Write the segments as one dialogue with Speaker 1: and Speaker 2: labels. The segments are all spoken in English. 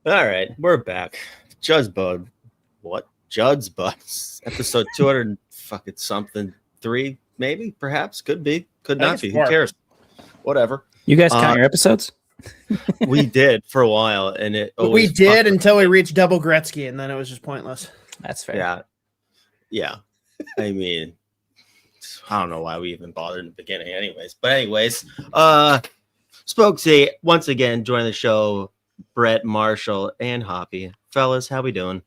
Speaker 1: All right, we're back. Judd'z Budz. What? Judd'z Budz. Episode 200 fucking something. 3, maybe, perhaps, could be, could not be. Who cares? Whatever.
Speaker 2: You guys count your episodes?
Speaker 1: We did for a while, and
Speaker 3: we did until we reached double Gretzky, and then it was just pointless.
Speaker 2: That's fair.
Speaker 1: Yeah. I mean, I don't know why we even bothered in the beginning, anyways. But anyways, Spokesy once again joining the show. Brett, Marshall, and Hoppy. Fellas, how we doing?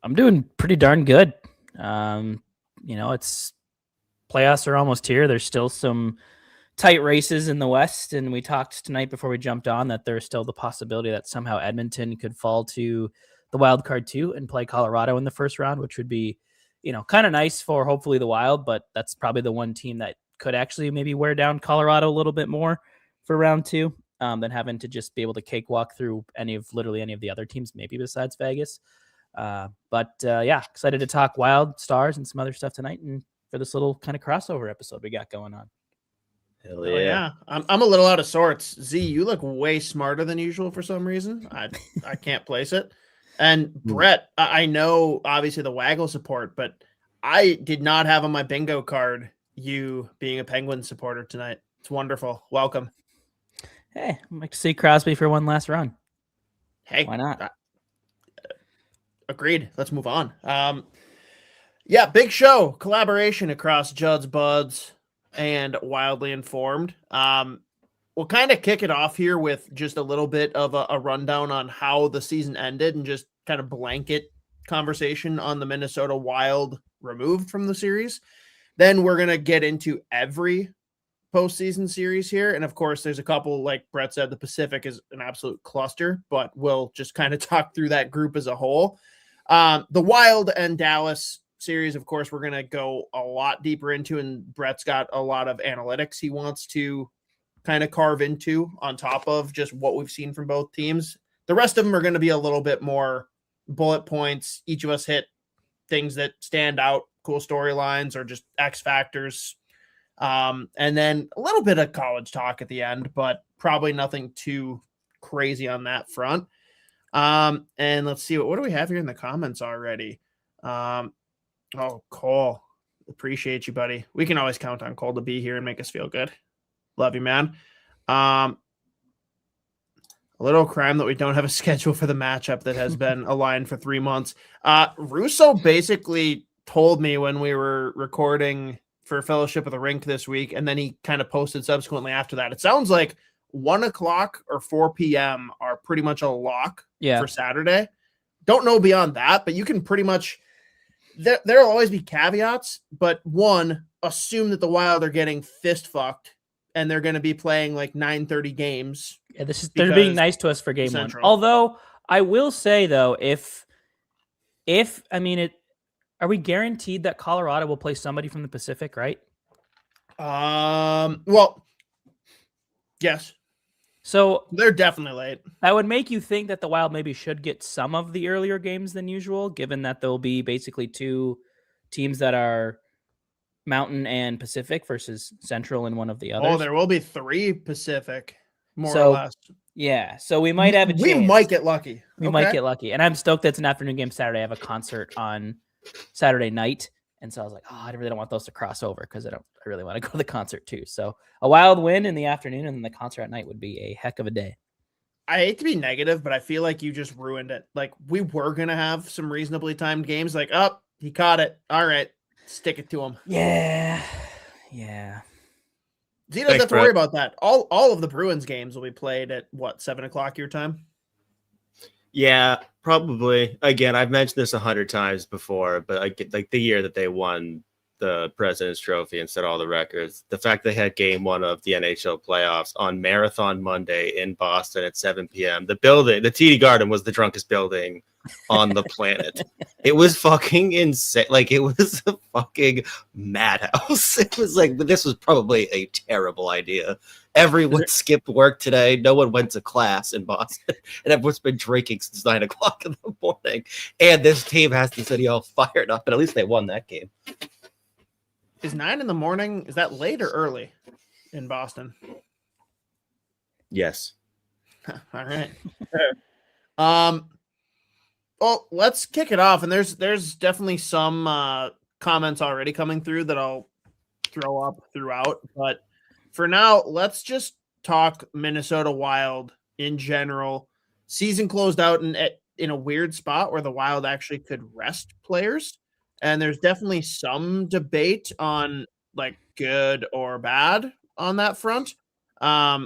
Speaker 2: I'm doing pretty darn good. It's playoffs are almost here. There's still some tight races in the West, and we talked tonight before we jumped on that there's still the possibility that somehow Edmonton could fall to the wild card too and play Colorado in the first round, which would be, kind of nice for hopefully the Wild, but that's probably the one team that could actually maybe wear down Colorado a little bit more for round 2. Than having to just be able to cakewalk through any of the other teams, maybe besides Vegas. Excited to talk Wild, Stars, and some other stuff tonight, and for this little kind of crossover episode we got going on.
Speaker 1: Hell yeah.
Speaker 3: I'm a little out of sorts. Z, you look way smarter than usual for some reason. I can't place it. And Brett, I know obviously the Waggle support, but I did not have on my bingo card you being a Penguin supporter tonight. It's wonderful. Welcome.
Speaker 2: Hey, I'd like to see Crosby for one last run.
Speaker 3: Hey,
Speaker 2: why not?
Speaker 3: Agreed. Let's move on. Big show collaboration across Judd'z Budz and Wildly Informed. We'll kind of kick it off here with just a little bit of a rundown on how the season ended and just kind of blanket conversation on the Minnesota Wild removed from the series. Then we're going to get into every postseason series here. And of course, there's a couple, like Brett said, the Pacific is an absolute cluster, but we'll just kind of talk through that group as a whole. The Wild and Dallas series, of course, we're going to go a lot deeper into, and Brett's got a lot of analytics he wants to kind of carve into on top of just what we've seen from both teams. The rest of them are going to be a little bit more bullet points. Each of us hit things that stand out, cool storylines, or just X factors. And then a little bit of college talk at the end, but probably nothing too crazy on that front. And let's see, what do we have here in the comments already? Cole, appreciate you, buddy. We can always count on Cole to be here and make us feel good. Love you, man. A little crime that we don't have a schedule for the matchup that has been aligned for 3 months. Russo basically told me when we were recording for Fellowship of the Rink this week, and then he kind of posted subsequently after that. It sounds like 1 o'clock or 4 p.m. are pretty much a lock for Saturday. Don't know beyond that, but you can pretty much there'll always be caveats, but one, assume that the Wild are getting fist fucked and they're going to be playing like 9:30 games.
Speaker 2: Yeah, they're being nice to us for game Central. 1. Although I will say though, are we guaranteed that Colorado will play somebody from the Pacific, right?
Speaker 3: Well, yes.
Speaker 2: So
Speaker 3: they're definitely late.
Speaker 2: That would make you think that the Wild maybe should get some of the earlier games than usual, given that there'll be basically 2 teams that are Mountain and Pacific versus Central and one of the others.
Speaker 3: Oh, there will be 3 Pacific, more or less.
Speaker 2: Yeah, so we might have a chance.
Speaker 3: We might get lucky.
Speaker 2: We might get lucky. And I'm stoked that it's an afternoon game Saturday. I have a concert on Saturday night. And so I was like, I really don't want those to cross over because I really want to go to the concert too. So a Wild win in the afternoon and then the concert at night would be a heck of a day.
Speaker 3: I hate to be negative, but I feel like you just ruined it. Like, we were going to have some reasonably timed games. Like, he caught it. All right, stick it to him.
Speaker 2: Yeah.
Speaker 3: Z doesn't have to worry about that. All of the Bruins games will be played at, 7 o'clock your time?
Speaker 1: Yeah, probably. Again, I've mentioned this 100 times before, but like the year that they won the President's Trophy and set all the records, the fact they had game 1 of the NHL playoffs on Marathon Monday in Boston at 7 p.m. The TD Garden was the drunkest building on the planet. It was fucking insane. Like, it was a fucking madhouse. It was like, this was probably a terrible idea. Everyone skipped work today. No one went to class in Boston. And everyone's been drinking since 9 o'clock in the morning. And this team has the city all fired up. But at least they won that game.
Speaker 3: Is 9 in the morning, is that late or early in Boston?
Speaker 1: Yes.
Speaker 3: All right. Well, let's kick it off. And there's definitely some comments already coming through that I'll throw up throughout. But for now, let's just talk Minnesota Wild in general. Season closed out in a weird spot where the Wild actually could rest players. And there's definitely some debate on like good or bad on that front.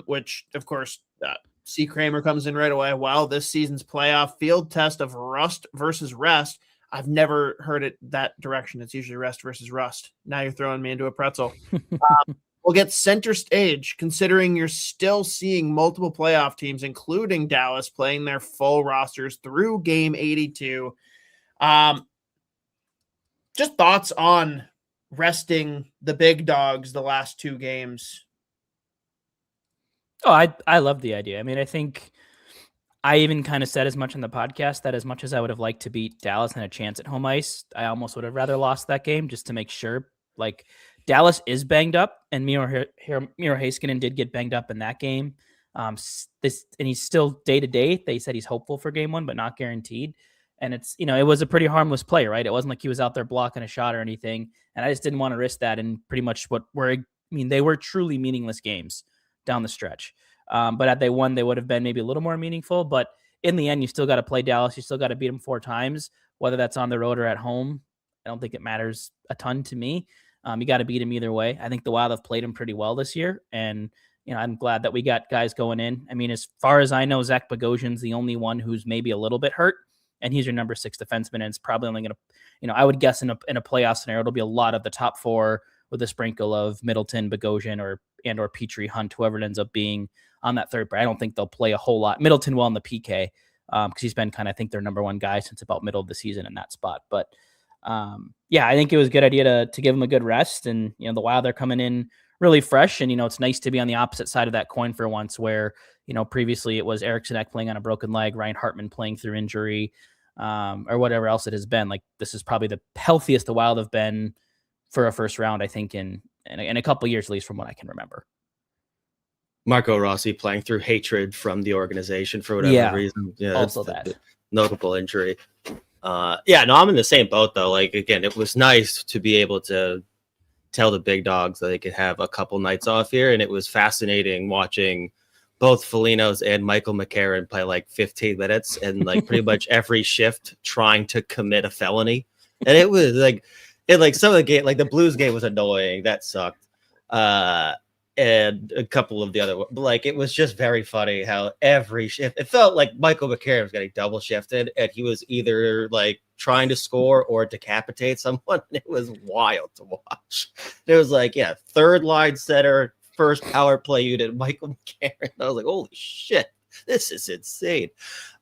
Speaker 3: Which of course, C. Kramer comes in right away. Well, this season's playoff field test of rust versus rest. I've never heard it that direction. It's usually rest versus rust. Now you're throwing me into a pretzel. Will get center stage, considering you're still seeing multiple playoff teams, including Dallas, playing their full rosters through game 82. Just thoughts on resting the big dogs the last two games.
Speaker 2: Oh, I love the idea. I mean, I think I even kind of said as much on the podcast that as much as I would have liked to beat Dallas and a chance at home ice, I almost would have rather lost that game just to make sure. Like, Dallas is banged up, and Miro Heiskanen did get banged up in that game. And he's still day to day. They said he's hopeful for game one, but not guaranteed. And it's, it was a pretty harmless play, right? It wasn't like he was out there blocking a shot or anything. And I just didn't want to risk that in pretty much they were truly meaningless games down the stretch. But had they won, they would have been maybe a little more meaningful. But in the end, you still got to play Dallas. You still got to beat them 4 times, whether that's on the road or at home. I don't think it matters a ton to me. You got to beat him either way. I think the Wild have played him pretty well this year. And, I'm glad that we got guys going in. I mean, as far as I know, Zach Bogosian's the only one who's maybe a little bit hurt. And he's your number 6 defenseman. And it's probably only going to, I would guess in a playoff scenario, it'll be a lot of the top 4 with a sprinkle of Middleton, Bogosian, or Petrie, Hunt, whoever it ends up being on that third pair. I don't think they'll play a whole lot. Middleton will on the PK because he's been kind of, I think, their number 1 guy since about middle of the season in that spot. But yeah, I think it was a good idea to give him a good rest. And, the Wild are coming in really fresh. And, it's nice to be on the opposite side of that coin for once where, previously it was Eriksson Ek playing on a broken leg, Ryan Hartman playing through injury, or whatever else it has been. Like, this is probably the healthiest the Wild have been for a first round, I think, in a couple of years, at least from what I can remember.
Speaker 1: Marco Rossi playing through hatred from the organization for whatever reason. Yeah,
Speaker 2: also that
Speaker 1: notable injury. I'm in the same boat though. Like, again, it was nice to be able to tell the big dogs that they could have a couple nights off here, and it was fascinating watching both Foligno's and Michael McCarron play like 15 minutes and like pretty much every shift trying to commit a felony. And it was like, some of the game, like the Blues game was annoying. That sucked. And a couple of the other, but like it was just very funny how every shift it felt like Michael McCarron was getting double shifted, and he was either like trying to score or decapitate someone. It was wild to watch. It was like, third line center, first power play unit, Michael McCarron. I was like, holy shit, this is insane.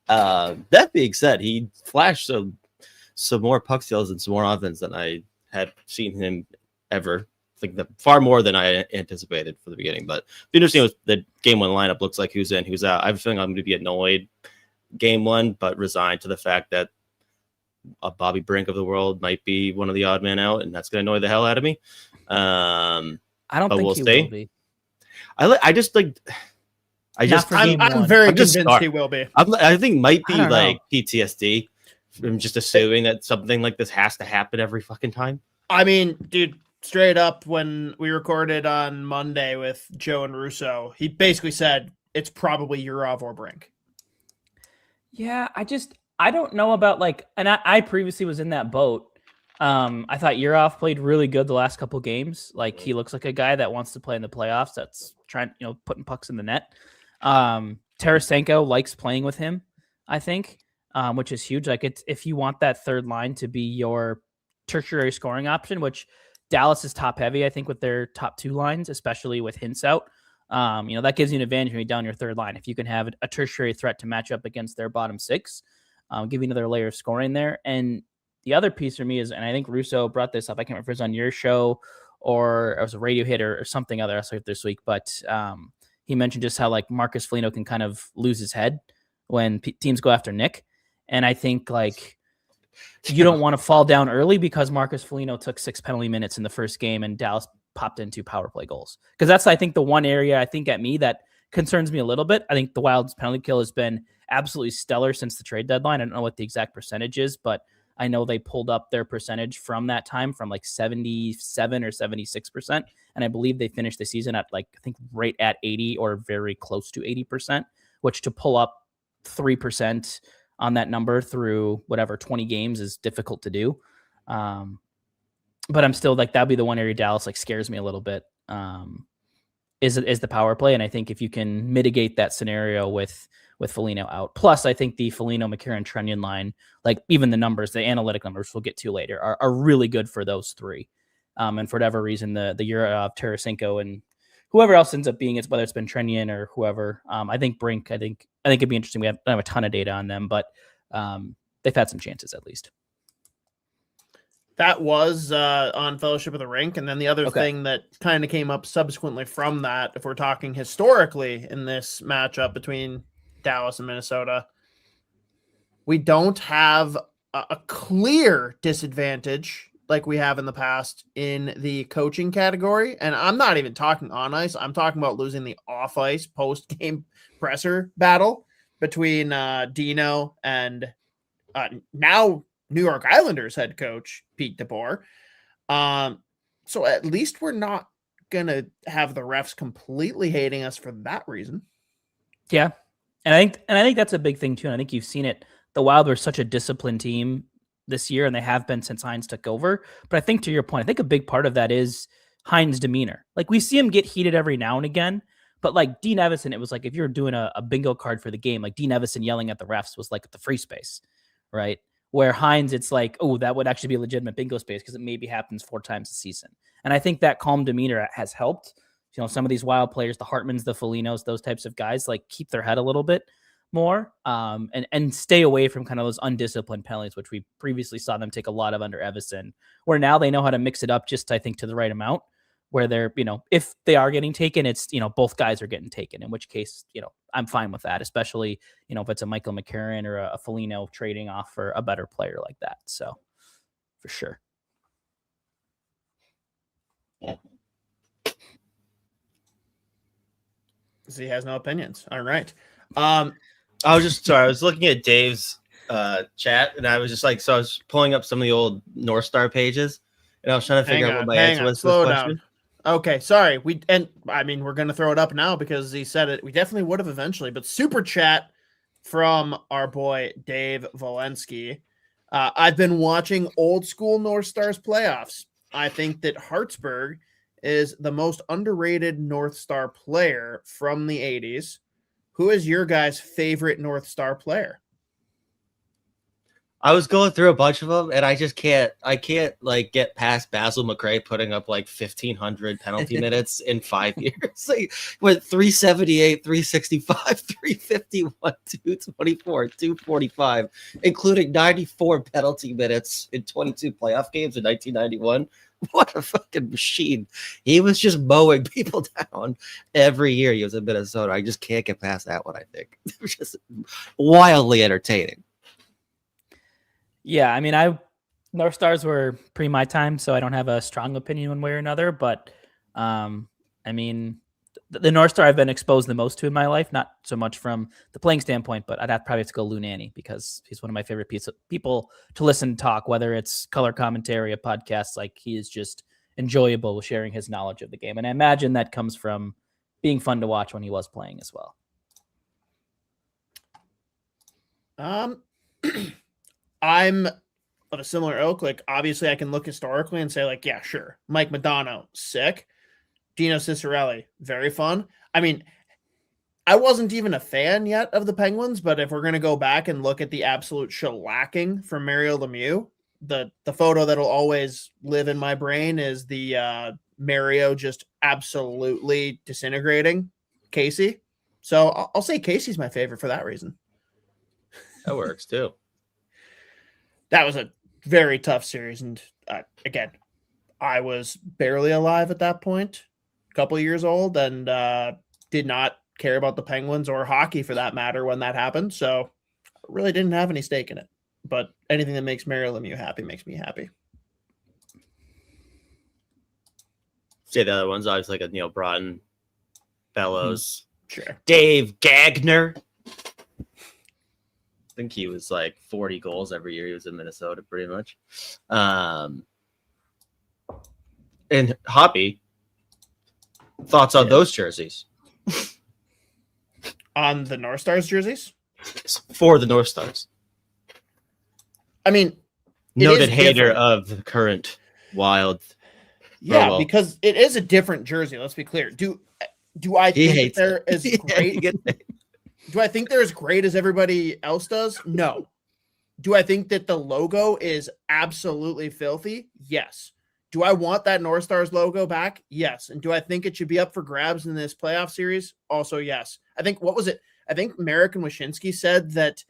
Speaker 1: That being said, he flashed some more puck steals and some more offense than I had seen him ever. Like far more than I anticipated for the beginning. But the interesting was the game 1 lineup looks like who's in, who's out. I have a feeling I'm going to be annoyed game 1, but resigned to the fact that a Bobby Brink of the world might be one of the odd man out, and that's going to annoy the hell out of me.
Speaker 2: I don't think we'll will be.
Speaker 1: I'm
Speaker 3: very convinced he will be.
Speaker 1: I think might be like PTSD from just assuming that something like this has to happen every fucking time.
Speaker 3: I mean, dude, straight up, when we recorded on Monday with Joe and Russo, he basically said it's probably Yurov or Brink.
Speaker 2: Yeah, I don't know about and I previously was in that boat. I thought Yurov played really good the last couple games. Like, he looks like a guy that wants to play in the playoffs. That's trying, putting pucks in the net. Tarasenko likes playing with him, I think, which is huge. Like, it's if you want that third line to be your tertiary scoring option, which Dallas is top heavy, I think, with their top 2 lines, especially with Hintz out. That gives you an advantage when you're down your third line. If you can have a tertiary threat to match up against their bottom 6, give you another layer of scoring there. And the other piece for me is, and I think Russo brought this up, I can't remember if it was on your show or it was a radio hit or something other this week, but he mentioned just how like Marcus Foligno can kind of lose his head when teams go after Nick. And I think like, you don't want to fall down early because Marcus Foligno took 6 penalty minutes in the first game and Dallas popped into power play goals. Because that's, I think, the one area I think at me that concerns me a little bit. I think the Wild's penalty kill has been absolutely stellar since the trade deadline. I don't know what the exact percentage is, but I know they pulled up their percentage from that time from like 77 or 76%. And I believe they finished the season at like, I think right at 80 or very close to 80%, which to pull up 3% on that number through whatever 20 games is difficult to do. But I'm still like, that'd be the one area Dallas like scares me a little bit. Is the power play. And I think if you can mitigate that scenario with Foligno out, plus I think the Foligno, McCarron, Trenyon line, like even the numbers, the analytic numbers we'll get to later are really good for those three. And for whatever reason, the year of Tarasenko and whoever else ends up being it, whether it's been Trenyon or whoever, I think Brink, I think it'd be interesting. We don't have a ton of data on them, but they've had some chances at least.
Speaker 3: That was on Fellowship of the Rink. And then the other thing that kind of came up subsequently from that, if we're talking historically in this matchup between Dallas and Minnesota, we don't have a clear disadvantage like we have in the past in the coaching category. And I'm not even talking on ice. I'm talking about losing the off ice post-game presser battle between Dino and now New York Islanders head coach Pete DeBoer. So at least we're not going to have the refs completely hating us for that reason.
Speaker 2: Yeah. And I think that's a big thing too. And I think you've seen it. The Wild were such a disciplined team this year, and they have been since Hines took over. But I think to your point, I think a big part of that is Hines' demeanor. Like we see him get heated every now and again, but like Dean Evison, it was like if you were doing a bingo card for the game, like Dean Evison yelling at the refs was like the free space, right? Where Hines, it's like, oh, that would actually be a legitimate bingo space because it maybe happens 4 times a season. And I think that calm demeanor has helped. You know, some of these Wild players, the Hartmans, the Folignos, those types of guys, like keep their head a little bit more and stay away from kind of those undisciplined penalties, which we previously saw them take a lot of under Evison, where now they know how to mix it up just, I think, to the right amount, where they're, you know, if they are getting taken, it's, you know, both guys are getting taken, in which case, you know, I'm fine with that, especially, you know, if it's a Michael McCarron or a Foligno trading off for a better player like that. So for sure.
Speaker 3: He has no opinions. All right.
Speaker 1: I was just sorry. I was looking at Dave's chat, and I was just like, so I was pulling up some of the old North Star pages, and I was trying to figure out what my answer was to this question.
Speaker 3: Okay, sorry. We're going to throw it up now because he said it. We definitely would have eventually, but super chat from our boy Dave Valensky. I've been watching old school North Stars playoffs. I think that Hartsburg is the most underrated North Star player from the 80s. Who is your guys' favorite North Star player?
Speaker 1: I was going through a bunch of them, and I can't like get past Basil McRae putting up like 1,500 penalty minutes in 5 years. Like, with 378, 365, 351, 224, 245, including 94 penalty minutes in 22 playoff games in 1991. What a fucking machine. He was just mowing people down every year he was in Minnesota. I just can't get past that one, I think. It was just wildly entertaining.
Speaker 2: Yeah, I mean, North Stars were pre my time, so I don't have a strong opinion one way or another. But I mean, the North Star I've been exposed the most to in my life, not so much from the playing standpoint, but I'd probably have to go Lou Nanne because he's one of my favorite people to listen to talk, whether it's color commentary, a podcast. Like he is just enjoyable sharing his knowledge of the game, and I imagine that comes from being fun to watch when he was playing as well.
Speaker 3: I'm of a similar ilk. Like, obviously, I can look historically and say, like, yeah, sure. Mike Modano, sick. Dino Ciccarelli, very fun. I mean, I wasn't even a fan yet of the Penguins, but if we're going to go back and look at the absolute shellacking from Mario Lemieux, the photo that'll always live in my brain is the Mario just absolutely disintegrating Casey. So I'll say Casey's my favorite for that reason.
Speaker 1: That works too.
Speaker 3: That was a very tough series. And again, I was barely alive at that point, a couple of years old, and did not care about the Penguins or hockey for that matter when that happened. So I really didn't have any stake in it. But anything that makes Mario Lemieux happy makes me happy.
Speaker 1: Yeah, the other one's obviously like a Neil Broughton, Bellows,
Speaker 3: Sure.
Speaker 1: Dave Gagner. I think he was like 40 goals every year he was in Minnesota, pretty much. And Hoppy, thoughts on those jerseys?
Speaker 3: On the North Stars jerseys?
Speaker 1: For the North Stars.
Speaker 3: I mean,
Speaker 1: noted hater of the current Wild.
Speaker 3: Yeah, because it is a different jersey. Let's be clear. Do I think they're as great? Do I think they're as great as everybody else does? No. Do I think that the logo is absolutely filthy? Yes. Do I want that North Stars logo back? Yes. And do I think it should be up for grabs in this playoff series? Also, yes. I think, what was it? I think Marek and Wyshynski said that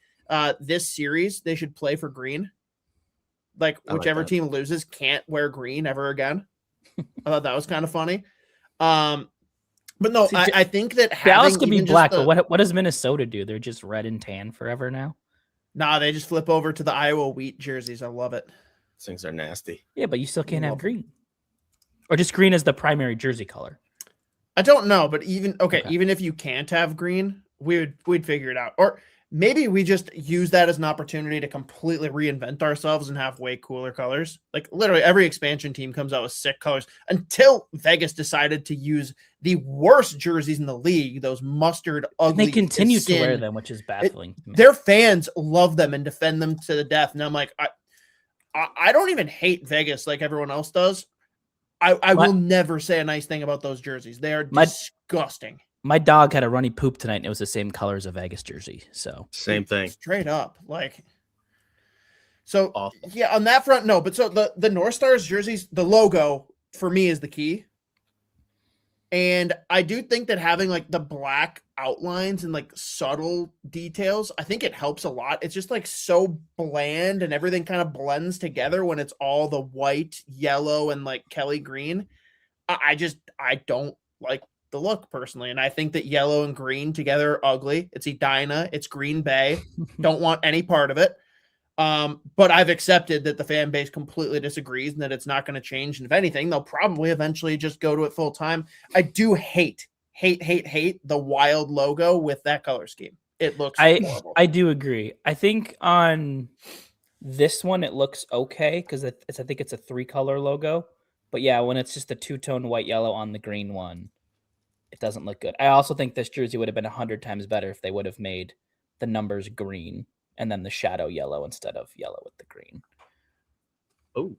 Speaker 3: this series, they should play for green. Like, whichever team loses can't wear green ever again. I thought that was kind of funny. But no, I think that
Speaker 2: Dallas could be black, but what does Minnesota do? They're just red and tan forever now?
Speaker 3: Nah, they just flip over to the Iowa wheat jerseys. I love it.
Speaker 1: These things are nasty.
Speaker 2: Yeah, but you still can't have green. Or just green as the primary jersey color.
Speaker 3: I don't know, but even if you can't have green, we'd figure it out. Or maybe we just use that as an opportunity to completely reinvent ourselves and have way cooler colors. Like literally every expansion team comes out with sick colors until Vegas decided to use the worst jerseys in the league, those mustard, ugly.
Speaker 2: And they continue to wear them, which is baffling.
Speaker 3: Their fans love them and defend them to the death. And I'm like, I don't even hate Vegas like everyone else does. I will never say a nice thing about those jerseys. They are disgusting.
Speaker 2: My dog had a runny poop tonight, and it was the same color as a Vegas jersey. So
Speaker 1: same thing,
Speaker 3: straight up. Like, so awful. Yeah, on that front, no. But so the North Stars jerseys, the logo for me is the key. And I do think that having like the black outlines and like subtle details, I think it helps a lot. It's just like so bland and everything kind of blends together when it's all the white, yellow, and like Kelly green. I don't like the look personally. And I think that yellow and green together are ugly. It's Edina, it's Green Bay. Don't want any part of it. But I've accepted that the fan base completely disagrees and that it's not going to change. And if anything, they'll probably eventually just go to it full time. I do hate the Wild logo with that color scheme. It looks horrible.
Speaker 2: I do agree. I think on this one, it looks okay because I think it's a 3-color logo. But yeah, when it's just a 2-tone white yellow on the green one, it doesn't look good. I also think this jersey would have been 100 times better if they would have made the numbers green and then the shadow yellow instead of yellow with the green.
Speaker 1: Oh,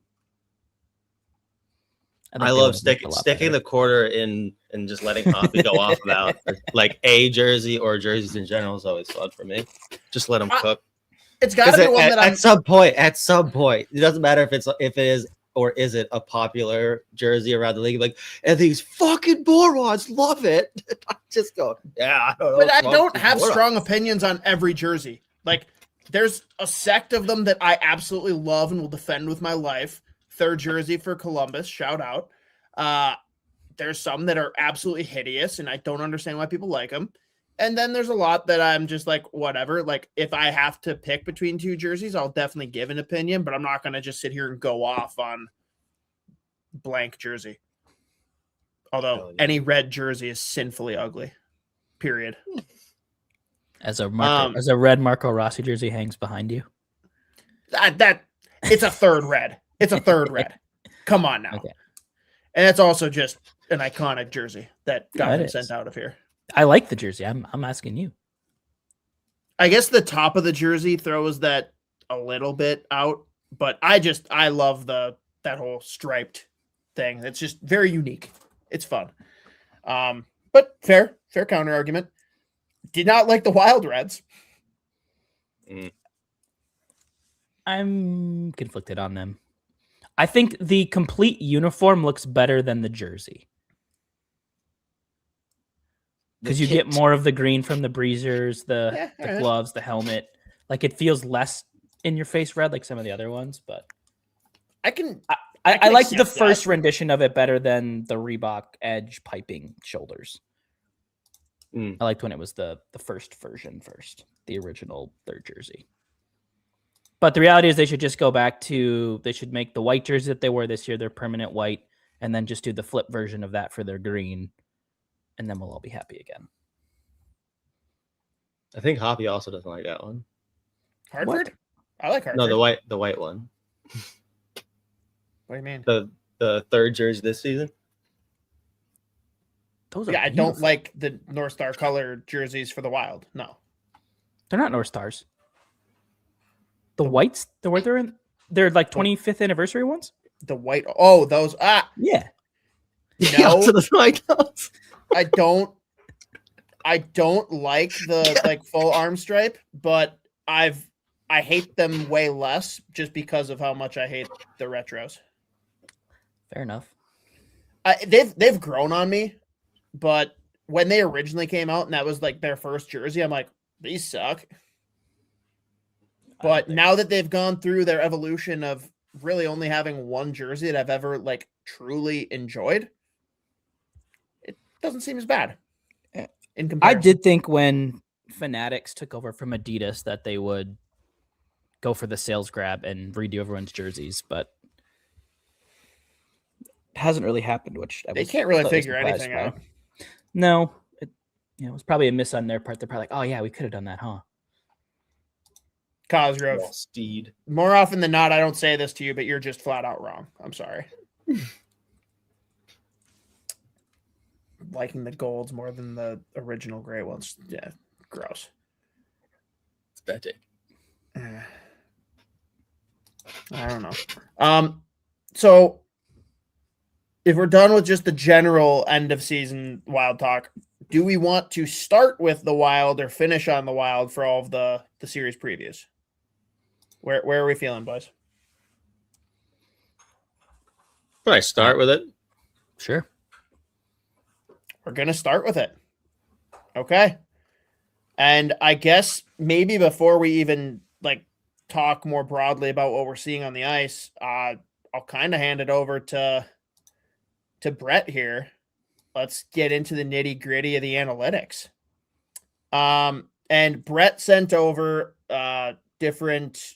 Speaker 1: I love sticking the quarter in and just letting Hoppy go off about like a jersey or jerseys in general is always fun for me. Just let them cook.
Speaker 3: It's got to be one that
Speaker 1: at some point, it doesn't matter if it is or is it a popular jersey around the league. Like, and these fucking morons love it. I just go, yeah, I don't know.
Speaker 3: But I don't have strong opinions on every jersey. Like, there's a sect of them that I absolutely love and will defend with my life. Third jersey for Columbus, shout out. There's some that are absolutely hideous, and I don't understand why people like them. And then there's a lot that I'm just like, whatever. Like, if I have to pick between two jerseys, I'll definitely give an opinion, but I'm not going to just sit here and go off on blank jersey. Although any red jersey is sinfully ugly, period.
Speaker 2: As a red Marco Rossi jersey hangs behind you.
Speaker 3: That it's a third red. It's a third red. Come on now. Okay. And it's also just an iconic jersey that got him sent out of here.
Speaker 2: I like the jersey. I'm asking you.
Speaker 3: I guess the top of the jersey throws that a little bit out, but I love that whole striped thing. It's just very unique. It's fun. But fair counter argument. Did not like the Wild Reds.
Speaker 2: I'm conflicted on them. I think the complete uniform looks better than the jersey. Because you get more of the green from the breezers, the gloves, the helmet. Like, it feels less in your face red like some of the other ones, but I like the first rendition of it better than the Reebok Edge piping shoulders. I liked when it was the first version first, the original third jersey. But the reality is they should just go back to, they should make the white jersey that they wore this year, their permanent white, and then just do the flip version of that for their green. And then we'll all be happy again.
Speaker 1: I think Hoppy also doesn't like that one.
Speaker 3: Hartford?
Speaker 2: What?
Speaker 3: I like Hartford.
Speaker 1: No, the white one.
Speaker 3: What do you mean?
Speaker 1: The third jersey this season.
Speaker 2: Those are
Speaker 3: Yeah, I
Speaker 2: beautiful.
Speaker 3: don't like the North Star color jerseys for the Wild. No.
Speaker 2: They're not North Stars. The whites, they're like 25th anniversary ones.
Speaker 3: The white. Oh, those.
Speaker 2: Yeah.
Speaker 1: He also doesn't like those.
Speaker 3: I don't like the like full arm stripe, but I hate them way less just because of how much I hate the retros.
Speaker 2: Fair enough.
Speaker 3: They've grown on me, but when they originally came out and that was like their first jersey, I'm like, these suck. But now that they've gone through their evolution of really only having one jersey that I've ever like truly enjoyed, it doesn't seem as bad. In comparison.
Speaker 2: I did think when Fanatics took over from Adidas that they would go for the sales grab and redo everyone's jerseys, but it hasn't really happened, which
Speaker 3: they can't really figure anything out.
Speaker 2: No, it was probably a miss on their part. They're probably like, oh yeah, we could have done that, huh?
Speaker 3: Cosgrove.
Speaker 1: Steed.
Speaker 3: More often than not, I don't say this to you, but you're just flat out wrong. I'm sorry. Liking the golds more than the original gray ones. Yeah, gross.
Speaker 1: It's bad take.
Speaker 3: I don't know. So if we're done with just the general end of season Wild talk, do we want to start with the Wild or finish on the Wild for all of the series previews? Where are we feeling, boys?
Speaker 1: Can I start with it?
Speaker 2: Sure.
Speaker 3: We're going to start with it. Okay. And I guess maybe before we even like talk more broadly about what we're seeing on the ice, I'll kind of hand it over to Brett here. Let's get into the nitty gritty of the analytics. And Brett sent over different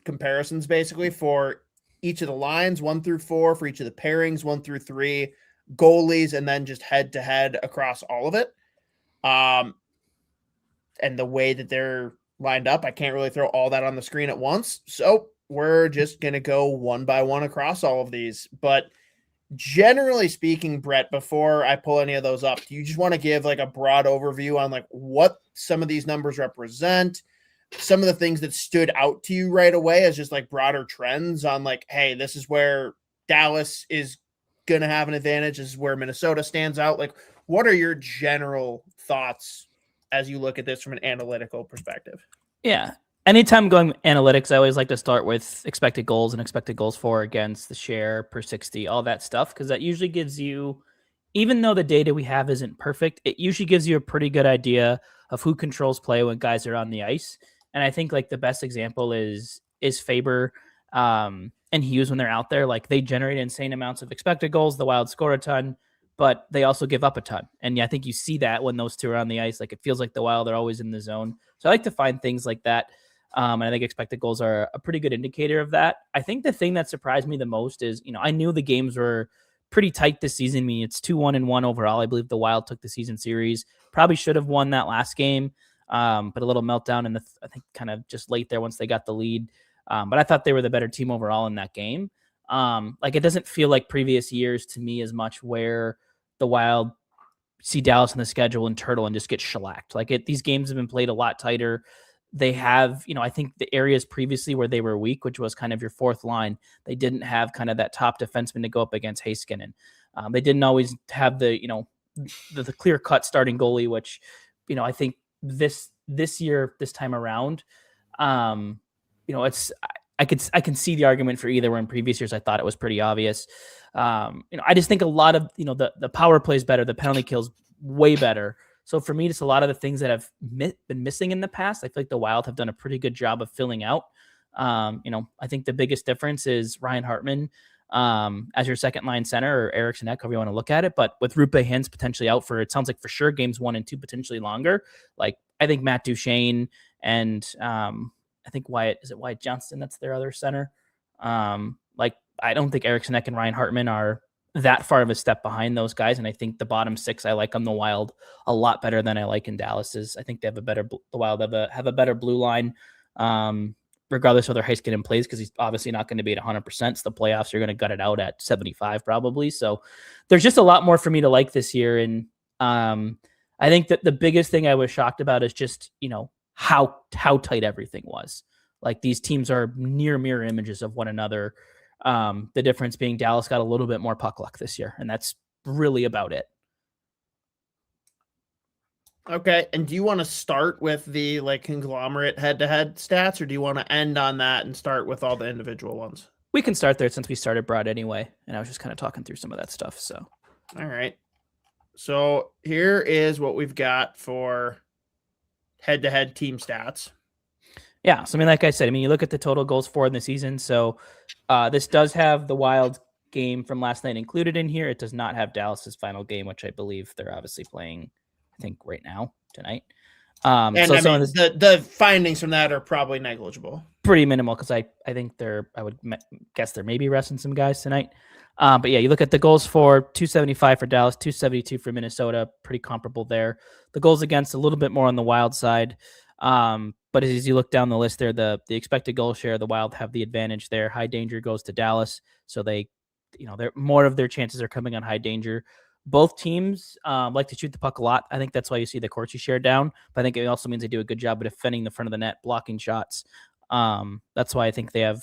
Speaker 3: comparisons basically for each of the lines, 1 through 4, for each of the pairings, 1 through 3, goalies, and then just head to head across all of it. And the way that they're lined up, I can't really throw all that on the screen at once. So we're just going to go one by one across all of these. But generally speaking, Brett, before I pull any of those up, do you just want to give like a broad overview on like what some of these numbers represent? Some of the things that stood out to you right away as just like broader trends on like, hey, this is where Dallas is going to have an advantage. This is where Minnesota stands out. Like, what are your general thoughts as you look at this from an analytical perspective?
Speaker 2: Yeah. Anytime going analytics, I always like to start with expected goals and expected goals for, against, the share per 60, all that stuff, because that usually gives you, even though the data we have isn't perfect, it usually gives you a pretty good idea of who controls play when guys are on the ice. And I think like the best example is Faber and Hughes when they're out there. Like they generate insane amounts of expected goals. The Wild score a ton, but they also give up a ton. And yeah, I think you see that when those two are on the ice. Like it feels like the Wild are always in the zone. So I like to find things like that. And I think expected goals are a pretty good indicator of that. I think the thing that surprised me the most is, I knew the games were pretty tight this season. I mean, it's 2-1-1 overall. I believe the Wild took the season series. Probably should have won that last game, but a little meltdown in I think kind of just late there once they got the lead. But I thought they were the better team overall in that game. Like it doesn't feel like previous years to me as much where the Wild see Dallas on the schedule and turtle and just get shellacked. Like these games have been played a lot tighter. They have, I think the areas previously where they were weak, which was kind of your fourth line, they didn't have kind of that top defenseman to go up against Heiskanen. They didn't always have the clear cut starting goalie, which, I think this year, this time around, it's, I can see the argument for either, where in previous years, I thought it was pretty obvious. I just think a lot of, the power play is better. The penalty kills way better. So for me, just a lot of the things that have been missing in the past, I feel like the Wild have done a pretty good job of filling out. I think the biggest difference is Ryan Hartman as your second line center, or Eriksson Ek, however you want to look at it. But with Rupe Hintz potentially out for, it sounds like for sure, games 1 and 2, potentially longer. Like I think Matt Duchene and I think Wyatt Johnston, that's their other center. Like I don't think Eriksson Ek and Ryan Hartman are that far of a step behind those guys. And I think the bottom six, I like on the Wild a lot better than I like in Dallas's. I think they have the Wild have a better blue line, regardless of whether Heiskanen plays, because he's obviously not going to be at 100%. So the playoffs are going to gut it out at 75 probably. So there's just a lot more for me to like this year. And I think that the biggest thing I was shocked about is just, how tight everything was. Like these teams are near mirror images of one another. The difference being Dallas got a little bit more puck luck this year, and that's really about it.
Speaker 3: Okay. And do you want to start with the conglomerate head-to-head stats, or do you want to end on that and start with all the individual ones?
Speaker 2: We can start there since we started broad anyway, and I was just kind of talking through some of that stuff. So,
Speaker 3: all right. So here is what we've got for head-to-head team stats.
Speaker 2: Yeah. So, like I said, you look at the total goals for in the season. So this does have the Wild game from last night included in here. It does not have Dallas's final game, which I believe they're obviously playing, I think, right now, tonight.
Speaker 3: And the findings from that are probably negligible.
Speaker 2: Pretty minimal, because I think I would guess they're maybe resting some guys tonight. But yeah, you look at the goals for 275 for Dallas, 272 for Minnesota, pretty comparable there. The goals against a little bit more on the Wild side. But as you look down the list there, the expected goal share, the Wild have the advantage there. High danger goes to Dallas. So they're more of their chances are coming on high danger. Both teams like to shoot the puck a lot. I think that's why you see the Corsi share down. But I think it also means they do a good job of defending the front of the net, blocking shots. That's why I think they have,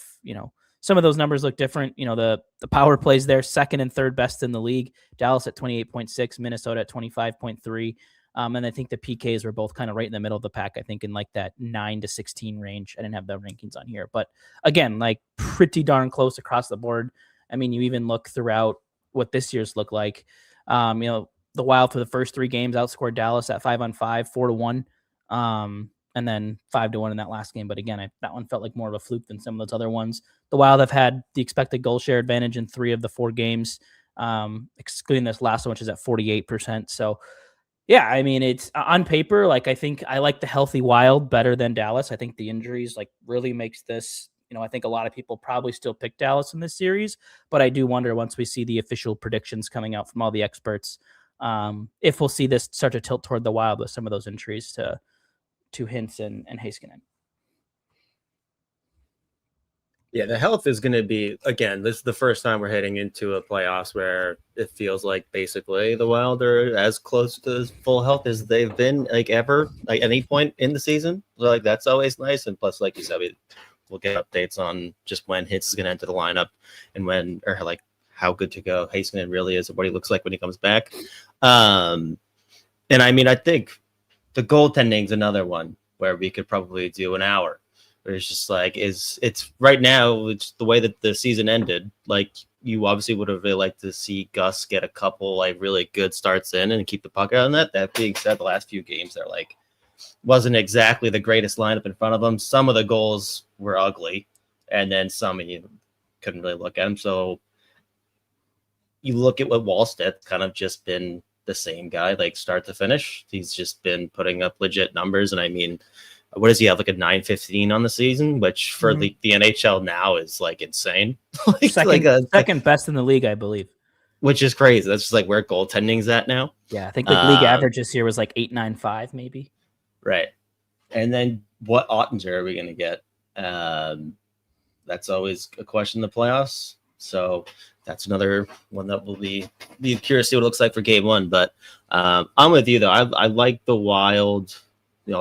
Speaker 2: some of those numbers look different. The power plays there, second and third best in the league. Dallas at 28.6, Minnesota at 25.3. And I think the PKs were both kind of right in the middle of the pack, I think in that 9 to 16 range. I didn't have the rankings on here, but again, pretty darn close across the board. You even look throughout what this year's look like. The Wild for the first 3 games outscored Dallas at 5-on-5, 4-1, and then 5-1 in that last game. But again, that one felt like more of a fluke than some of those other ones. The Wild have had the expected goal share advantage in 3 of the 4 games, excluding this last one, which is at 48%. So, yeah, it's on paper, I think I like the healthy Wild better than Dallas. I think the injuries really makes this, I think a lot of people probably still pick Dallas in this series, but I do wonder once we see the official predictions coming out from all the experts, if we'll see this start to tilt toward the Wild with some of those injuries to Hintz and Heiskanen.
Speaker 1: Yeah, the health is going to be, again, this is the first time we're heading into a playoffs where it feels like basically the Wild are as close to full health as they've been ever, any point in the season. So that's always nice. And plus, like you said, we'll get updates on just when Hintz is going to enter the lineup and how good to go Heiskanen really is and what he looks like when he comes back. And I think the goaltending is another one where we could probably do an hour. It's just it's right now, it's the way that the season ended. You obviously would have really liked to see Gus get a couple really good starts in and keep the puck out on that. That being said, the last few games they're wasn't exactly the greatest lineup in front of them. Some of the goals were ugly, and then some you couldn't really look at them. So you look at what Wallstedt kind of just been the same guy, start to finish. He's just been putting up legit numbers, and what does he have, a 915 on the season, which for the NHL now is insane.
Speaker 2: Second best in the league, I believe.
Speaker 1: Which is crazy. That's just where goaltending's at now.
Speaker 2: Yeah, I think league average this year was 895 maybe.
Speaker 1: Right. And then what Ottinger are we going to get? That's always a question in the playoffs. So that's another one that will be curious to see what it looks like for game 1. But I'm with you, though. I like the Wild,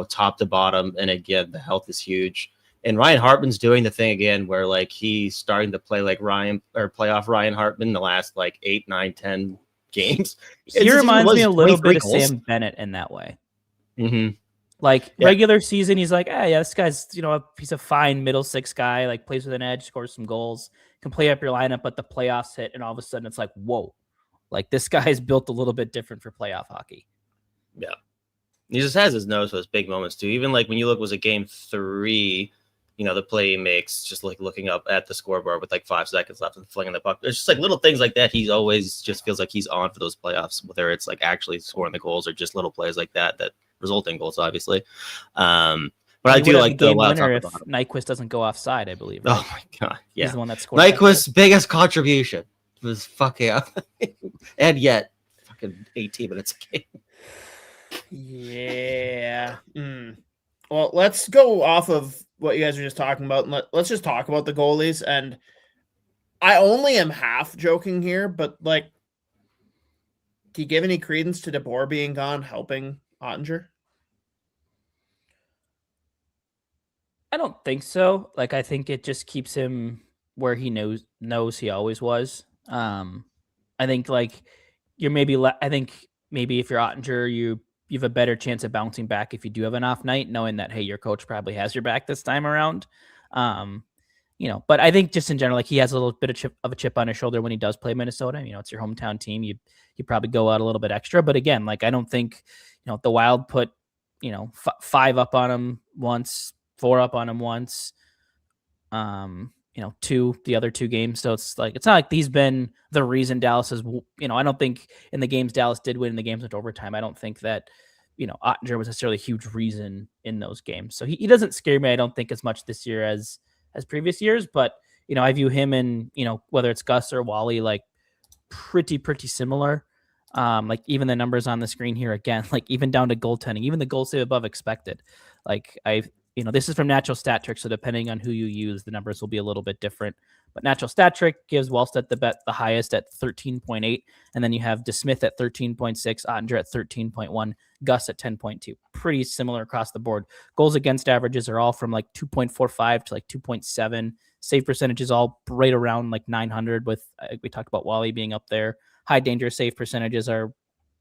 Speaker 1: top to bottom. And again, the health is huge. And Ryan Hartman's doing the thing again where he's starting to play playoff Ryan Hartman the last 8, 9, 10 games.
Speaker 2: He reminds me a little bit of Sam Bennett in that way.
Speaker 1: Mm-hmm.
Speaker 2: Regular season, he's this guy's, he's a fine middle 6 guy, plays with an edge, scores some goals, can play up your lineup, but the playoffs hit, and all of a sudden it's whoa. This guy is built a little bit different for playoff hockey.
Speaker 1: Yeah. He just has his nose for those big moments too. Even when you look, was it game 3, the play he makes, just looking up at the scoreboard with 5 seconds left and flinging the puck. There's just little things like that. He's always just feels like he's on for those playoffs, whether it's actually scoring the goals or just little plays like that result in goals, obviously. But I do like the Wild
Speaker 2: winner if Nyquist doesn't go offside, I believe.
Speaker 1: Right? Oh my God. Yeah.
Speaker 2: He's the one that scored.
Speaker 1: Nyquist's biggest contribution. was fucking up. And yet, fucking 18 minutes a game.
Speaker 3: Yeah. Well, let's go off of what you guys were just talking about. And let's just talk about the goalies. And I only am half joking here, but like, do you give any credence to DeBoer being gone helping Ottinger?
Speaker 2: I don't think so. Like, I think it just keeps him where he knows he always was. I think like you're maybe I think maybe if you're Ottinger, you have a better chance of bouncing back if you do have an off night, knowing that hey, your coach probably has your back this time around. But I think just in general, like he has a little bit of a chip on his shoulder when he does play Minnesota. It's your hometown team. You probably go out a little bit extra. But again, like I don't think the Wild put 5 up on him once, 4 up on him once. The other 2 games. So it's not like he's been the reason Dallas is, I don't think in the games Dallas did win, in the games went to overtime, I don't think that, Ottinger was necessarily a huge reason in those games. So he doesn't scare me, I don't think, as much this year as previous years. But, I view him and, whether it's Gus or Wally, like pretty similar. Like even the numbers on the screen here again, like even down to goaltending, even the goal save above expected. Like this is from Natural Stat Trick, so depending on who you use, the numbers will be a little bit different. But Natural Stat Trick gives Wallstedt the highest at 13.8, and then you have DeSmith at 13.6, Ottinger at 13.1, Gus at 10.2. Pretty similar across the board. Goals against averages are all from like 2.45 to like 2.7. Save percentage is all right around like 900, with we talked about Wally being up there. High danger save percentages are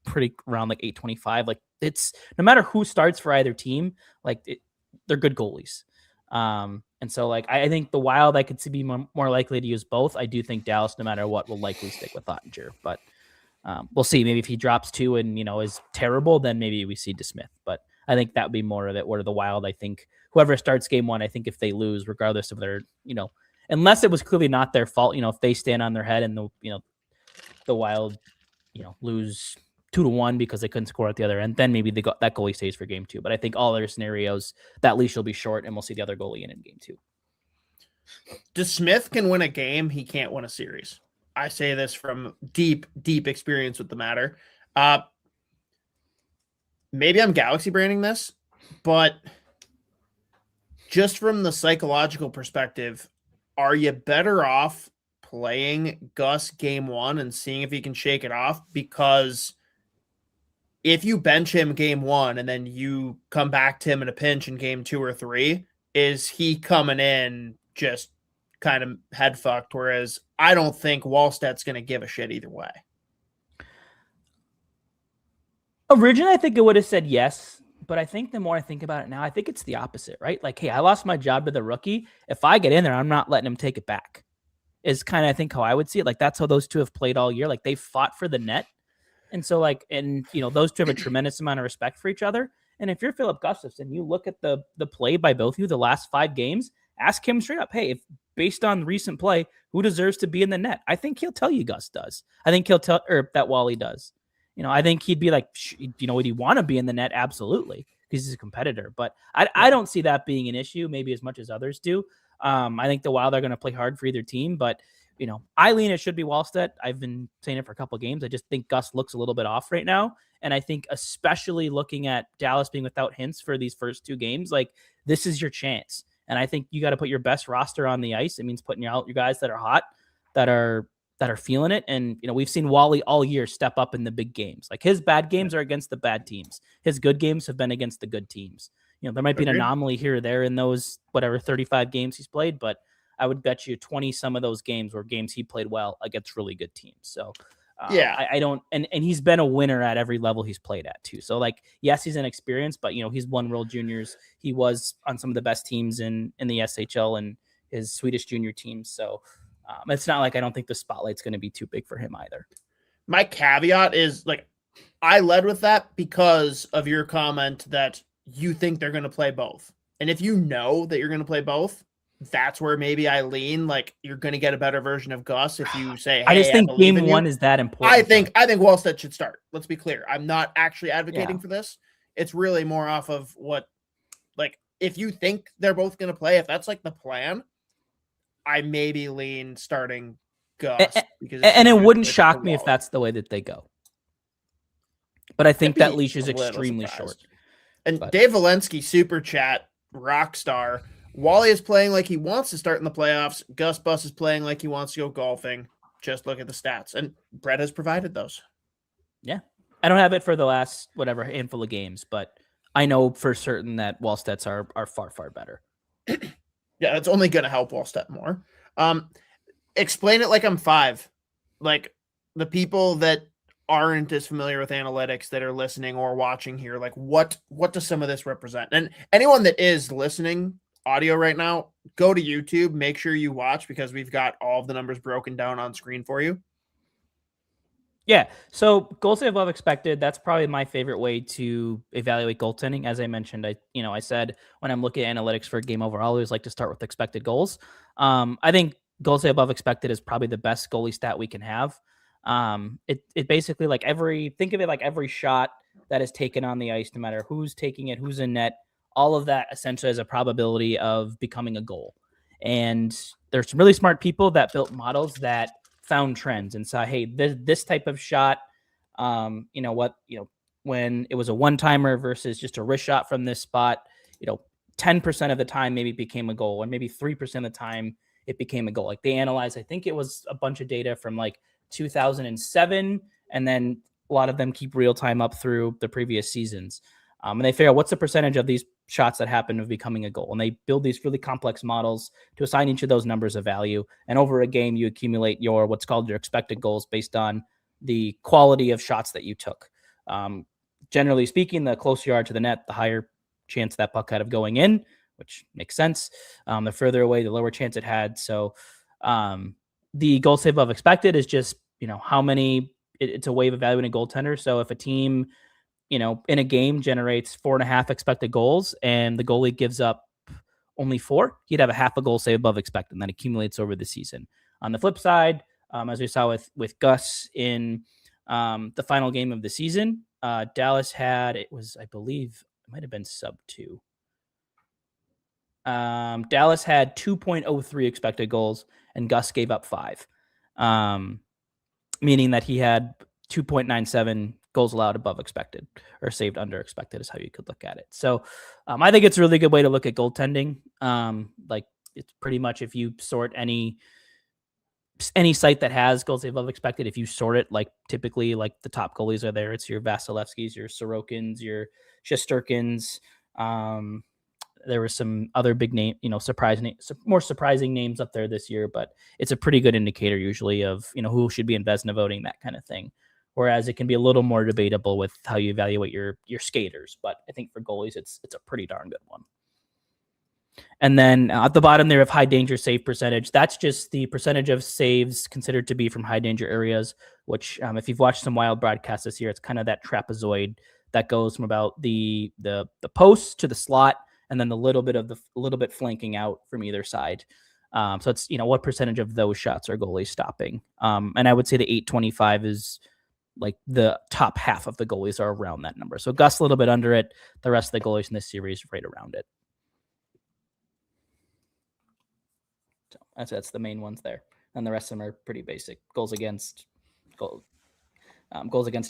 Speaker 2: pretty around like 825. Like it's no matter who starts for either team, like they're good goalies. And so like I think the Wild I could see be more likely to use both. I do think Dallas, no matter what, will likely stick with Ottinger, but we'll see. Maybe if he drops 2 and is terrible, then maybe we see DeSmith. But I think that would be more of it. Where the Wild, I think whoever starts game 1, I think if they lose, regardless of their unless it was clearly not their fault, if they stand on their head and the Wild lose 2-1 because they couldn't score at the other end, then maybe that goalie stays for game 2. But I think all other scenarios, that leash will be short and we'll see the other goalie in game 2.
Speaker 3: DeSmith can win a game. He can't win a series. I say this from deep experience with the matter. Maybe I'm galaxy branding this, but just from the psychological perspective, are you better off playing Gus game 1 and seeing if he can shake it off? Because if you bench him game 1 and then you come back to him in a pinch in game 2 or 3, is he coming in just kind of head fucked? Whereas I don't think Wallstedt's going to give a shit either way.
Speaker 2: Originally, I think it would have said yes, but I think the more I think about it now, I think it's the opposite, right? Like, hey, I lost my job to the rookie. If I get in there, I'm not letting him take it back. Is kind of, I think, how I would see it. Like, that's how those two have played all year. Like, they fought for the net. And so, like, and, those two have a tremendous amount of respect for each other. And if you're Philip Gustafson, you look at the play by both of you, the last 5 games, ask him straight up, hey, if based on recent play, who deserves to be in the net? I think he'll tell you Gus does. I think he'll tell, or that Wally does. I think he'd be like, would he want to be in the net? Absolutely, because he's a competitor. But I don't see that being an issue, maybe as much as others do. I think the Wild are going to play hard for either team, but I lean it should be Wallstedt. I've been saying it for a couple of games. I just think Gus looks a little bit off right now. And I think especially looking at Dallas being without Hintz for these first 2 games, like this is your chance. And I think you got to put your best roster on the ice. It means putting out your guys that are hot, that are feeling it. And, we've seen Wally all year step up in the big games. Like his bad games are against the bad teams. His good games have been against the good teams. There might be an anomaly here or there in those, 35 games he's played, but I would bet you 20 some of those games were games he played well against really good teams. So I don't, and he's been a winner at every level he's played at too. So like, yes, he's inexperienced, but he's won World Juniors. He was on some of the best teams in the SHL and his Swedish junior teams. So it's not like I don't think the spotlight's going to be too big for him either.
Speaker 3: My caveat is like, I led with that because of your comment that you think they're going to play both. And if you know that you're going to play both, that's where maybe I lean. Like you're going to get a better version of Gus if you say, hey,
Speaker 2: I just think game 1 is that important.
Speaker 3: I think Wallstedt should start. Let's be clear. I'm not actually advocating for this. It's really more off of what, like, if you think they're both going to play, if that's like the plan, I maybe lean starting Gus. Because
Speaker 2: And it wouldn't
Speaker 3: like
Speaker 2: shock me if
Speaker 3: Wally.
Speaker 2: that's the way that they go. But I think
Speaker 3: I'd
Speaker 2: that
Speaker 3: be
Speaker 2: leash is
Speaker 3: a little
Speaker 2: extremely
Speaker 3: surprised.
Speaker 2: short.
Speaker 3: And
Speaker 2: But-
Speaker 3: Dave Valensky, super chat, rock star. Wally is playing like he wants to start in the playoffs. Gus Bus is playing like he wants to go golfing. Just look at the stats. And Brett has provided those.
Speaker 2: Yeah. I don't have it for the last, whatever, handful of games, but I know for certain that Wallstedts are far, far better.
Speaker 3: Yeah, it's only going to help Wallstedt more. Explain it like I'm 5. Like the people that aren't as familiar with analytics that are listening or watching here, like what does some of this represent? And anyone that is listening audio right now, go to YouTube, make sure you watch because we've got all of the numbers broken down on screen for you.
Speaker 2: Yeah. So goal save above expected, that's probably my favorite way to evaluate goaltending. As I mentioned, I said when I'm looking at analytics for a game overall, I always like to start with expected goals. I think goal save above expected is probably the best goalie stat we can have. It basically think of it like every shot that is taken on the ice, no matter who's taking it, who's in net, all of that essentially has a probability of becoming a goal. And there's some really smart people that built models that found trends and saw, hey, this type of shot, when it was a one-timer versus just a wrist shot from this spot, 10% of the time maybe it became a goal, and maybe 3% of the time it became a goal. Like they analyzed, I think it was a bunch of data from like 2007, and then a lot of them keep real time up through the previous seasons. And they figure out what's the percentage of these shots that happen of becoming a goal. And they build these really complex models to assign each of those numbers a value. And over a game, you accumulate what's called your expected goals based on the quality of shots that you took. Generally speaking, the closer you are to the net, the higher chance that puck had of going in, which makes sense. The further away, the lower chance it had. So the goal save above expected is just, how many, it's a way of evaluating a goaltender. So if a team, in a game generates 4.5 expected goals and the goalie gives up only 4, he'd have a half a goal save above expected, and that accumulates over the season. On the flip side, as we saw with Gus in the final game of the season, Dallas had, I believe it might have been sub 2. Dallas had 2.03 expected goals and Gus gave up 5, meaning that he had 2.97 goals allowed above expected, or saved under expected is how you could look at it. So I think it's a really good way to look at goaltending. It's pretty much, if you sort any site that has goals above expected, if you sort it like typically like the top goalies are there, it's your Vasilevskis, your Sorokins, your Shesterkins. There were some other big name, more surprising names up there this year, but it's a pretty good indicator usually of, who should be in Vezina voting, that kind of thing. Whereas it can be a little more debatable with how you evaluate your skaters. But I think for goalies, it's a pretty darn good one. And then at the bottom there, have high danger save percentage. That's just the percentage of saves considered to be from high danger areas, which if you've watched some Wild broadcasts this year, it's kind of that trapezoid that goes from about the post to the slot, and then a little bit flanking out from either side. So it's, what percentage of those shots are goalies stopping? And I would say the 825 is like the top half of the goalies are around that number. So Gus a little bit under it. The rest of the goalies in this series right around it. So that's the main ones there. And the rest of them are pretty basic. Goals against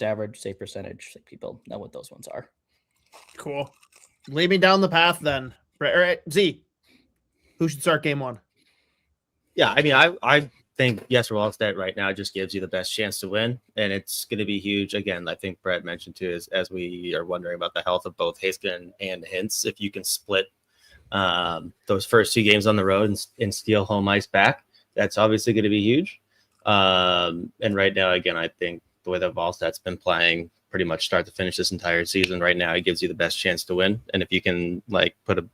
Speaker 2: average, save percentage. Like people know what those ones are.
Speaker 3: Cool. Lead me down the path then. All right, Z, who should start game 1?
Speaker 1: Yeah, I mean, I think Jesper Wallstedt right now just gives you the best chance to win, and it's going to be huge. Again, I think Brett mentioned too, is as we are wondering about the health of both Haskin and Hintz, if you can split those first 2 games on the road and steal home ice back, that's obviously going to be huge. And right now, again, I think the way that Wallstedt's been playing pretty much start to finish this entire season right now, it gives you the best chance to win. And if you can put a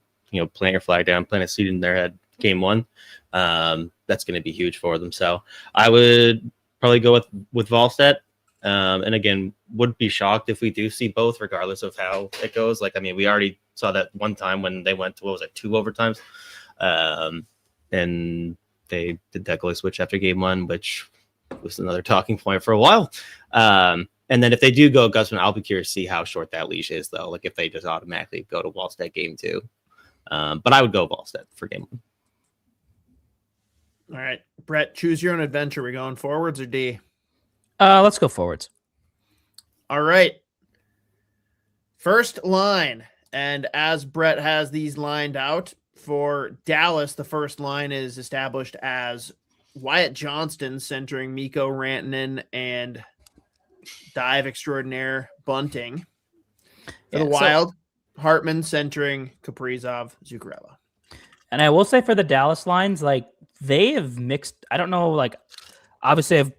Speaker 1: plant your flag down, plant a seed in their head game 1, that's going to be huge for them. So I would probably go with Wallstedt. And again, wouldn't be shocked if we do see both, regardless of how it goes. We already saw that one time when they went to, 2 overtimes. And they did that goalie switch after game 1, which was another talking point for a while. And then if they do go Gusman, I'll be curious to see how short that leash is, though. Like if they just automatically go to Wallstedt game 2. But I would go Wallstedt for game 1.
Speaker 3: All right, Brett, choose your own adventure. We going forwards or D?
Speaker 2: Let's go forwards.
Speaker 3: All right. First line. And as Brett has these lined out for Dallas, the first line is established as Wyatt Johnston centering Mikko Rantanen and dive extraordinaire Bunting. For the Wild, Hartman centering Kaprizov, Zuccarello.
Speaker 2: And I will say for the Dallas lines, like they have mixed. I don't know, like obviously I've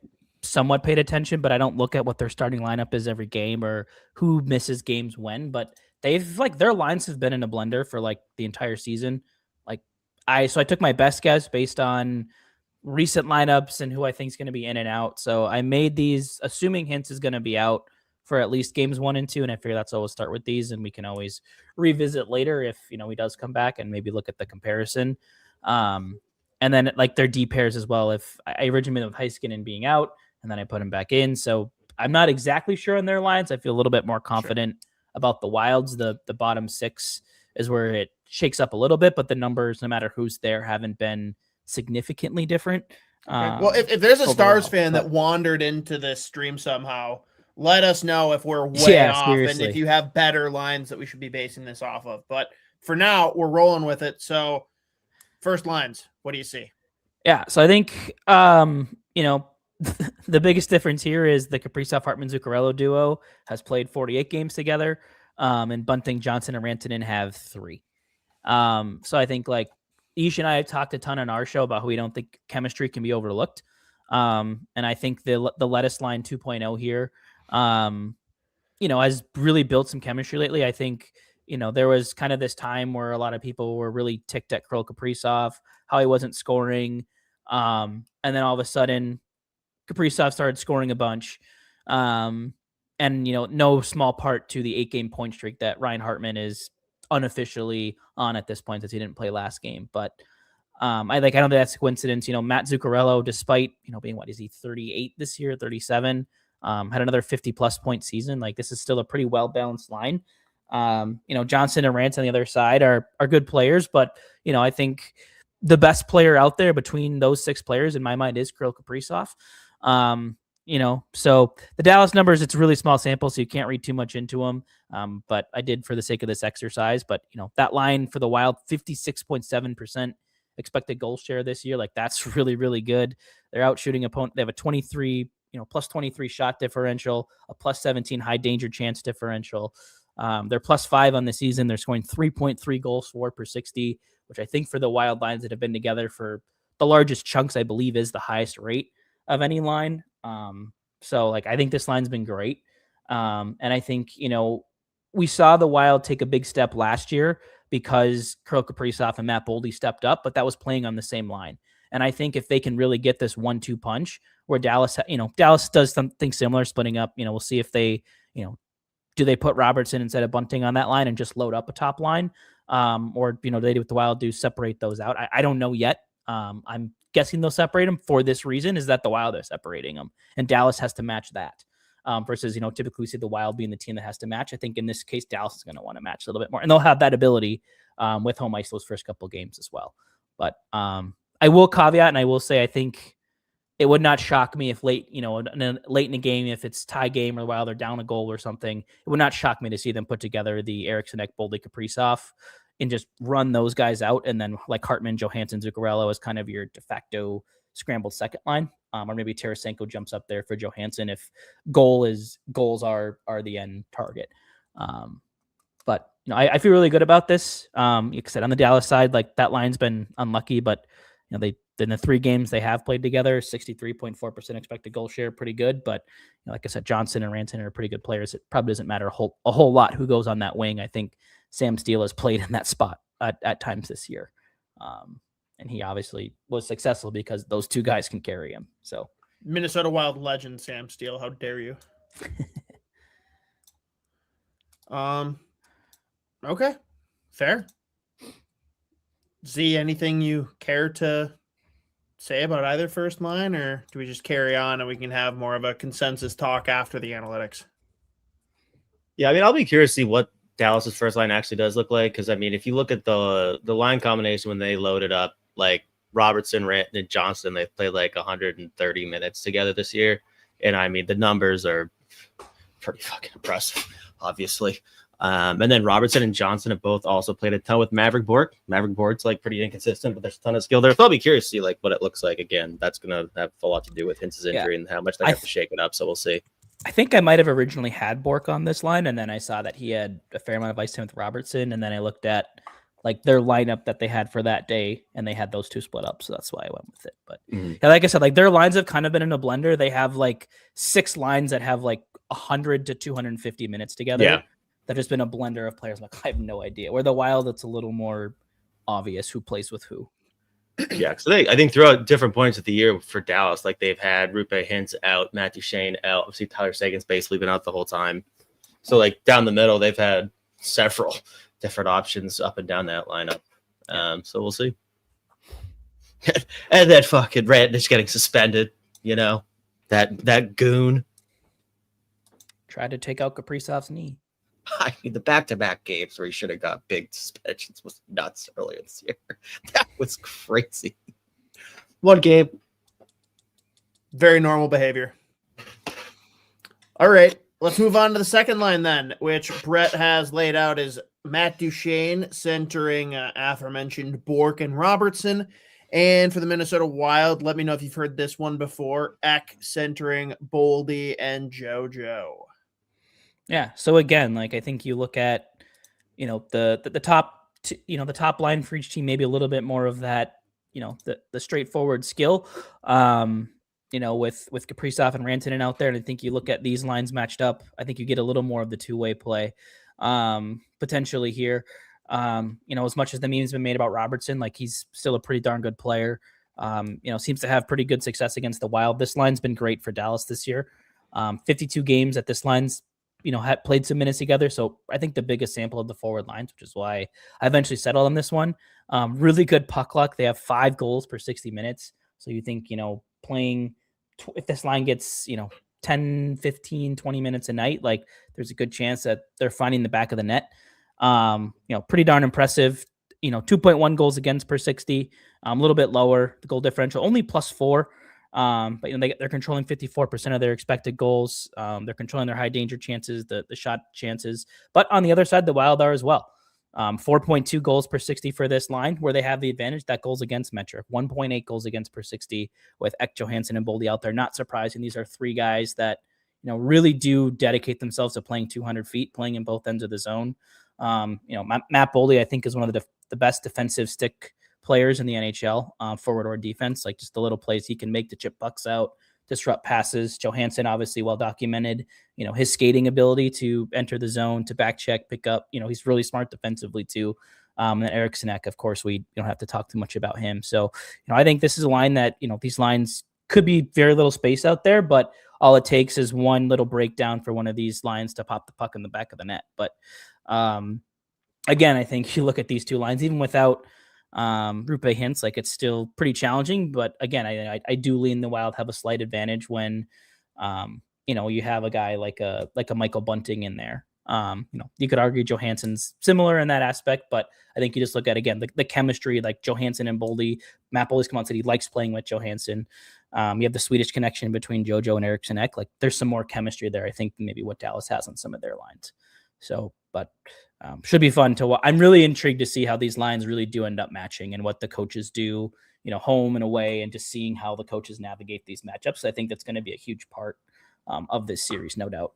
Speaker 2: somewhat paid attention, but I don't look at what their starting lineup is every game or who misses games when. But they've like their lines have been in a blender for like the entire season. Like I took my best guess based on recent lineups and who I think is going to be in and out. So I made these assuming Hintz is going to be out for at least games 1 and 2. And I figure that's always start with these, and we can always revisit later if, he does come back and maybe look at the comparison. And then like their D pairs as well. If I originally made with Heiskanen being out and then I put him back in. So I'm not exactly sure on their lines. I feel a little bit more confident about the Wilds. The bottom 6 is where it shakes up a little bit, but the numbers, no matter who's there, haven't been significantly different.
Speaker 3: Well, if there's a Stars fan that wandered into this stream somehow, let us know if we're way off seriously. And if you have better lines that we should be basing this off of. But for now, we're rolling with it. So first lines, what do you see? Yeah,
Speaker 2: so I think, the biggest difference here is the Kaprizov Hartman Zuccarello duo has played 48 games together, and Bunting, Johnson, and Rantanen have 3. So I think like Ish and I have talked a ton on our show about how we don't think chemistry can be overlooked. And I think the Lettuce line 2.0 here, has really built some chemistry lately. I think, there was kind of this time where a lot of people were really ticked at Kirill Kaprizov, how he wasn't scoring. And then all of a sudden Kaprizov started scoring a bunch. And, no small part to the 8-game point streak that Ryan Hartman is unofficially on at this point, since he didn't play last game. But I don't think that's a coincidence. Matt Zuccarello, despite, being, what is he, 38 this year, 37, had another 50-plus point season. Like, this is still a pretty well-balanced line. Johnson and Rance on the other side are good players, but, I think the best player out there between those 6 players in my mind is Kirill Kaprizov. So the Dallas numbers, it's a really small sample, so you can't read too much into them. But I did for the sake of this exercise. But, that line for the Wild, 56.7% expected goal share this year. Like, that's really, really good. They're out shooting opponent. They have a 23, plus 23 shot differential, a plus 17 high danger chance differential. They're plus 5 on the season. They're scoring 3.3 goals for per 60, which I think for the Wild lines that have been together for the largest chunks, I believe is the highest rate of any line. So like, I think this line's been great. And I think, we saw the Wild take a big step last year because Kirill Kaprizov and Matt Boldy stepped up, but that was playing on the same line. And I think if they can really get this 1-2 punch where Dallas, Dallas does something similar, splitting up, we'll see if they, do they put Robertson instead of Bunting on that line and just load up a top line? Or, do they do what the Wild do, separate those out? I don't know yet. I'm guessing they'll separate them for this reason, is that the Wild are separating them and Dallas has to match that. Versus, typically we see the Wild being the team that has to match. I think in this case, Dallas is going to want to match a little bit more, and they'll have that ability with home ice those first couple games as well. But I will caveat, and I will say, I think it would not shock me if late in the game, if it's tie game or the Wild are down a goal or something, it would not shock me to see them put together the Eriksson, Boldy, Kaprizov and just run those guys out. And then like Hartman, Johansson, Zuccarello is kind of your de facto scrambled second line. Or maybe Tarasenko jumps up there for Johansson if goals are the end target. But I feel really good about this. Like I said, on the Dallas side, like that line's been unlucky, but they in the 3 games they have played together, 63.4% expected goal share, pretty good. But like I said, Johnson and Rantanen are pretty good players. It probably doesn't matter a whole lot who goes on that wing. I think Sam Steele has played in that spot at times this year. And he obviously was successful because those 2 guys can carry him. So
Speaker 3: Minnesota Wild legend Sam Steele, how dare you? Okay, fair. Z, anything you care to say about either first line, or do we just carry on and we can have more of a consensus talk after the analytics?
Speaker 1: Yeah, I'll be curious to see what Dallas's first line actually does look like, because if you look at the line combination when they load it up, like Robertson, Ranton, and Johnson, they've played like 130 minutes together this year. And I mean, the numbers are pretty fucking impressive, obviously. And then Robertson and Johnson have both also played a ton with Maverick Bork. Maverick Bork's like pretty inconsistent, but there's a ton of skill there. So I'll be curious to see like what it looks like. Again, that's going to have a lot to do with Hintz's injury and how much they have to shake it up. So we'll see.
Speaker 2: I think I might have originally had Bork on this line, and then I saw that he had a fair amount of ice time with Robertson, and then I looked at like their lineup that they had for that day, and they had those two split up, so that's why I went with it. But yeah, like I said, like their lines have kind of been in a blender. They have like 6 lines that have like 100 to 250 minutes together.
Speaker 1: Yeah.
Speaker 2: That has been a blender of players. Like I have no idea. Where the Wild, it's a little more obvious who plays with who.
Speaker 1: Yeah, so I think throughout different points of the year for Dallas, like they've had Rupe Hintz out, Matt Duchene out. Obviously, Tyler Seguin's basically been out the whole time. So like down the middle, they've had several different options up and down that lineup. So we'll see. And then fucking Ranton is getting suspended. You know, that goon
Speaker 2: tried to take out Kaprizov's knee.
Speaker 1: I mean, the back-to-back games where he should have got big suspensions was nuts earlier this year. That was crazy. One game.
Speaker 3: Very normal behavior. All right, let's move on to the second line then, which Brett has laid out as Matt Duchene centering aforementioned Bork and Robertson. And for the Minnesota Wild, let me know if you've heard this one before. Eck centering Boldy and JoJo.
Speaker 2: Yeah. So again, like I think you look at, you know, the top, the top line for each team, maybe a little bit more of that, you know, the straightforward skill, you know, with Kaprizov and Rantanen out there. And I think you look at these lines matched up, I think you get a little more of the two-way play potentially here. You know, as much as the meme's been made about Robertson, like he's still a pretty darn good player. You know, seems to have pretty good success against the Wild. This line's been great for Dallas this year. 52 games at this line's, you know, had played some minutes together. So I think the biggest sample of the forward lines, which is why I eventually settled on this one. Really good puck luck. They have 5 goals per 60 minutes. So you think, you know, playing, if this line gets, you know, 10, 15, 20 minutes a night, like there's a good chance that they're finding the back of the net. You know, pretty darn impressive, you know, 2.1 goals against per 60, a little bit lower, the goal differential, only +4. But you know they're controlling 54% of their expected goals. They're controlling their high danger chances, the shot chances. But on the other side, the Wild are as well. 4.2 goals per 60 for this line, where they have the advantage. That goals against metric, 1.8 goals against per 60 with Ek, Johansson, and Boldy out there. Not surprising. These are 3 guys that, you know, really do dedicate themselves to playing 200 feet, playing in both ends of the zone. You know, Matt Boldy, I think, is one of the best defensive stick players in the NHL, forward or defense, like just the little plays he can make to chip pucks out, disrupt passes. Johansson, obviously well documented, you know, his skating ability to enter the zone, to back check, pick up, you know, he's really smart defensively too. And Eriksson Ek, of course, we don't have to talk too much about him. So, you know, I think this is a line that, you know, these lines could be very little space out there, but all it takes is one little breakdown for one of these lines to pop the puck in the back of the net. But again, I think you look at these two lines, even without Rupe Hintz, like it's still pretty challenging. But again, I do lean the Wild have a slight advantage when, you know, you have a guy like a Michael Bunting in there. You know, you could argue Johansson's similar in that aspect, but I think you just look at, again, the chemistry, like Johansson and Boldy. Matt Boldy's come out and said he likes playing with Johansson. You have the Swedish connection between JoJo and Eriksson Ek. Like there's some more chemistry there, I think, than maybe what Dallas has on some of their lines. So, but should be fun to watch. I'm really intrigued to see how these lines really do end up matching and what the coaches do, you know, home and away, and just seeing how the coaches navigate these matchups. I think that's going to be a huge part of this series, no doubt.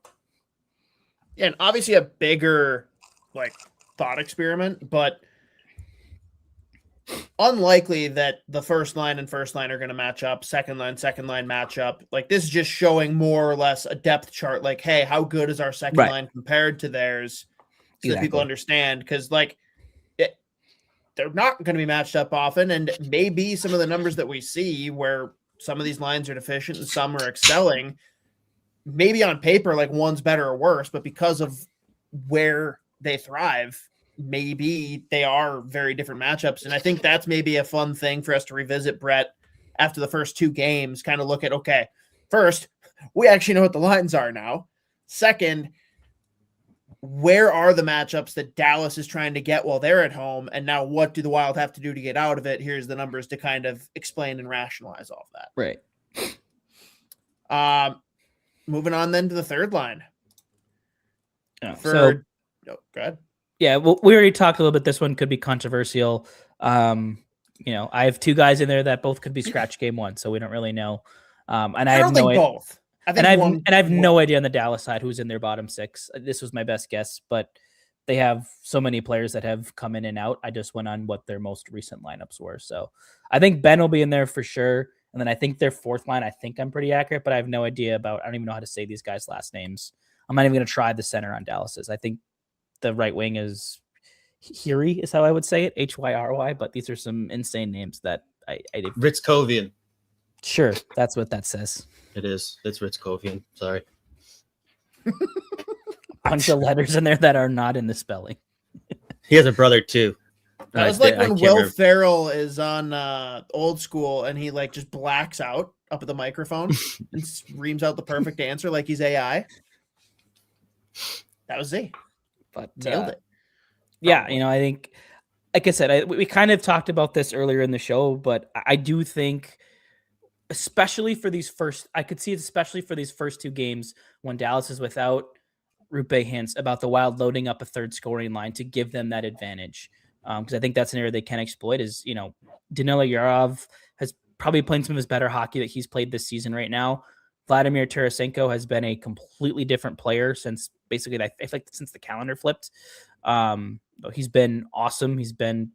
Speaker 3: Yeah, and obviously a bigger like thought experiment, but unlikely that the first line and first line are going to match up, second line match up. Like this is just showing more or less a depth chart. Like, hey, how good is our second line compared to theirs? So that people understand, because like they're not going to be matched up often, and maybe some of the numbers that we see where some of these lines are deficient and some are excelling, maybe on paper like one's better or worse, but because of where they thrive, maybe they are very different matchups. And I think that's maybe a fun thing for us to revisit, Brett, after the first 2 games. Kind of look at, okay, first, we actually know what the lines are now. Second, where are the matchups that Dallas is trying to get while they're at home? And now what do the Wild have to do to get out of it? Here's the numbers to kind of explain and rationalize all of that.
Speaker 2: Right.
Speaker 3: Moving on then to the third line.
Speaker 2: Go
Speaker 3: ahead.
Speaker 2: Yeah, well, we already talked a little bit. This one could be controversial. I have two guys in there that both could be scratch game one, so we don't really know. And I have no idea.
Speaker 3: Both. I have
Speaker 2: no idea on the Dallas side who's in their bottom six. This was my best guess, but they have so many players that have come in and out. I just went on what their most recent lineups were. So I think Ben will be in there for sure. And then I think their fourth line, I think I'm pretty accurate, but I have no idea about, I don't even know how to say these guys' last names. I'm not even going to try the center on Dallas's. I think the right wing is Hyry is how I would say it, Hyry, but these are some insane names that I did.
Speaker 1: Ritzkovian.
Speaker 2: Sure, that's what that says.
Speaker 1: It is. It's Ritzkovian. Sorry.
Speaker 2: Bunch of letters in there that are not in the spelling.
Speaker 1: He has a brother too.
Speaker 3: That was like when Will Ferrell is on Old School and he like just blacks out up at the microphone and screams out the perfect answer like he's AI. That was Z.
Speaker 2: But
Speaker 3: nailed it.
Speaker 2: Yeah, I think, like I said, we kind of talked about this earlier in the show, but I do think, especially for these first, I could see it especially for these first two games when Dallas is without Rupe Hintz, about the Wild loading up a third scoring line to give them that advantage. Because I think that's an area they can exploit is, Danila Yarov has probably played some of his better hockey that he's played this season right now. Vladimir Tarasenko has been a completely different player since basically, I feel like since the calendar flipped. He's been awesome. He's been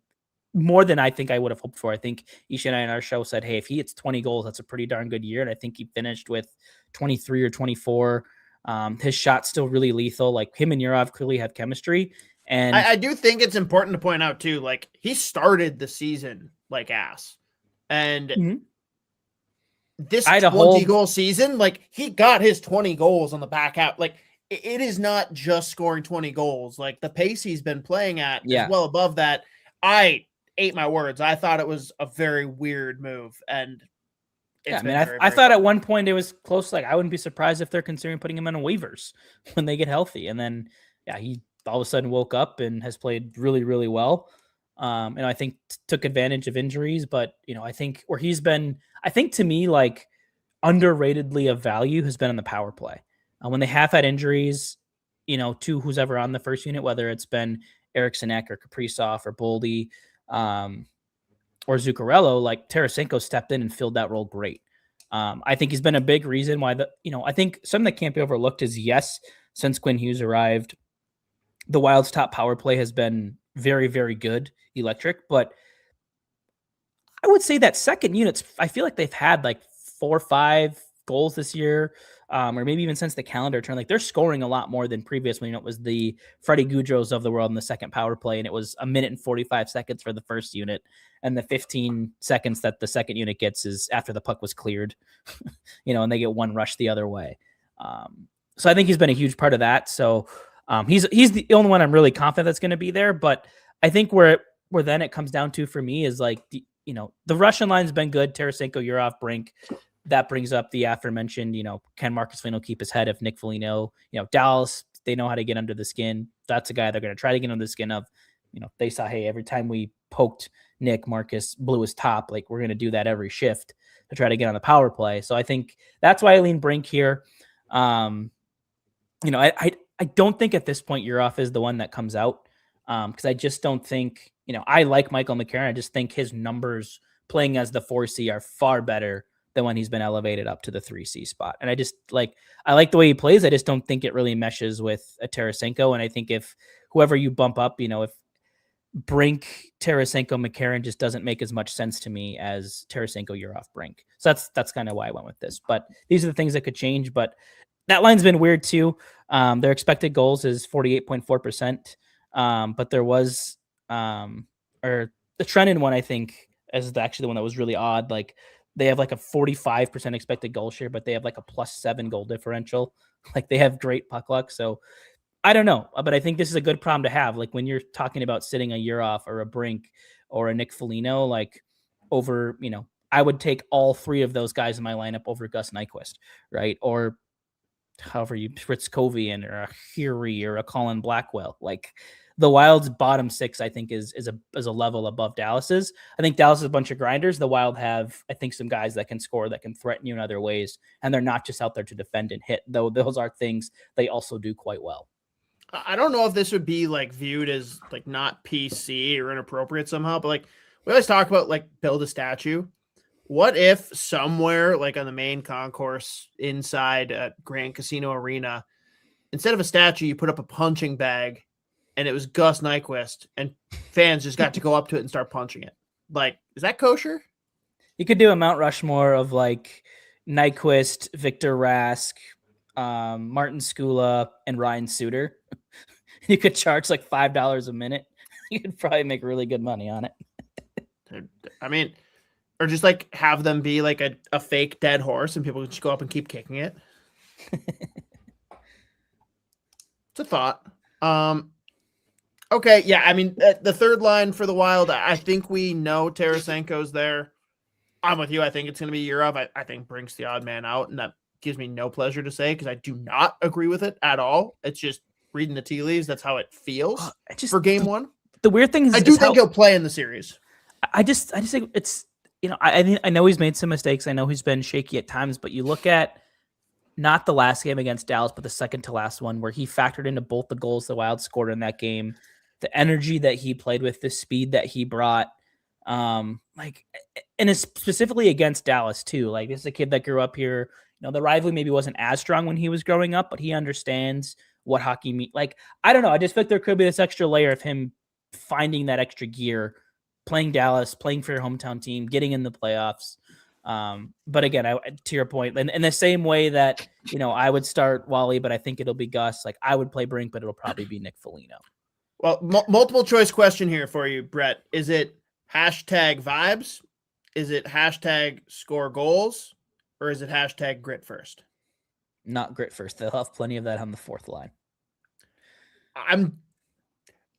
Speaker 2: more than I think I would have hoped for. I think Isha and I on our show said, hey, if he hits 20 goals, that's a pretty darn good year. And I think he finished with 23 or 24. His shot's still really lethal. Like him and Yurov clearly have chemistry. And
Speaker 3: I do think it's important to point out too, like he started the season like ass. And this 20-goal season, like he got his 20 goals on the back half. Like it is not just scoring 20 goals. Like the pace he's been playing at is well above that. I ate my words. I thought it was a very weird move. And
Speaker 2: I thought at one point it was close. Like I wouldn't be surprised if they're considering putting him on waivers when they get healthy. And then, he all of a sudden woke up and has played really, really well. And I think took advantage of injuries, but I think where he's been, I think to me, like underratedly of value has been on the power play. When they have had injuries, to who's ever on the first unit, whether it's been Eriksson Ek or Kaprizov or Boldy, or Zuccarello, like Tarasenko stepped in and filled that role great. I think he's been a big reason why I think something that can't be overlooked is since Quinn Hughes arrived, the Wild's top power play has been very, very good, electric, but I would say that second units, I feel like they've had like 4 or 5 goals this year, or maybe even since the calendar turn. Like they're scoring a lot more than previous when it was the Freddie Goudreaus of the world in the second power play, and it was 1 minute and 45 seconds for the first unit, and the 15 seconds that the second unit gets is after the puck was cleared, and they get one rush the other way. So I think he's been a huge part of that. So he's the only one I'm really confident that's going to be there. But I think where then it comes down to for me is like the Russian line's been good. Tarasenko, Yurov, Brink. That brings up the aforementioned, can Marcus Foligno keep his head if Nick Foligno, Dallas, they know how to get under the skin. That's a guy they're going to try to get under the skin of. They saw, hey, every time we poked Nick, Marcus blew his top. Like we're going to do that every shift to try to get on the power play. So I think that's why I lean Brink here. I don't think at this point Yurov is the one that comes out because I just don't think, I like Michael McCarron. I just think his numbers playing as the 4C are far better than when he's been elevated up to the 3C spot. And I like the way he plays. I just don't think it really meshes with a Tarasenko. And I think if whoever you bump up, if Brink, Tarasenko, McCarron just doesn't make as much sense to me as Tarasenko, Yurov, Brink. So that's kind of why I went with this. But these are the things that could change. But that line's been weird too. Their expected goals is 48.4%. But there was, or the Trenton one, I think, is actually the one that was really odd. Like they have like a 45% expected goal share, but they have like a +7 goal differential. Like they have great puck luck. So I don't know, but I think this is a good problem to have. Like when you're talking about sitting a Yurov or a Brink or a Nick Foligno, like over, I would take all 3 of those guys in my lineup over Gus Nyquist, right? Or however you Fritz Kovian or a Hurie or a Colin Blackwell. Like the Wild's bottom six, I think is a level above Dallas's. I think Dallas is a bunch of grinders. The Wild have, I think, some guys that can score, that can threaten you in other ways, and they're not just out there to defend and hit, though those are things they also do quite well.
Speaker 3: I don't know if this would be like viewed as like not PC or inappropriate somehow, but like we always talk about like build a statue. What if somewhere like on the main concourse inside Grand Casino Arena, instead of a statue, you put up a punching bag and it was Gus Nyquist and fans just got to go up to it and start punching it? Like, is that kosher?
Speaker 2: You could do a Mount Rushmore of like Nyquist, Victor Rask, Martin Skula, and Ryan Suter. You could charge like $5 a minute. You could probably make really good money on it.
Speaker 3: I mean, or just like have them be like a fake dead horse and people can just go up and keep kicking it. It's a thought. Okay, yeah, I mean, the third line for the Wild, I think we know Tarasenko's there. I'm with you. I think it's going to be Yurov. I think Brink's the odd man out, and that gives me no pleasure to say because I do not agree with it at all. It's just reading the tea leaves. That's how it feels for game one.
Speaker 2: The weird thing is,
Speaker 3: I do think he'll play in the series.
Speaker 2: I just think it's, I know he's made some mistakes. I know he's been shaky at times, but you look at not the last game against Dallas, but the second to last one where he factored into both the goals the Wild scored in that game, the energy that he played with, the speed that he brought, and it's specifically against Dallas too. Like, this is a kid that grew up here. The rivalry maybe wasn't as strong when he was growing up, but he understands what hockey means. Like, I don't know. I just feel like there could be this extra layer of him finding that extra gear, playing Dallas, playing for your hometown team, getting in the playoffs. But again, to your point, in the same way that, I would start Wally, but I think it'll be Gus. Like, I would play Brink, but it'll probably be Nick Foligno.
Speaker 3: Well, multiple choice question here for you, Brett. Is it #vibes? Is it #score goals? Or is it #grit first?
Speaker 2: Not grit first. They'll have plenty of that on the fourth line.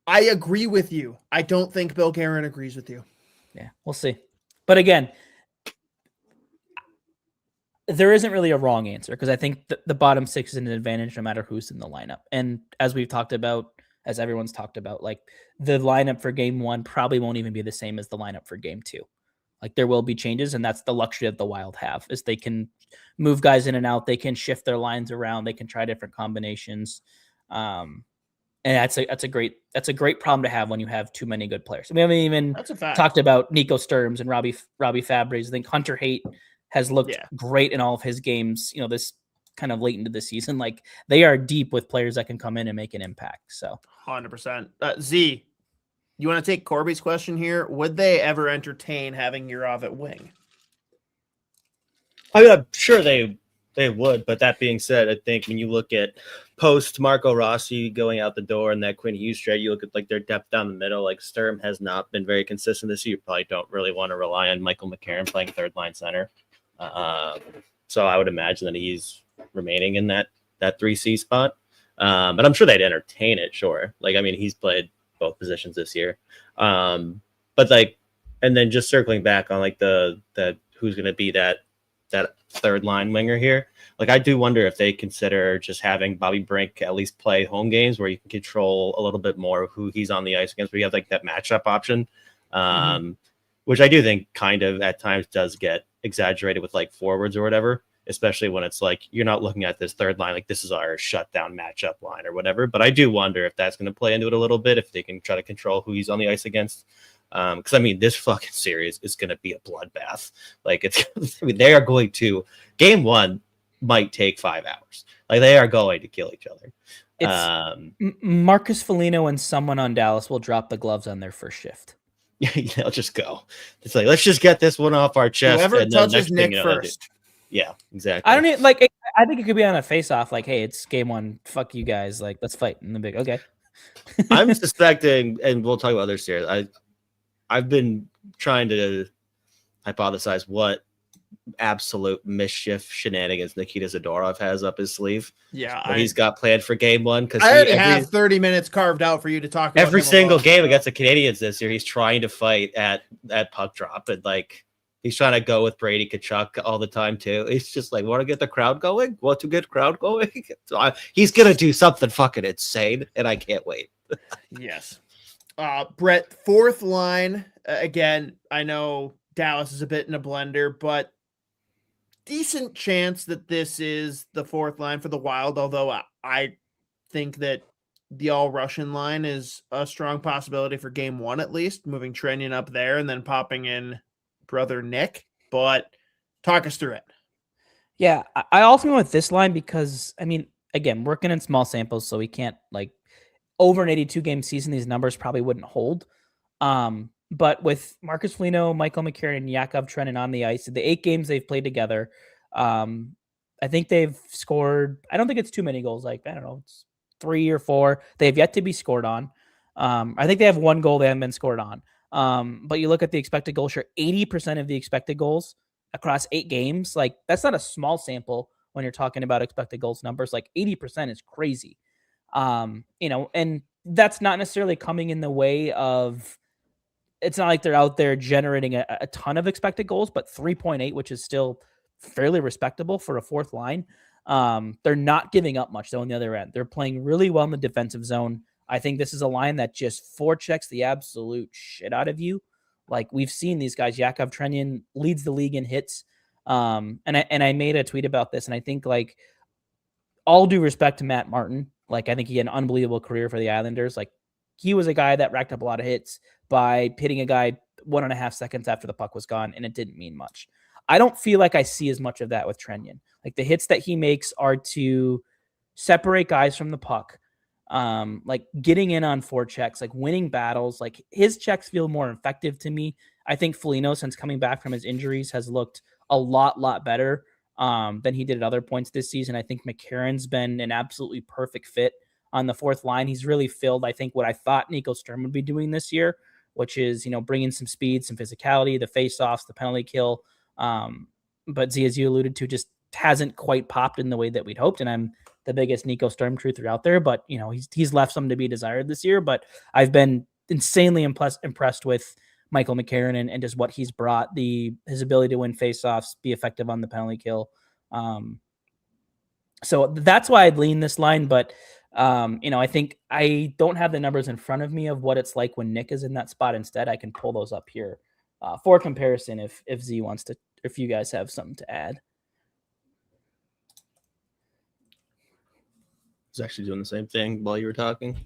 Speaker 3: I agree with you. I don't think Bill Guerin agrees with you.
Speaker 2: Yeah, we'll see. But again, there isn't really a wrong answer because I think the bottom six is an advantage no matter who's in the lineup. And as we've talked about, as everyone's talked about, like the lineup for game one probably won't even be the same as the lineup for game two. Like, there will be changes, and that's the luxury that the Wild have, is they can move guys in and out. They can shift their lines around. They can try different combinations. And that's a great problem to have when you have too many good players. We haven't even talked about Nico Sturms and Robbie Fabry. I think Hunter Haight has looked great in all of his games, this kind of late into the season. Like, they are deep with players that can come in and make an impact. So
Speaker 3: 100%. Z, you want to take Corby's question here? Would they ever entertain having Yurov at wing?
Speaker 1: I'm sure they would, but that being said, I think when you look at post Marco Rossi going out the door and that Quinn Hughes trade, you look at like their depth down the middle. Like, Sturm has not been very consistent this year. You probably don't really want to rely on Michael McCarron playing third line center. So I would imagine that he's remaining in that 3C spot. But I'm sure they'd entertain it. Sure. Like, I mean, he's played both positions this year. But like, and then just circling back on like the who's going to be that third line winger here. Like, I do wonder if they consider just having Bobby Brink at least play home games where you can control a little bit more who he's on the ice against, where you have like that matchup option, which I do think kind of at times does get exaggerated with like forwards or whatever, especially when it's like you're not looking at this third line like this is our shutdown matchup line or whatever. But I do wonder if that's going to play into it a little bit, if they can try to control who he's on the ice against. Because I mean, this fucking series is going to be a bloodbath. Like, they are going to, game one might take 5 hours. Like, they are going to kill each other.
Speaker 2: Marcus Foligno and someone on Dallas will drop the gloves on their first shift.
Speaker 1: They'll just go. It's like, let's just get this one off our chest.
Speaker 3: Whoever
Speaker 1: and
Speaker 3: touches Nick first.
Speaker 1: Yeah, exactly.
Speaker 2: I don't even like. I think it could be on a face-off. Like, hey, it's game one. Fuck you guys. Like, let's fight in the big. Okay.
Speaker 1: I'm suspecting, and we'll talk about other series. I've been trying to hypothesize what absolute mischief shenanigans Nikita Zadorov has up his sleeve.
Speaker 3: Yeah,
Speaker 1: he's got planned for game one. Because
Speaker 3: I already have 30 minutes carved out for you to talk about.
Speaker 1: Every single game against the Canadians this year, he's trying to fight at puck drop, and like He's trying to go with Brady Tkachuk all the time too. He's just like, want to get the crowd going? Want to get crowd going? So he's gonna do something fucking insane, and I can't wait.
Speaker 3: Yes. Brett, fourth line. Again, I know Dallas is a bit in a blender, but decent chance that this is the fourth line for the Wild, although I think that the all-Russian line is a strong possibility for game one, at least, moving Trenyan up there and then popping in brother Nick. But talk us through it.
Speaker 2: Yeah, I also went with this line because, I mean, again, working in small samples, so we can't, like, over an 82-game season, these numbers probably wouldn't hold. But with Marcus Foligno, Michael McCarron, and Yakov Trenin on the ice, the 8 games they've played together, I think they've scored, I don't think it's too many goals. Like, I don't know, it's 3 or 4. They have yet to be scored on. I think they have 1 goal they haven't been scored on. But you look at the expected goal share, 80% of the expected goals across 8 games. Like, that's not a small sample when you're talking about expected goals numbers. Like, 80% is crazy. And that's not necessarily coming in the way of, it's not like they're out there generating a ton of expected goals, but 3.8, which is still fairly respectable for a fourth line. They're not giving up much though on the other end. They're playing really well in the defensive zone. I think this is a line that just forechecks the absolute shit out of you. Like, we've seen these guys. Yakov Trenin leads the league in hits. And I made a tweet about this, and I think, like, all due respect to Matt Martin, like, I think he had an unbelievable career for the Islanders. Like, he was a guy that racked up a lot of hits by hitting a guy 1.5 seconds after the puck was gone, and it didn't mean much. I don't feel like I see as much of that with Trenyan. Like, the hits that he makes are to separate guys from the puck, like getting in on forechecks, like winning battles. Like, his checks feel more effective to me. I think Foligno, since coming back from his injuries, has looked a lot better than he did at other points this season. I think McCarron's been an absolutely perfect fit on the fourth line. He's really filled, I think, what I thought Nico Sturm would be doing this year, which is, bringing some speed, some physicality, the face-offs, the penalty kill. But Z, as you alluded to, just hasn't quite popped in the way that we'd hoped. And I'm the biggest Nico Sturm truther out there, but he's left some to be desired this year. But I've been insanely impressed with Michael McCarron and just what he's brought, his ability to win face-offs, be effective on the penalty kill. So that's why I'd lean this line. But I think I don't have the numbers in front of me of what it's like when Nick is in that spot. Instead, I can pull those up here for comparison if Z wants to, if you guys have something to add.
Speaker 1: I was actually doing the same thing while you were talking.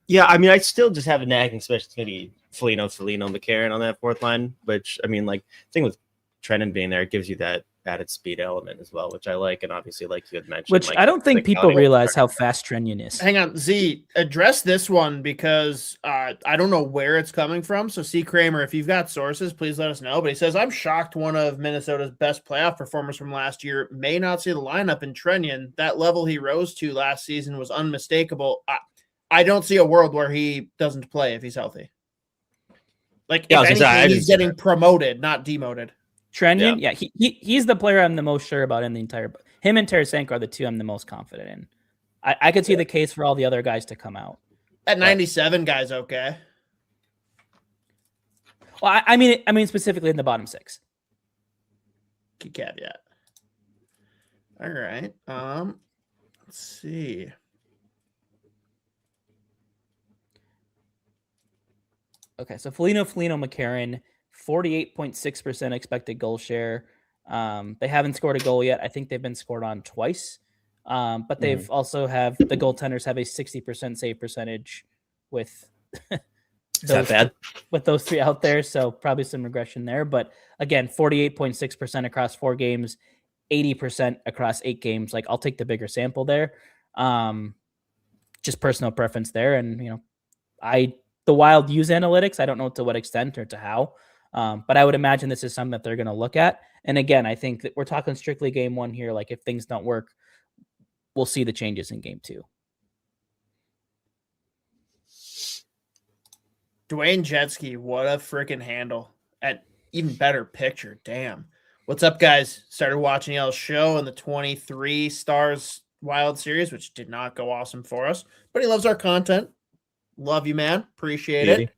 Speaker 1: Yeah, I mean, I still just have a nagging suspicion it's going to be Foligno, McCarron on that fourth line, which, I mean, like, the thing with Trennan being there, it gives you that added speed element as well, which I like. And obviously, like you had mentioned,
Speaker 2: which
Speaker 1: like,
Speaker 2: I don't think people realize how fast Trenyan is.
Speaker 3: Hang on, Z, address this one because I don't know where it's coming from. So, C. Kramer, if you've got sources, please let us know. But he says, I'm shocked one of Minnesota's best playoff performers from last year may not see the lineup in Trenyan. That level he rose to last season was unmistakable. I don't see a world where he doesn't play if he's healthy. Like, if anything, he's getting promoted, not demoted.
Speaker 2: Trenyan, yeah, he's the player I'm the most sure about in the entire. Him and Tarasenko are the two I'm the most confident in. I could see the case for all the other guys to come out.
Speaker 3: At 97, guys, okay.
Speaker 2: Well, I mean specifically in the bottom 6.
Speaker 3: Key caveat. All right. Let's see.
Speaker 2: Okay, so Foligno, McCarron, 48.6% expected goal share. They haven't scored a goal yet. I think they've been scored on twice. But they've also have the goaltenders have a 60% save percentage with those 3 out there. So probably some regression there. But again, 48.6% across 4 games, 80% across 8 games. Like, I'll take the bigger sample there. Just personal preference there. And, the Wild use analytics. I don't know to what extent or to how. But I would imagine this is something that they're going to look at. And again, I think that we're talking strictly game 1 here. Like, if things don't work, we'll see the changes in game 2.
Speaker 3: Dwayne Jetski, what a freaking handle. At even better picture. Damn. What's up, guys? Started watching y'all's show in the 23 Stars Wild series, which did not go awesome for us, but he loves our content. Love you, man. Appreciate it.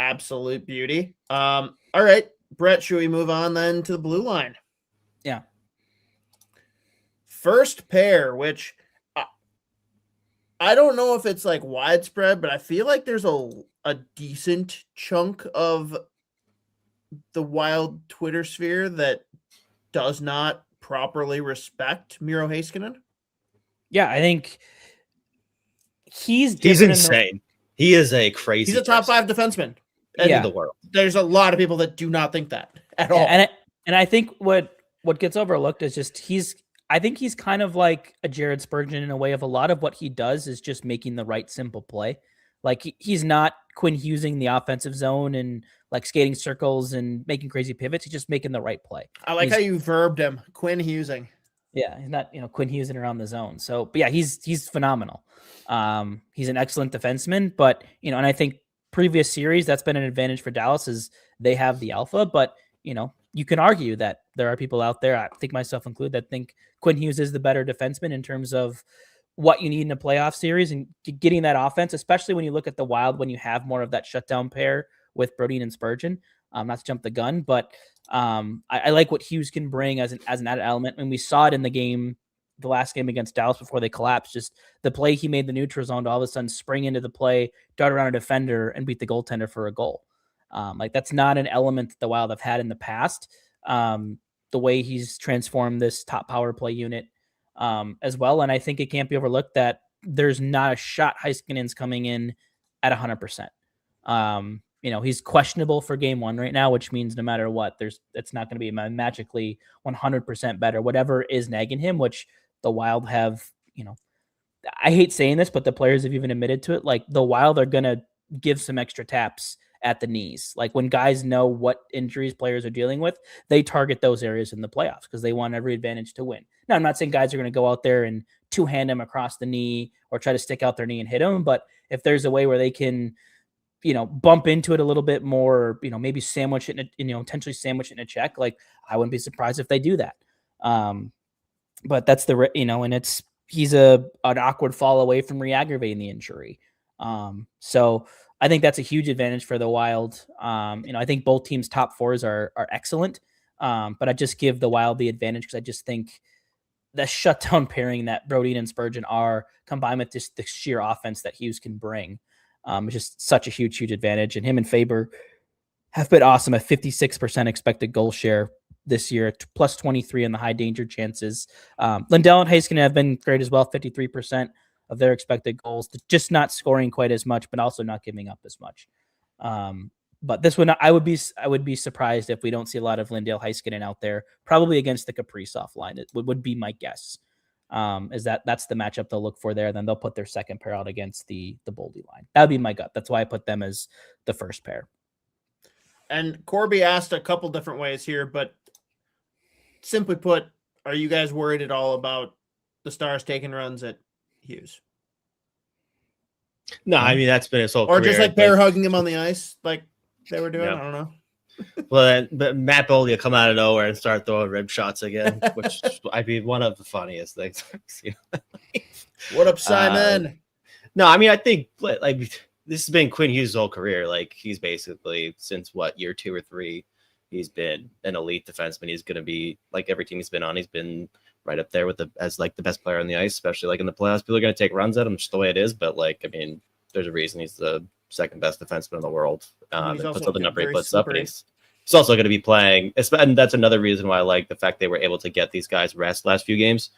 Speaker 3: absolute beauty. All right, Brett, should we move on then to the blue line?
Speaker 2: Yeah.
Speaker 3: First pair, which I don't know if it's like widespread, but I feel like there's a decent chunk of the Wild Twitter sphere that does not properly respect Miro Heiskanen.
Speaker 2: Yeah, I think he's
Speaker 1: insane. He is a crazy.
Speaker 3: He's a top 5 defenseman
Speaker 1: in the world.
Speaker 3: There's a lot of people that do not think that at all.
Speaker 2: And I think what gets overlooked is just I think he's kind of like a Jared Spurgeon in a way of a lot of what he does is just making the right simple play. Like he's not Quinn Hughesing the offensive zone and like skating circles and making crazy pivots. He's just making the right play.
Speaker 3: I like how you verbed him, Quinn Hughesing.
Speaker 2: Yeah, he's not, Quinn Hughesing around the zone. So, but yeah, he's phenomenal. He's an excellent defenseman, but and I think previous series that's been an advantage for Dallas is they have the alpha, but you can argue that there are people out there, I think myself included, that think Quinn Hughes is the better defenseman in terms of what you need in a playoff series and getting that offense, especially when you look at the Wild, when you have more of that shutdown pair with Brodin and Spurgeon. Not to jump the gun, but I like what Hughes can bring as an added element. And we saw it in the last game against Dallas before they collapsed. Just the play he made the neutral zone to all of a sudden spring into the play, dart around a defender, and beat the goaltender for a goal. Like that's not an element that the Wild have had in the past. The way he's transformed this top power play unit as well. And I think it can't be overlooked that there's not a shot Heiskanen's coming in at 100%. He's questionable for game 1 right now, which means no matter what, it's not going to be magically 100% better, whatever is nagging him, which the Wild have, I hate saying this, but the players have even admitted to it. Like the Wild are going to give some extra taps at the knees. Like when guys know what injuries players are dealing with, they target those areas in the playoffs because they want every advantage to win. Now, I'm not saying guys are going to go out there and two-hand him across the knee or try to stick out their knee and hit him. But if there's a way where they can, bump into it a little bit more, maybe sandwich it, intentionally sandwich it in a check, like I wouldn't be surprised if they do that. But that's and he's an awkward fall away from re-aggravating the injury. So I think that's a huge advantage for the Wild. I think both teams' top 4s are excellent. But I just give the Wild the advantage because I just think the shutdown pairing that Brodin and Spurgeon are combined with just the sheer offense that Hughes can bring. It's just such a huge advantage. And him and Faber have been awesome at 56% expected goal share this year, plus 23 in the high danger chances. Lindell and Heiskanen have been great as well, 53% of their expected goals, just not scoring quite as much, but also not giving up as much. But this one, I would be surprised if we don't see a lot of Lindell Heiskanen out there, probably against the Kaprizov line. It would be my guess. Is that's the matchup they'll look for there. Then they'll put their second pair out against the Boldy line. That would be my gut. That's why I put them as the first pair.
Speaker 3: And Corby asked a couple different ways here, but simply put, are you guys worried at all about the Stars taking runs at Hughes?
Speaker 1: No, I mean, that's been his whole
Speaker 3: or
Speaker 1: career.
Speaker 3: Just like bear hugging him on the ice like they were doing.
Speaker 1: Yeah.
Speaker 3: I don't know.
Speaker 1: Well, but Matt Boldy will come out of nowhere and start throwing rib shots again, which I'd be one of the funniest things.
Speaker 3: What up, Simon?
Speaker 1: No, I mean, I think like this has been Quinn Hughes' whole career. Like he's basically since year 2 or 3, he's been an elite defenseman. He's going to be like every team he's been on. He's been right up there with the best player on the ice, especially like in the playoffs. People are going to take runs at him, just the way it is. But like, I mean, there's a reason he's the second best defenseman in the world. And puts up the number he puts up. And he's also going to be playing. And that's another reason why I like the fact they were able to get these guys rest last few games.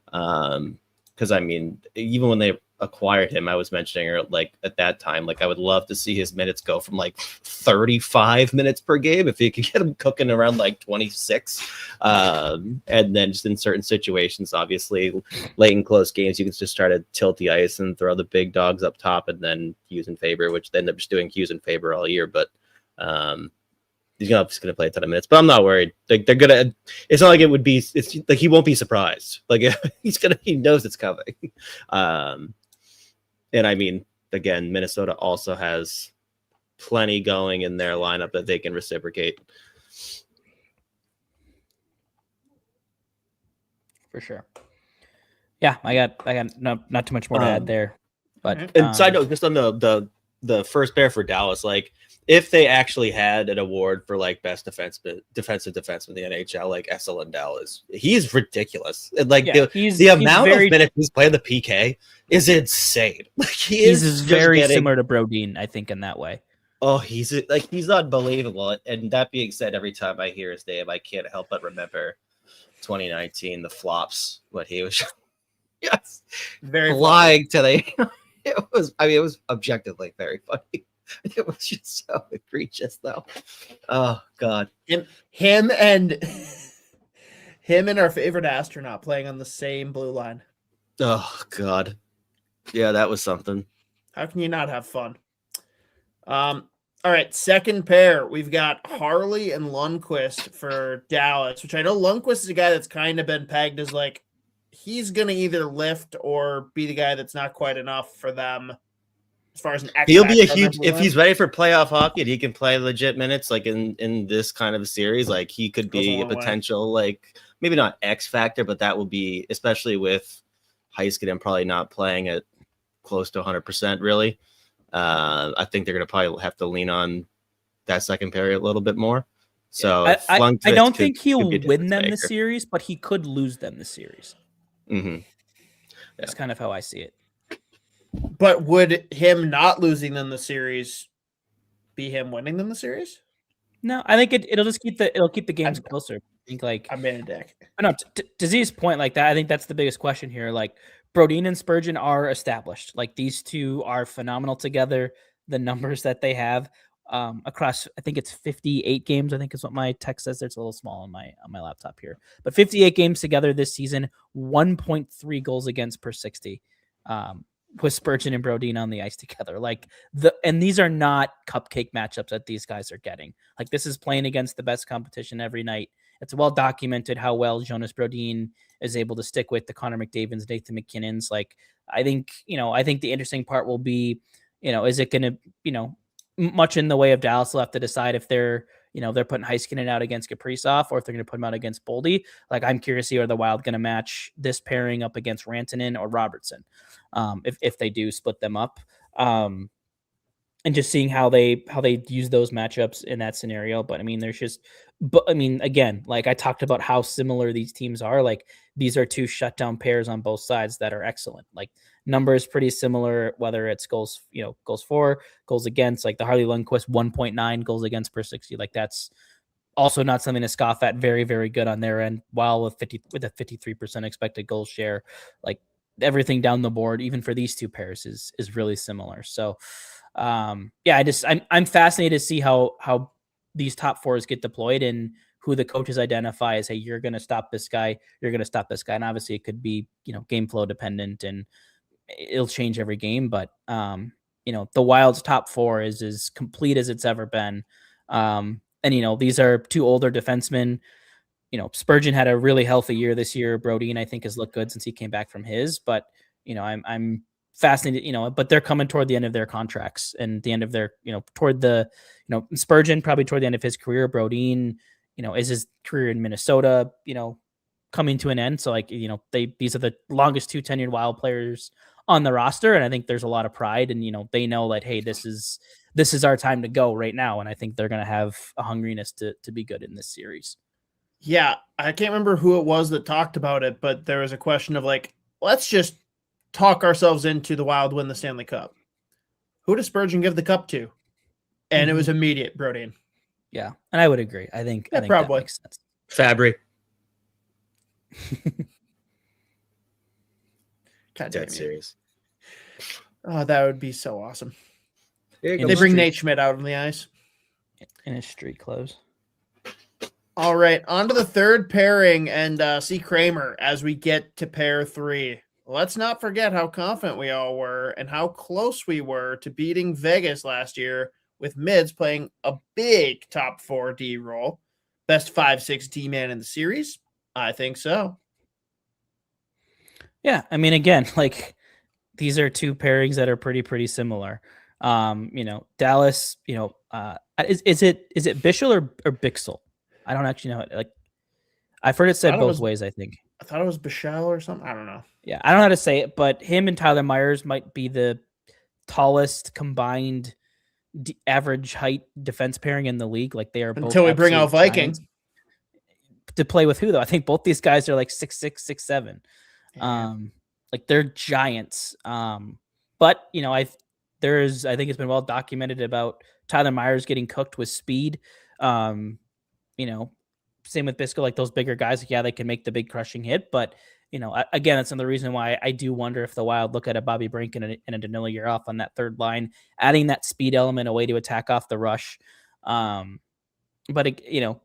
Speaker 1: Because I mean, even when they acquired him, I was mentioning like at that time, like I would love to see his minutes go from like 35 minutes per game if you could get him cooking around like 26. And then just in certain situations, obviously late in close games, you can just try to tilt the ice and throw the big dogs up top and then Hughes and Faber, which they end up just doing Hughes and Faber all year. But he's just gonna play a ton of minutes, but I'm not worried. Like they're gonna. It's not like it would be. It's like he won't be surprised. Like he knows it's coming. And I mean, again, Minnesota also has plenty going in their lineup that they can reciprocate.
Speaker 2: For sure. Yeah, I got not too much more to add there. But
Speaker 1: and side note, just on the first pair for Dallas, like if they actually had an award for like best defensive defenseman in the NHL, like Esa Lindell he's ridiculous. And like the amount of minutes he's playing the PK is insane. Like
Speaker 2: he's very similar to Brodin, I think, in that way.
Speaker 1: Oh, he's unbelievable. And that being said, every time I hear his name, I can't help but remember 2019, the flops, what he was very flying to the. It was objectively very funny. It was just so egregious, though. Oh God,
Speaker 3: him and our favorite astronaut playing on the same blue line.
Speaker 1: Oh God, yeah, that was something.
Speaker 3: How can you not have fun? All right, second pair. We've got Harley and Lundqvist for Dallas, which I know Lundqvist is a guy that's kind of been pegged as like he's going to either lift or be the guy that's not quite enough for them. As far as an
Speaker 1: he'll be a huge if he's ready for playoff hockey and he can play legit minutes like in this kind of a series, like he could be a potential like maybe not X factor, but that will be, especially with Heiskanen probably not playing at close to 100% really. I think they're going to probably have to lean on that second pair a little bit more. So
Speaker 2: I don't think he'll win them the series, but he could lose them the series.
Speaker 1: Mm-hmm.
Speaker 2: That's kind of how I see it.
Speaker 3: But would him not losing them the series be him winning them the series?
Speaker 2: No, I think it'll just keep the games closer. I think like
Speaker 3: I'm in a dick.
Speaker 2: No, to Z's point, like that, I think that's the biggest question here. Like Brodin and Spurgeon are established. Like these two are phenomenal together. The numbers that they have across, I think it's 58 games. I think is what my text says. It's a little small on my laptop here, but 58 games together this season, 1.3 goals against per 60. With Spurgeon and Brodin on the ice together. And these are not cupcake matchups that these guys are getting. Like this is playing against the best competition every night. It's well documented how well Jonas Brodin is able to stick with the Connor McDavid's, Nathan McKinnon's. Like, I think the interesting part will be, is it going to, much in the way of Dallas will have to decide if they're putting Heiskanen out against Kaprizov or if they're going to put him out against Boldy. Like, I'm curious to see are the Wild going to match this pairing up against Rantanen or Robertson, if they do split them up, and just seeing how they use those matchups in that scenario. But again, like I talked about how similar these teams are. Like these are two shutdown pairs on both sides that are excellent. Like numbers pretty similar, whether it's goals for, goals against, like the Harley Lundqvist 1.9 goals against per 60. Like that's also not something to scoff at. Very, very good on their end. While with a 53% expected goal share, like everything down the board, even for these two pairs is really similar. So I'm fascinated to see how these top fours get deployed and who the coaches identify as, hey, you're going to stop this guy. You're going to stop this guy. And obviously it could be, game flow dependent and it'll change every game. But, the Wild's top four is as complete as it's ever been. And, these are two older defensemen. Spurgeon had a really healthy year this year. Brodin, I think, has looked good since he came back from his, but, I'm fascinated, but they're coming toward the end of their contracts and the end of their, toward the, Spurgeon probably toward the end of his career. Brodin, is his career in Minnesota, coming to an end. So like, these are the longest two tenured Wild players on the roster. And I think there's a lot of pride and, they know that, hey, this is our time to go right now. And I think they're going to have a hungriness to be good in this series.
Speaker 3: Yeah. I can't remember who it was that talked about it, but there was a question of like, let's just talk ourselves into the Wild win the Stanley Cup. Who does Spurgeon give the cup to? And it was immediate, Brodin.
Speaker 2: Yeah, and I would agree. I think
Speaker 3: probably
Speaker 2: that makes sense.
Speaker 1: Fabry.
Speaker 3: Dead
Speaker 1: series.
Speaker 3: Oh, that would be so awesome.
Speaker 2: They
Speaker 3: bring Nate Schmidt out on the ice.
Speaker 2: In his street clothes.
Speaker 3: All right, on to the third pairing and see Kramer as we get to pair 3. Let's not forget how confident we all were and how close we were to beating Vegas last year with Mids playing a big top 4 D role. Best 5-6 D man in the series? I think so.
Speaker 2: Yeah, I mean, again, like these are two pairings that are pretty similar. Dallas, is it Bichel or Bixel? I don't actually know. Like I've heard it said both ways, I think.
Speaker 3: I thought it was Bichel or something. I don't know.
Speaker 2: Yeah, I don't know how to say it, but him and Tyler Myers might be the tallest combined average height defense pairing in the league. Like they are both
Speaker 3: Until we bring out
Speaker 2: absolute
Speaker 3: Viking.
Speaker 2: giants. To play with who though? I think both these guys are like 6'6", 6'7".
Speaker 3: Yeah.
Speaker 2: Like they're giants. But you know, I think it's been well documented about Tyler Myers getting cooked with speed. You know, same with Bisco, like those bigger guys, like, yeah, they can make the big crushing hit, but you know, again, that's another reason why I do wonder if the Wild look at a Bobby Brink and a Danilo You're off on that third line, adding that speed element, a way to attack off the rush. But you know,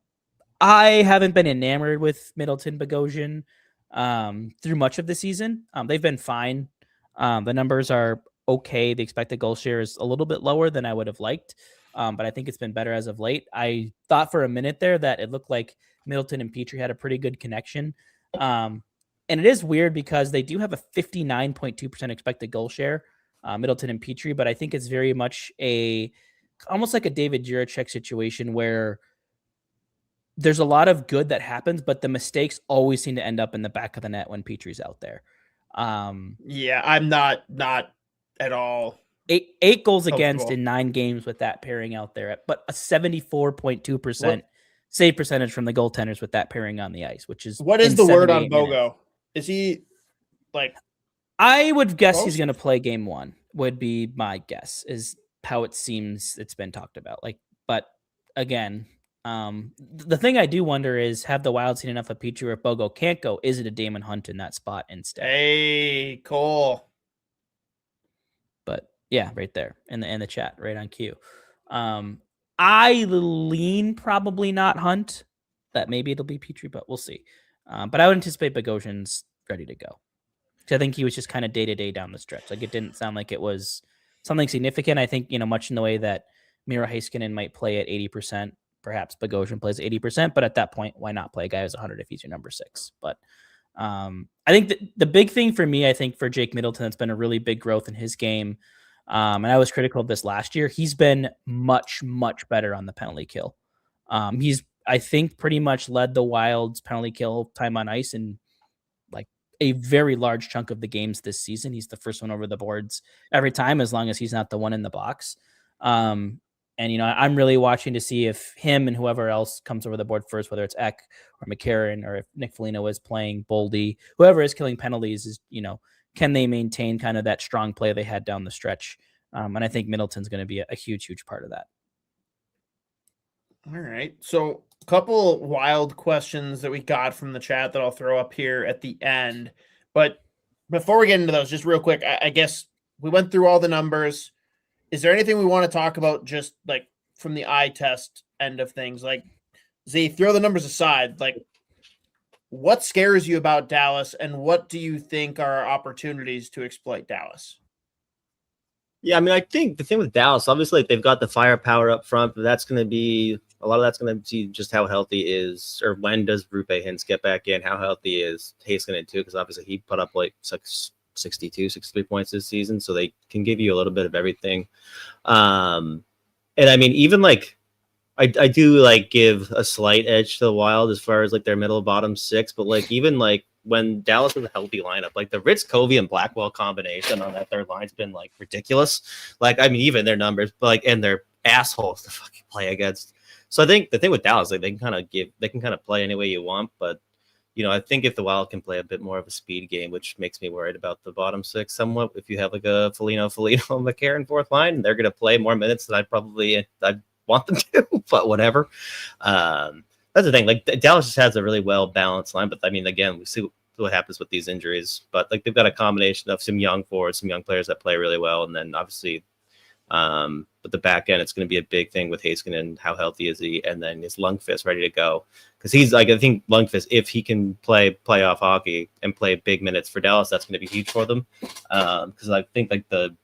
Speaker 2: I haven't been enamored with Middleton, Bogosian through much of the season. They've been fine. The numbers are okay. The expected goal share is a little bit lower than I would have liked, but I think it's been better as of late. I thought for a minute there that it looked like Middleton and Petrie had a pretty good connection. And it is weird because they do have a 59.2% expected goal share, Middleton and Petrie, but I think it's very much almost like a David Jiricek situation where there's a lot of good that happens, but the mistakes always seem to end up in the back of the net when Petrie's out there.
Speaker 3: Yeah, I'm not at all.
Speaker 2: Eight goals against in 9 games with that pairing out there, but a 74.2% save percentage from the goaltenders with that pairing on the ice, which is
Speaker 3: what is the word on Bogo? Is he like?
Speaker 2: I would guess he's going to play game 1. Would be my guess, is how it seems it's been talked about. Like, but again, the thing I do wonder is, have the Wild seen enough of Petrie where if Bogo can't go, is it a Damon Hunt in that spot instead?
Speaker 3: Hey, Cole.
Speaker 2: But yeah, right there in the chat, right on cue. I lean probably not Hunt. That maybe it'll be Petrie, but we'll see. But I would anticipate Bogosian's ready to go. So I think he was just kind of day-to-day down the stretch. Like, it didn't sound like it was something significant. I think, you know, much in the way that Miro Heiskanen might play at 80%, perhaps Bogosian plays 80%, but at that point, why not play a guy who's 100 if he's your number 6? But I think the big thing for me, I think for Jake Middleton, that's been a really big growth in his game. And I was critical of this last year. He's been much, much better on the penalty kill. He's, I think, pretty much led the Wild's penalty kill time on ice in like a very large chunk of the games this season. He's the first one over the boards every time, as long as he's not the one in the box. And, you know, I'm really watching to see if him and whoever else comes over the board first, whether it's Eck or McCarron, or if Nick Foligno is playing Boldy, whoever is killing penalties, is, you know, can they maintain kind of that strong play they had down the stretch? And I think Middleton's going to be a huge, huge part of that.
Speaker 3: All right. So a couple Wild questions that we got from the chat that I'll throw up here at the end. But before we get into those, just real quick, I guess we went through all the numbers. Is there anything we want to talk about just like from the eye test end of things? Like, Z, throw the numbers aside. Like, what scares you about Dallas, and what do you think are opportunities to exploit Dallas?
Speaker 1: Yeah, I mean, I think the thing with Dallas, obviously, they've got the firepower up front, but that's going to be a lot of that's going to be just how healthy is, or when does Rupe Hintz get back in? How healthy is Heiskanen too? Because obviously he put up like 62, 63 points this season, so they can give you a little bit of everything. And I mean, even like I do like give a slight edge to the Wild as far as like their middle bottom 6, but like even like when Dallas was a healthy lineup, like the Ritz, Covey, and Blackwell combination on that third line's been like ridiculous. Like, I mean, even their numbers, but like, and they're assholes to fucking play against. So I think the thing with Dallas, like they can kind of play any way you want, but you know, I think if the Wild can play a bit more of a speed game, which makes me worried about the bottom 6 somewhat. If you have like a Foligno, McCarron fourth line, they're going to play more minutes than I'd want them to, but whatever. That's the thing. Like Dallas just has a really well balanced line, but I mean, again, we see what happens with these injuries. But like they've got a combination of some young forwards, some young players that play really well, and then obviously, but the back end, it's going to be a big thing with Heiskanen. How healthy is he? And then is Lundqvist ready to go? Because he's like, I think Lundqvist, if he can play playoff hockey and play big minutes for Dallas, that's going to be huge for them. Because I think like the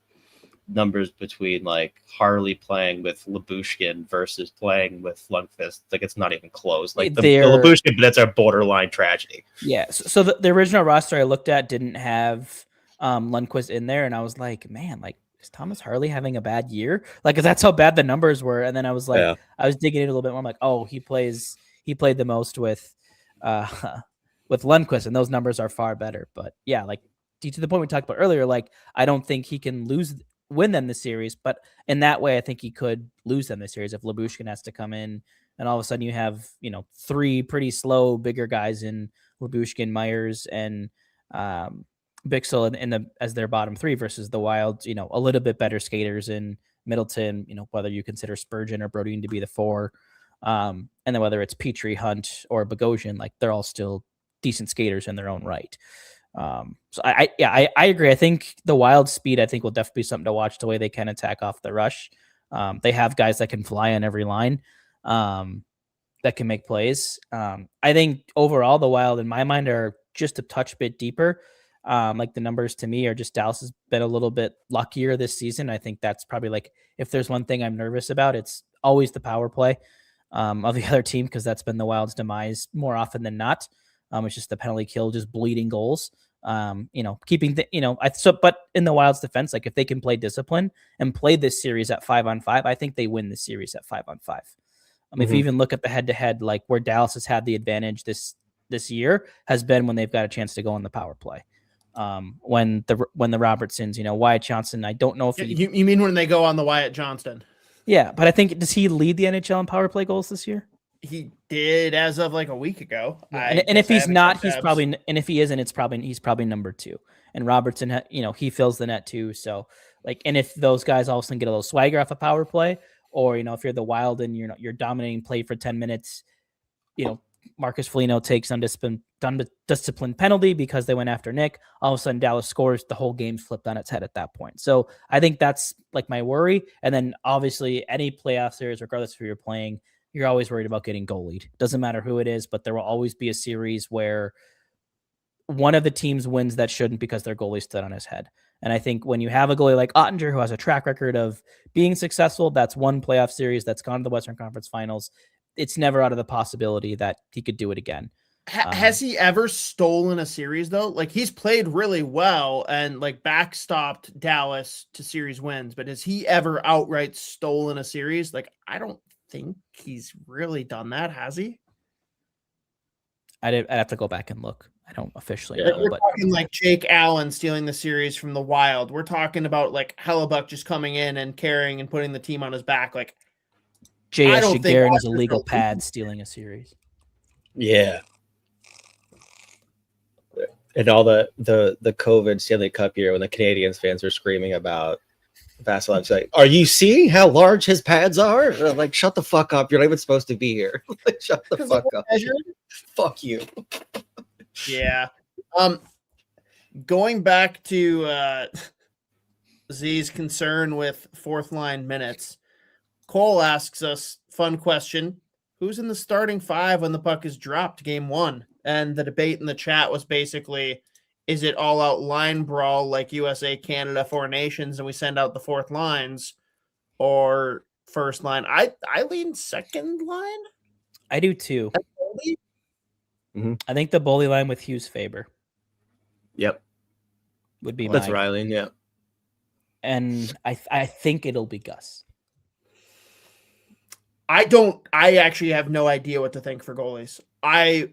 Speaker 1: numbers between like Harley playing with Lyubushkin versus playing with Lundqvist, like it's not even close. Like the Lyubushkin, that's a borderline tragedy.
Speaker 2: Yeah. So the original roster I looked at didn't have Lundqvist in there, and I was like, man, like, is Thomas Harley having a bad year? Like, that's how bad the numbers were. And then I was like, yeah. I was digging in a little bit more. I'm like, oh, he played the most with Lundqvist, and those numbers are far better. But yeah, like to the point we talked about earlier, like I don't think he can lose win them the series, but in that way, I think he could lose them the series if Lyubushkin has to come in, and all of a sudden you have, you know, three pretty slow, bigger guys in Lyubushkin, Myers, and Bixel as their bottom three versus the Wild, you know, a little bit better skaters in Middleton, you know, whether you consider Spurgeon or Brodin to be the four, and then whether it's Petrie, Hunt, or Bogosian, like they're all still decent skaters in their own right. So I agree. I think the Wild speed, I think, will definitely be something to watch, the way they can attack off the rush. They have guys that can fly on every line, that can make plays. I think overall the Wild, in my mind, are just a touch bit deeper. Like the numbers to me are just, Dallas has been a little bit luckier this season. I think that's probably, like, if there's one thing I'm nervous about, it's always the power play of the other team, because that's been the Wild's demise more often than not. It's just the penalty kill, just bleeding goals. You know, keeping the, you know, but in the Wild's defense, like if they can play discipline and play this series at 5-on-5, I think they win the series at 5-on-5. If you even look at the head-to-head, like where Dallas has had the advantage this year has been when they've got a chance to go on the power play. When the Robertsons, you know, Wyatt Johnston, I don't know if
Speaker 3: you mean when they go on the Wyatt Johnston.
Speaker 2: Yeah, but I think, does he lead the NHL in power play goals this year?
Speaker 3: He did as of like a week ago.
Speaker 2: Yeah. And if he's not, he's probably, and if he isn't, he's probably number 2. And Robertson, you know, he fills the net too. So like, and if those guys all of a sudden get a little swagger off a power play, or, you know, if you're the Wild and you're dominating play for 10 minutes, you know, Marcus Foligno takes undisciplined penalty because they went after Nick. All of a sudden Dallas scores, the whole game's flipped on its head at that point. So I think that's like my worry. And then obviously any playoff series, regardless of who you're playing, you're always worried about getting goalied. Doesn't matter who it is, but there will always be a series where one of the teams wins that shouldn't because their goalie stood on his head. And I think when you have a goalie like Ottinger, who has a track record of being successful, that's one playoff series, that's gone to the Western Conference Finals, it's never out of the possibility that he could do it again.
Speaker 3: Has he ever stolen a series though? Like, he's played really well and like backstopped Dallas to series wins, but has he ever outright stolen a series? Like, I don't think he's really done that, has he?
Speaker 2: I'd have to go back and look. I don't officially know.
Speaker 3: We're talking like Jake Allen stealing the series from the Wild. We're talking about like Hellebuck just coming in and carrying and putting the team on his back. Like,
Speaker 2: J.S. Shigerin is a legal pad stealing a series.
Speaker 1: Yeah. And all the COVID Stanley Cup year when the Canadiens fans were screaming about Vasilev's, like, are you seeing how large his pads are? And I'm like, shut the fuck up. You're not even supposed to be here. Like, shut the fuck up. Fuck you.
Speaker 3: Yeah. Going back to Z's concern with fourth line minutes, Cole asks us, fun question, who's in the starting 5 when the puck is dropped game 1? And the debate in the chat was basically, is it all out line brawl like USA, Canada, 4 nations, and we send out the fourth lines, or first line? I lean second line.
Speaker 2: I do too. I think the Boley line with Hughes Faber.
Speaker 1: Yep.
Speaker 2: Would be
Speaker 1: that's right, Lean. Yeah.
Speaker 2: And I think it'll be Gus.
Speaker 3: I actually have no idea what to think for goalies. I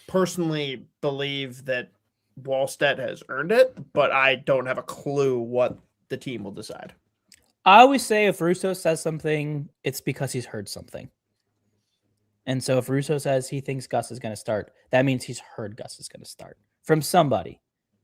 Speaker 3: personally believe that Wallstedt has earned it, but I don't have a clue what the team will decide.
Speaker 2: I always say if Russo says something, it's because he's heard something. And so if Russo says he thinks Gus is going to start, that means he's heard Gus is going to start from somebody,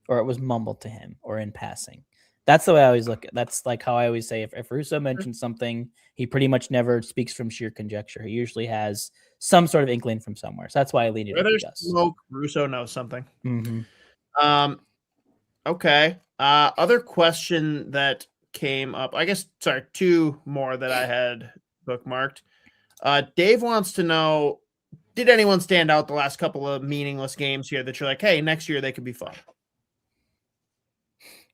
Speaker 2: or it was mumbled to him or in passing. That's the way I always look at. That's like how I always say, if Russo mentions something, he pretty much never speaks from sheer conjecture. He usually has some sort of inkling from somewhere. So that's why I lean it.
Speaker 3: There's smoke. Russo knows something.
Speaker 2: Mm-hmm.
Speaker 3: Okay. Other question that came up, I guess, sorry, 2 more that I had bookmarked. Dave wants to know, did anyone stand out the last couple of meaningless games here that you're like, hey, next year they could be fun?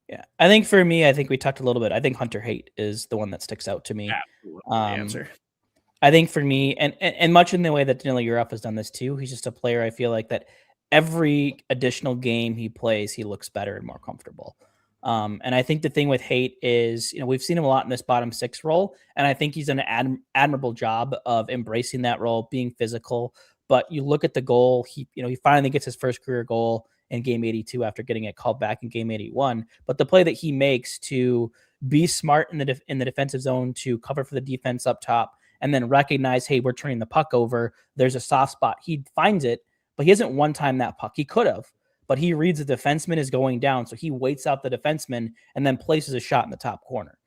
Speaker 2: Yeah, I think for me, I think we talked a little bit. I think Hunter Haight is the one that sticks out to me.
Speaker 3: Answer.
Speaker 2: I think for me, and much in the way that Danila Yurov has done this too, he's just a player I feel like that every additional game he plays, he looks better and more comfortable. And I think the thing with Haight is, you know, we've seen him a lot in this bottom 6 role, and I think he's done an admirable job of embracing that role, being physical. But you look at the goal, he finally gets his first career goal in game 82 after getting it called back in game 81. But the play that he makes to be smart in the defensive zone to cover for the defense up top, and then recognize, hey, we're turning the puck over. There's a soft spot. He finds it, but he hasn't one-time that puck. He could have, but he reads the defenseman is going down, so he waits out the defenseman and then places a shot in the top corner.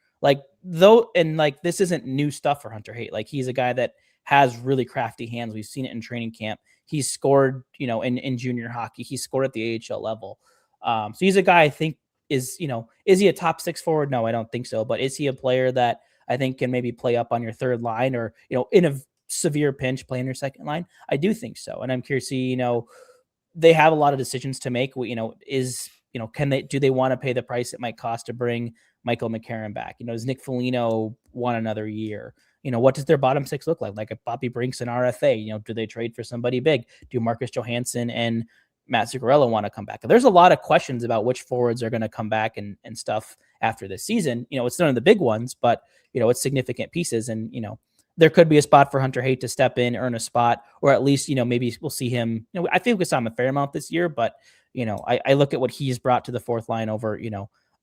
Speaker 2: This isn't new stuff for Hunter Haight. Like, he's a guy that has really crafty hands. We've seen it in training camp. He's scored, in junior hockey. He scored at the AHL level. So he's a guy I think is he a top 6 forward? No, I don't think so. But is he a player that I think can maybe play up on your third line, or, in a severe pinch, play in your second line? I do think so. And I'm curious to see, they have a lot of decisions to make. Do they want to pay the price it might cost to bring Michael McCarron back? Does Nick Foligno want another year? What does their bottom 6 look like? Like, if Bobby Brink's an RFA, do they trade for somebody big? Do Marcus Johansson and Matt Zuccarello want to come back? There's a lot of questions about which forwards are going to come back and stuff after this season. It's none of the big ones, but, it's significant pieces. And, there could be a spot for Hunter Haight to step in, earn a spot, or at least, maybe we'll see him. I think we saw him a fair amount this year, but, I look at what he's brought to the fourth line over,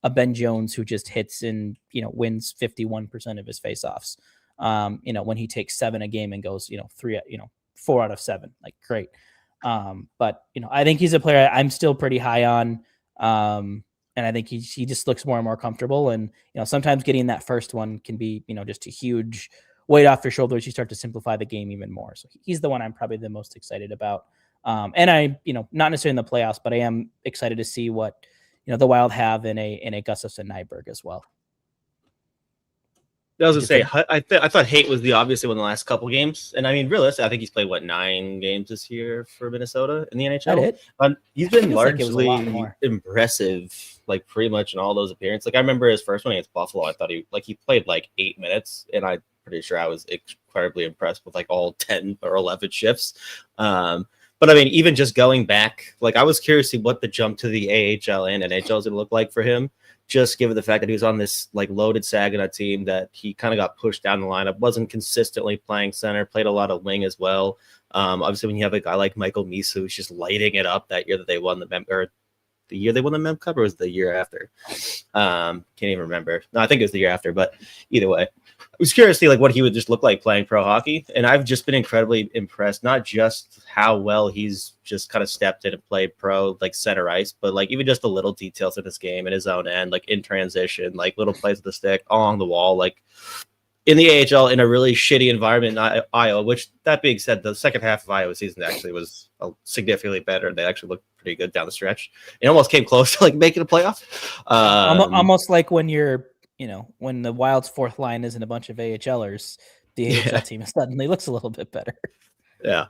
Speaker 2: a Ben Jones who just hits and, wins 51% of his faceoffs. When he takes 7 a game and goes, 4 out of 7, like, great. But, I think he's a player I'm still pretty high on. And I think he just looks more and more comfortable. And, sometimes getting that first one can be, just a huge weight off your shoulders. You start to simplify the game even more. So he's the one I'm probably the most excited about. And I, not necessarily in the playoffs, but I am excited to see what, the Wild have in a Gustafsson Nyberg as well.
Speaker 1: I was going to say, I thought Haight was the obviously one in the last couple games. And I mean, realistically, I think he's played, 9 games this year for Minnesota in the NHL? He's been largely impressive, like, pretty much in all those appearances. Like, I remember his first one against Buffalo. I thought he played 8 minutes, and I'm pretty sure I was incredibly impressed with all 10 or 11 shifts. But I mean, even just going back, I was curious to see what the jump to the AHL and NHL is going to look like for him. Just given the fact that he was on this loaded Saginaw team, that he kind of got pushed down the lineup, wasn't consistently playing center, played a lot of wing as well. Obviously, when you have a guy like Michael Misa who's just lighting it up that year that they won the year they won the Mem Cup, or was it the year after? Can't even remember. No, I think it was the year after. But either way, I was curious to see what he would just look like playing pro hockey, and I've just been incredibly impressed. Not just how well he's just kind of stepped in and played pro center ice, but even just the little details of this game in his own end, in transition, little plays with the stick along the wall, in the AHL in a really shitty environment in Iowa. Which, that being said, the second half of Iowa season actually was significantly better. They actually looked pretty good down the stretch. It almost came close to making a playoff.
Speaker 2: Almost like when you're, when the Wild's fourth line isn't a bunch of AHLers, the AHL team suddenly looks a little bit better.
Speaker 1: Yeah.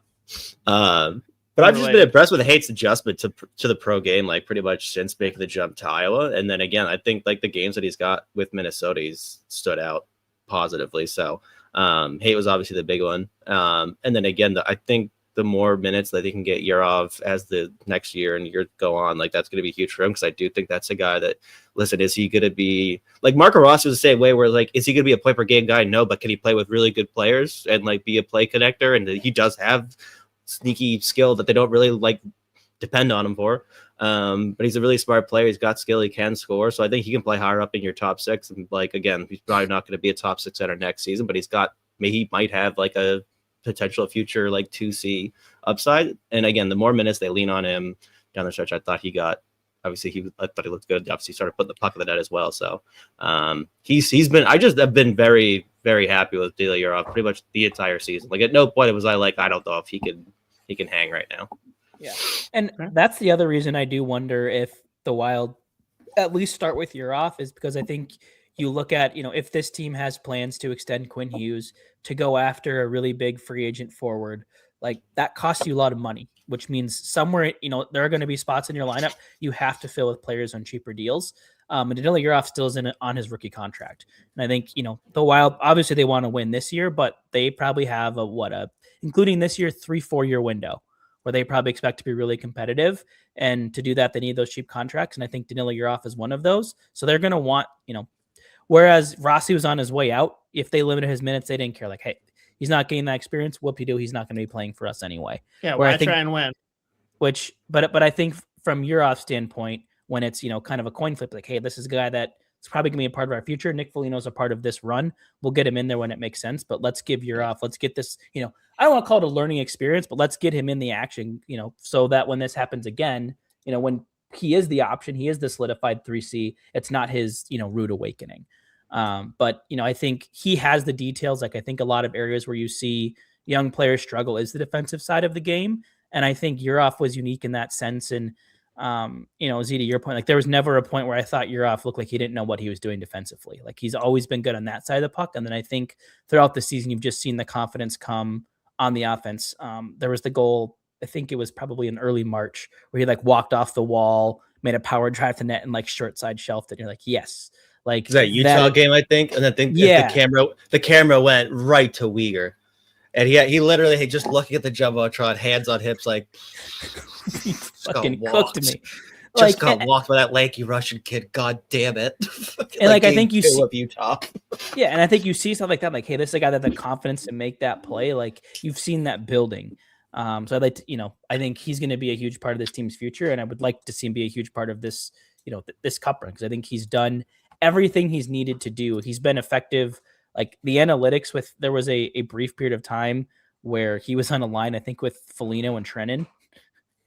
Speaker 1: But I've just been impressed with Haight's adjustment to the pro game, pretty much since making the jump to Iowa. And then again, I think the games that he's got with Minnesota, he's stood out positively. So Haight was obviously the big one. And then again, I think the more minutes that he can get Yurov as the next year and year go on, that's going to be huge for him, because I do think that's a guy that, listen, is he going to be Marco Rossi was the same way, where is he going to be a play per game guy? No, but can he play with really good players and be a play connector? And he does have sneaky skill that they don't really depend on him for. But he's a really smart player. He's got skill. He can score. So I think he can play higher up in your top 6. And again, he's probably not going to be a top 6 center next season, but he might have a potential future 2C upside. And again, the more minutes they lean on him down the stretch, I thought he got. Obviously, I thought he looked good. Obviously, he started putting the puck in the net as well. So he's been. I just have been very, very happy with Ilya Yurov pretty much the entire season. At no point was I I don't know if he can hang right now.
Speaker 2: Yeah, and that's the other reason I do wonder if the Wild at least start with Yurov, is because I think you look at, if this team has plans to extend Quinn Hughes, to go after a really big free agent forward, that costs you a lot of money, which means somewhere, there are going to be spots in your lineup you have to fill with players on cheaper deals. And Danila Yurov still is on his rookie contract. And I think, the Wild, obviously they want to win this year, but they probably have including this year, 3-4 year window where they probably expect to be really competitive. And to do that, they need those cheap contracts. And I think Danila Yurov is one of those. So they're going to want, whereas Rossi was on his way out, if they limited his minutes, they didn't care. Hey, he's not getting that experience. Whoop-de-doo, he's not going to be playing for us anyway.
Speaker 3: Yeah, why try and win?
Speaker 2: But I think from Yurov's standpoint, when it's, kind of a coin flip, hey, this is a guy that It's probably going to be a part of our future. Nick Foligno's a part of this run. We'll get him in there when it makes sense, but let's give Urov, let's get this, I don't want to call it a learning experience, but let's get him in the action, so that when this happens again, when he is the option, he is the solidified 3C, it's not his, rude awakening. But I think he has the details. Like I think a lot of areas where you see young players struggle is the defensive side of the game. And I think Urov was unique in that sense. And, Z, to your point, like there was never a point where I thought Urov looked like he didn't know what he was doing defensively. Like he's always been good on that side of the puck. And then I think throughout the season, you've just seen the confidence come on the offense. There was the goal, I think it was probably in early March, where he like walked off the wall, made a power drive to net and like short side shelved it. And you're like, yes. Like
Speaker 1: is that Utah game, I think? And I think the camera went right to Uyghur. And he literally had just looking at the Jumbotron, hands on hips, like
Speaker 2: he fucking cooked me.
Speaker 1: Just got walked by that lanky Russian kid. God damn it!
Speaker 2: And like I think you see
Speaker 1: Utah.
Speaker 2: Yeah, and I think you see stuff like that. Like, hey, this is a guy that had the confidence to make that play. Like you've seen that building. So I'd like to, I think he's going to be a huge part of this team's future, and I would like to see him be a huge part of this, this cup run, because I think he's done everything he's needed to do. He's been effective. Like the analytics there was a brief period of time where he was on a line, I think with Foligno and Trennan,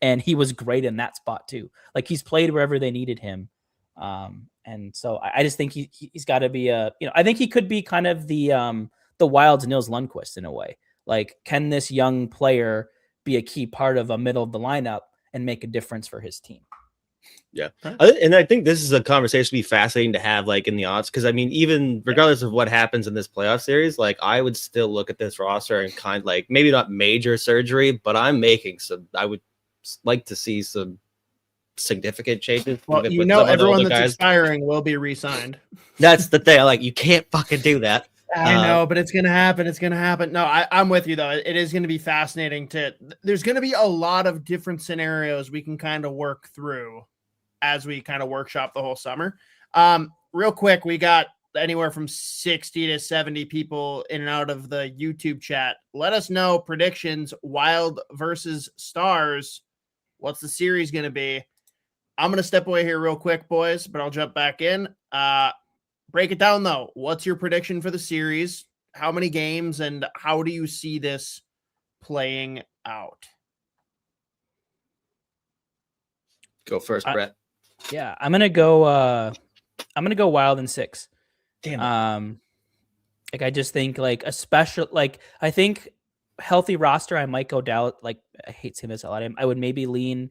Speaker 2: and he was great in that spot too. Like he's played wherever they needed him. And so I just think he's got to be I think he could be kind of the Wild's Nils Lundqvist in a way. Like, can this young player be a key part of a middle of the lineup and make a difference for his team?
Speaker 1: Yeah. And I think this is a conversation to be fascinating to have, like in the odds, because I mean, even regardless of what happens in this playoff series, like I would still look at this roster and kind of like maybe not major surgery, but I would like to see some significant changes.
Speaker 3: Well, everyone that's expiring will be re-signed.
Speaker 1: That's the thing. Like, you can't fucking do that.
Speaker 3: I know, but it's going to happen. It's going to happen. No, I'm with you, though. It is going to be fascinating. There's going to be a lot of different scenarios we can kind of work through as we kind of workshop the whole summer. Real quick, we got anywhere from 60 to 70 people in and out of the YouTube chat. Let us know predictions, Wild versus Stars. What's the series going to be? I'm going to step away here real quick, boys, but I'll jump back in. Break it down, though. What's your prediction for the series? How many games, and how do you see this playing out?
Speaker 1: Go first, Brett.
Speaker 2: Yeah, I'm gonna go Wild in 6.
Speaker 1: Damn.
Speaker 2: Like I just think like a special, like I think healthy roster, I might go Dallas. Like I hate saying this a lot. I would maybe lean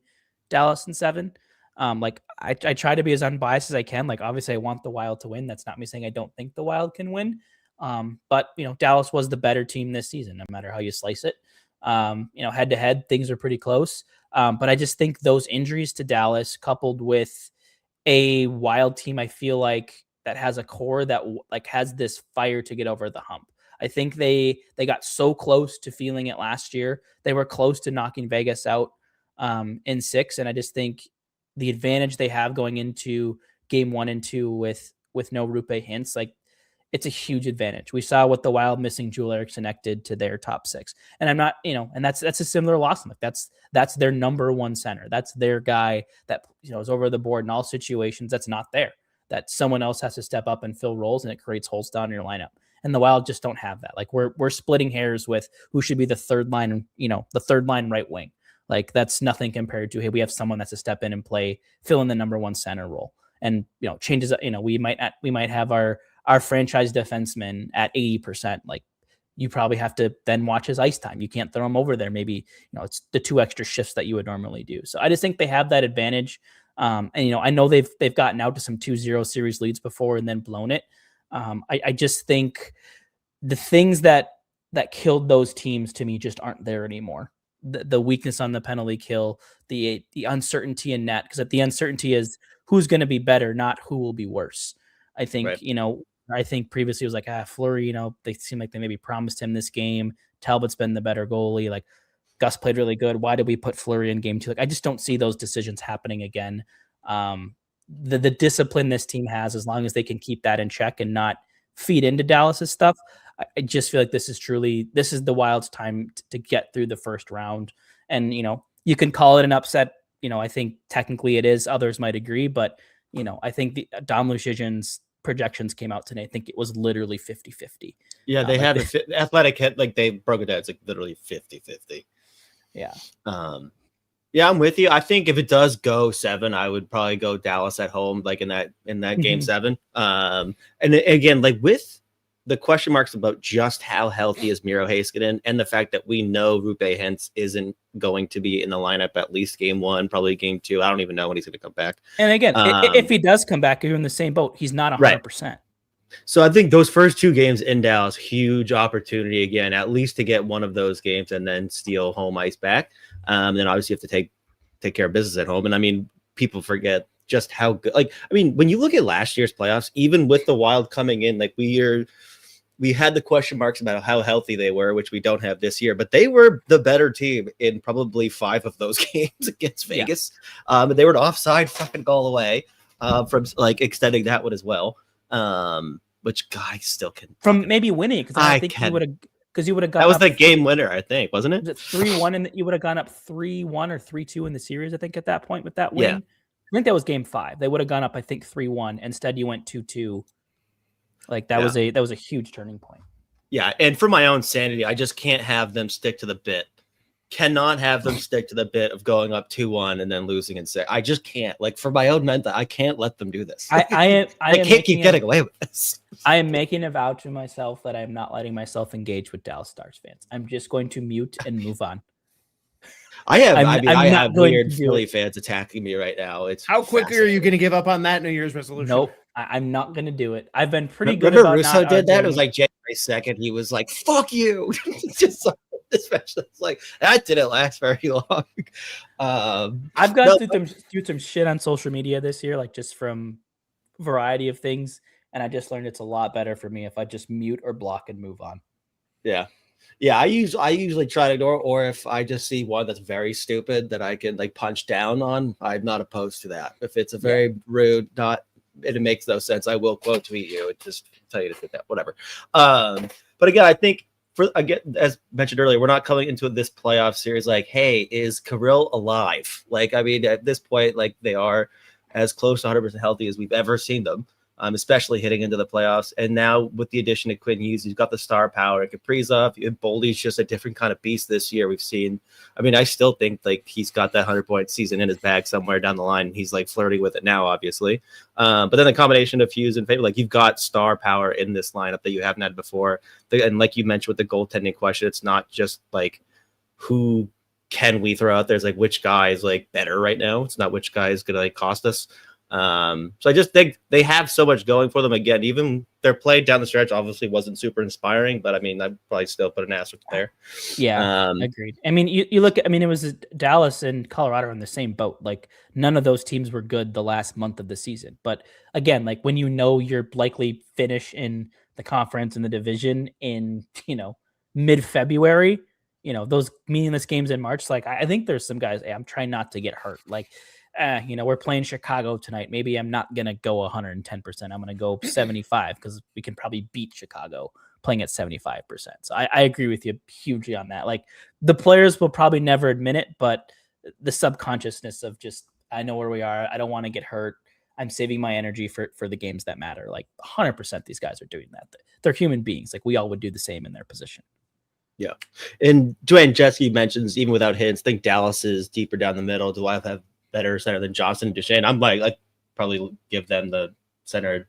Speaker 2: Dallas in 7. Like I try to be as unbiased as I can. Like obviously I want the Wild to win. That's not me saying I don't think the Wild can win. But Dallas was the better team this season, no matter how you slice it. Head to head, things are pretty close. But I just think those injuries to Dallas, coupled with a Wild team, I feel like that has a core that like has this fire to get over the hump. I think they got so close to feeling it last year. They were close to knocking Vegas out in 6, and I just think the advantage they have going into game 1 and 2 with no Rupe Hintz, like it's a huge advantage. We saw what the Wild missing Joel Eriksson did to their top 6. And I'm not, and that's a similar loss. Like that's their number 1 center. That's their guy that, is over the board in all situations. That's not there. That someone else has to step up and fill roles, and it creates holes down in your lineup. And the Wild just don't have that. Like we're splitting hairs with who should be the third line, the third line right wing. Like that's nothing compared to, hey, we have someone that's to step in and fill in the number 1 center role. And, changes, we might have our franchise defenseman at 80%. Like you probably have to then watch his ice time. You can't throw him over there. Maybe, it's the 2 extra shifts that you would normally do. So I just think they have that advantage. And, I know they've gotten out to some 2-0 series leads before and then blown it. I just think the things that killed those teams to me just aren't there anymore. The weakness on the penalty kill, the uncertainty in net, because the uncertainty is who's going to be better, not who will be worse. I think, right. I think previously it was like, Fleury, they seem like they maybe promised him this game. Talbot's been the better goalie. Like Gus played really good. Why did we put Fleury in game 2? Like, I just don't see those decisions happening again. The discipline this team has, as long as they can keep that in check and not feed into Dallas's stuff, I just feel like this is the Wild's time to get through the first round. And, you can call it an upset. I think technically it is. Others might agree, but, I think the Dom Luszczyszyn's projections came out today. I think it was literally 50-50.
Speaker 1: Yeah, they had the Athletic hit, like they broke it down. It's like literally 50-50.
Speaker 2: Yeah.
Speaker 1: Yeah, I'm with you. I think if it does go 7, I would probably go Dallas at home, like in that game 7. And again, like with the question marks about just how healthy is Miro Heiskanen and the fact that we know Rupe Hintz isn't going to be in the lineup at least game 1, probably game 2. I don't even know when he's going to come back.
Speaker 2: And again, if he does come back, you're in the same boat. He's not 100%. Right.
Speaker 1: So I think those first 2 games in Dallas, huge opportunity again, at least to get one of those games and then steal home ice back. Then obviously you have to take care of business at home. And I mean, people forget just how good, like, I mean, when you look at last year's playoffs, even with the Wild coming in, like we had the question marks about how healthy they were, which we don't have this year, but they were the better team in probably 5 of those games against Vegas. Yeah. They were an offside fucking goal away from like extending that one as well. Which guy still can
Speaker 2: from maybe winning, because I think you would have. Because you would have got
Speaker 1: that was the game winner, I think, wasn't it?
Speaker 2: Was it 3-1, and you would have gone up 3-1 or 3-2 in the series, I think, at that point with that win. Yeah. I think that was game 5. They would have gone up, I think, 3-1. Instead, you went 2-2. Like that was a huge turning point.
Speaker 1: Yeah, and for my own sanity, I just can't have them stick to the bit. Cannot have them stick to the bit of going up 2-1 and then losing in 6. I just can't. Like for my own mental, I can't let them do this.
Speaker 2: I
Speaker 1: can't keep getting away with this.
Speaker 2: I am making a vow to myself that I'm not letting myself engage with Dallas Stars fans. I'm just going to mute and move on.
Speaker 1: I have weird Philly fans attacking me right now. It's
Speaker 3: how quickly are you going to give up on that New Year's resolution?
Speaker 2: Nope, I'm not going to do it. I've been pretty good.
Speaker 1: Remember Russo did that? It was like January 2nd. He was like, "Fuck you." Just especially it's like that didn't last very long.
Speaker 2: I've gone through some shit on social media this year, like just from variety of things, and I just learned it's a lot better for me if I just mute or block and move on.
Speaker 1: Yeah. I usually try to ignore, or if I just see one that's very stupid that I can like punch down on, I'm not opposed to that. If it's a very rude, it makes no sense, I will quote tweet you and just tell you to do that, whatever. But again, I think as mentioned earlier, we're not coming into this playoff series like, hey, is Kirill alive? Like, I mean, at this point, like they are as close to 100% healthy as we've ever seen them. Especially hitting into the playoffs. And now with the addition of Quinn Hughes, he's got the star power. And Kaprizov, Boldy's just a different kind of beast this year. We've seen, I mean, I still think like he's got that 100-point season in his bag somewhere down the line. And he's like flirting with it now, obviously. But then the combination of Hughes and Faber, like you've got star power in this lineup that you haven't had before. And like you mentioned with the goaltending question, it's not just like who can we throw out there. It's like which guy is like better right now. It's not which guy is going to like cost us. So I just think they have so much going for them. Again, even their play down the stretch obviously wasn't super inspiring, but I mean, I'd probably still put an asterisk there.
Speaker 2: Yeah, agreed. I mean, you look at, I mean, it was Dallas and Colorado in the same boat. Like none of those teams were good the last month of the season. But again, like when you know you're likely finish in the conference and the division in, mid-February, those meaningless games in March, like I think there's some guys, hey, I'm trying not to get hurt. Like, we're playing Chicago tonight. Maybe I'm not going to go 110%. I'm going to go 75 because we can probably beat Chicago playing at 75%. So I agree with you hugely on that. Like the players will probably never admit it, but the subconsciousness of just, I know where we are. I don't want to get hurt. I'm saving my energy for the games that matter. Like 100% these guys are doing that. They're human beings. Like we all would do the same in their position.
Speaker 1: Yeah. And Dwayne Jeske mentions even without hits, I think Dallas is deeper down the middle. Do I have better center than Johnson and Duchesne? I'm like, I'd probably give them the center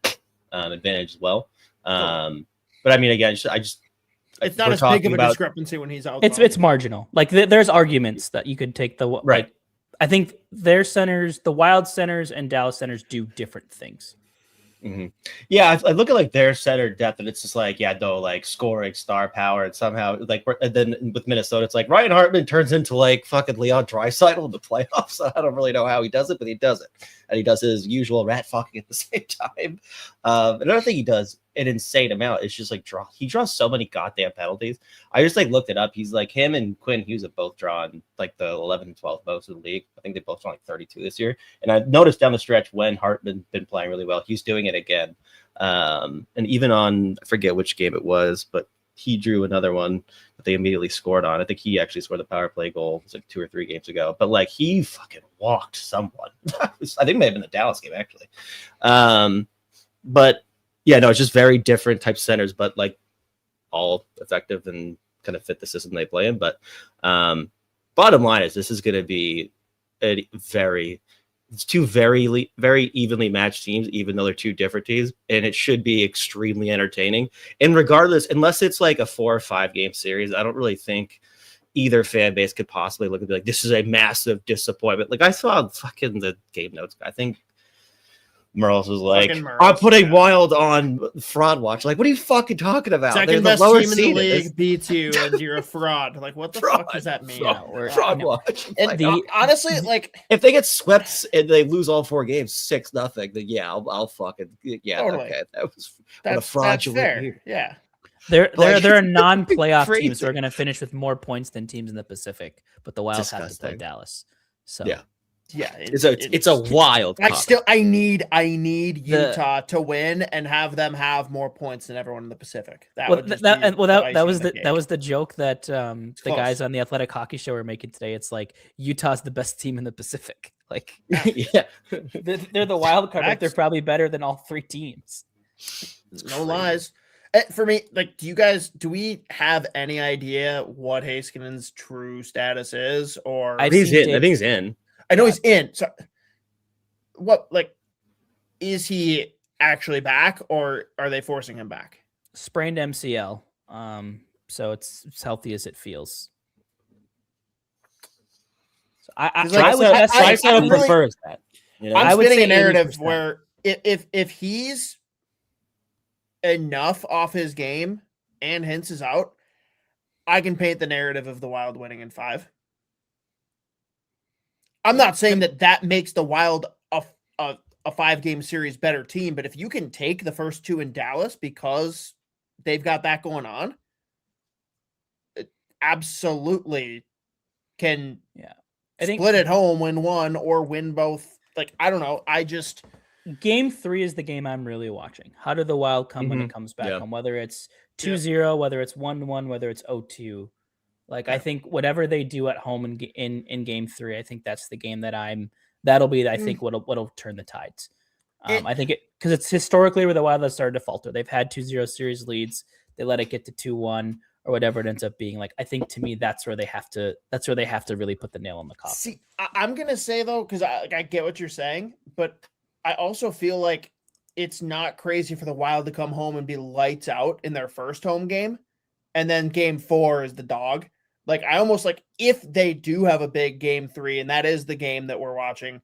Speaker 1: advantage as well. But I mean, again, it's
Speaker 3: not as big of a discrepancy when he's out.
Speaker 2: It's marginal. Like there's arguments that you could take right. Like, I think their centers, the Wild centers and Dallas centers do different things.
Speaker 1: Mm-hmm. Yeah, I look at like their center depth, and it's just like, like scoring, star power, and somehow like and then with Minnesota, it's like Ryan Hartman turns into like fucking Leon Draisaitl in the playoffs. So I don't really know how he does it, but he does it, and he does his usual rat fucking at the same time. Another thing he does an insane amount is just like he draws so many goddamn penalties. I just like looked it up. He's like him and Quinn Hughes have both drawn like the 11 and 12 most of the league. I think they both drawn like 32 this year. And I've noticed down the stretch when Hartman's been playing really well, he's doing it again. And even on, I forget which game it was, but he drew another one that they immediately scored on. I think he actually scored the power play goal. It was like 2 or 3 games ago. But like he fucking walked someone. I think it may have been the Dallas game actually. But Yeah, no, it's just very different types of centers, but like all effective and kind of fit the system they play in. But bottom line is this is going to be it's two very evenly matched teams, even though they're two different teams, and it should be extremely entertaining. And regardless, unless it's like a 4 or 5 game series, I don't really think either fan base could possibly look and be like, this is a massive disappointment. Like I saw fucking the game notes. I think Merles was like, I'm putting Wild on fraud watch. Like, what are you fucking talking about?
Speaker 3: Second best team in the league beats you, and you're a fraud. Like, what the fuck does that mean?
Speaker 1: Fraud watch.
Speaker 3: And honestly, like,
Speaker 1: if they get swept and they lose all 4 games, 6-0, then yeah, I'll fucking
Speaker 3: totally.
Speaker 1: Okay, that's fraudulent.
Speaker 3: Fair. Yeah.
Speaker 2: There are non-playoff teams who are going to finish with more points than teams in the Pacific, but the Wild have to play Dallas. So
Speaker 3: yeah,
Speaker 1: it's a wild.
Speaker 3: I need Utah to win and have them have more points than everyone in the Pacific. That was the joke that the guys on the Athletic Hockey Show were making today. It's like Utah's the best team in the Pacific. Like,
Speaker 1: yeah,
Speaker 2: they're the wild card, but they're probably better than all 3 teams.
Speaker 3: No lies. For me, like, do we have any idea what Heiskanen's true status is? Or
Speaker 1: I think he's in.
Speaker 3: I know he's in. So, what, like, is he actually back, or are they forcing him back?
Speaker 2: Sprained MCL. So it's as healthy as it feels. So I
Speaker 1: would prefer that. You know?
Speaker 3: I'm spinning a narrative where if he's enough off his game and Hintz is out, I can paint the narrative of the Wild winning in 5. I'm not saying that makes the Wild a 5-game series better team, but if you can take the first 2 in Dallas because they've got that going on, it absolutely can split at home, win 1, or win both. Like, I don't know.
Speaker 2: Game 3 is the game I'm really watching. How do the Wild come when it comes back home? Whether it's 2-0, whether it's 1-1, whether it's 0-2. Like, I think whatever they do at home in game 3, I think that's the game that'll be, I think, what'll turn the tides. I think because it's historically where the Wild has started to falter. They've had 2-0 series leads. They let it get to 2-1 or whatever it ends up being. Like, I think, to me, that's where they have to really put the nail in the coffin.
Speaker 3: See, I'm going to say, though, because I get what you're saying, but I also feel like it's not crazy for the Wild to come home and be lights out in their first home game, and then game 4 is the dog. Like, I almost like, if they do have a big game 3, and that is the game that we're watching,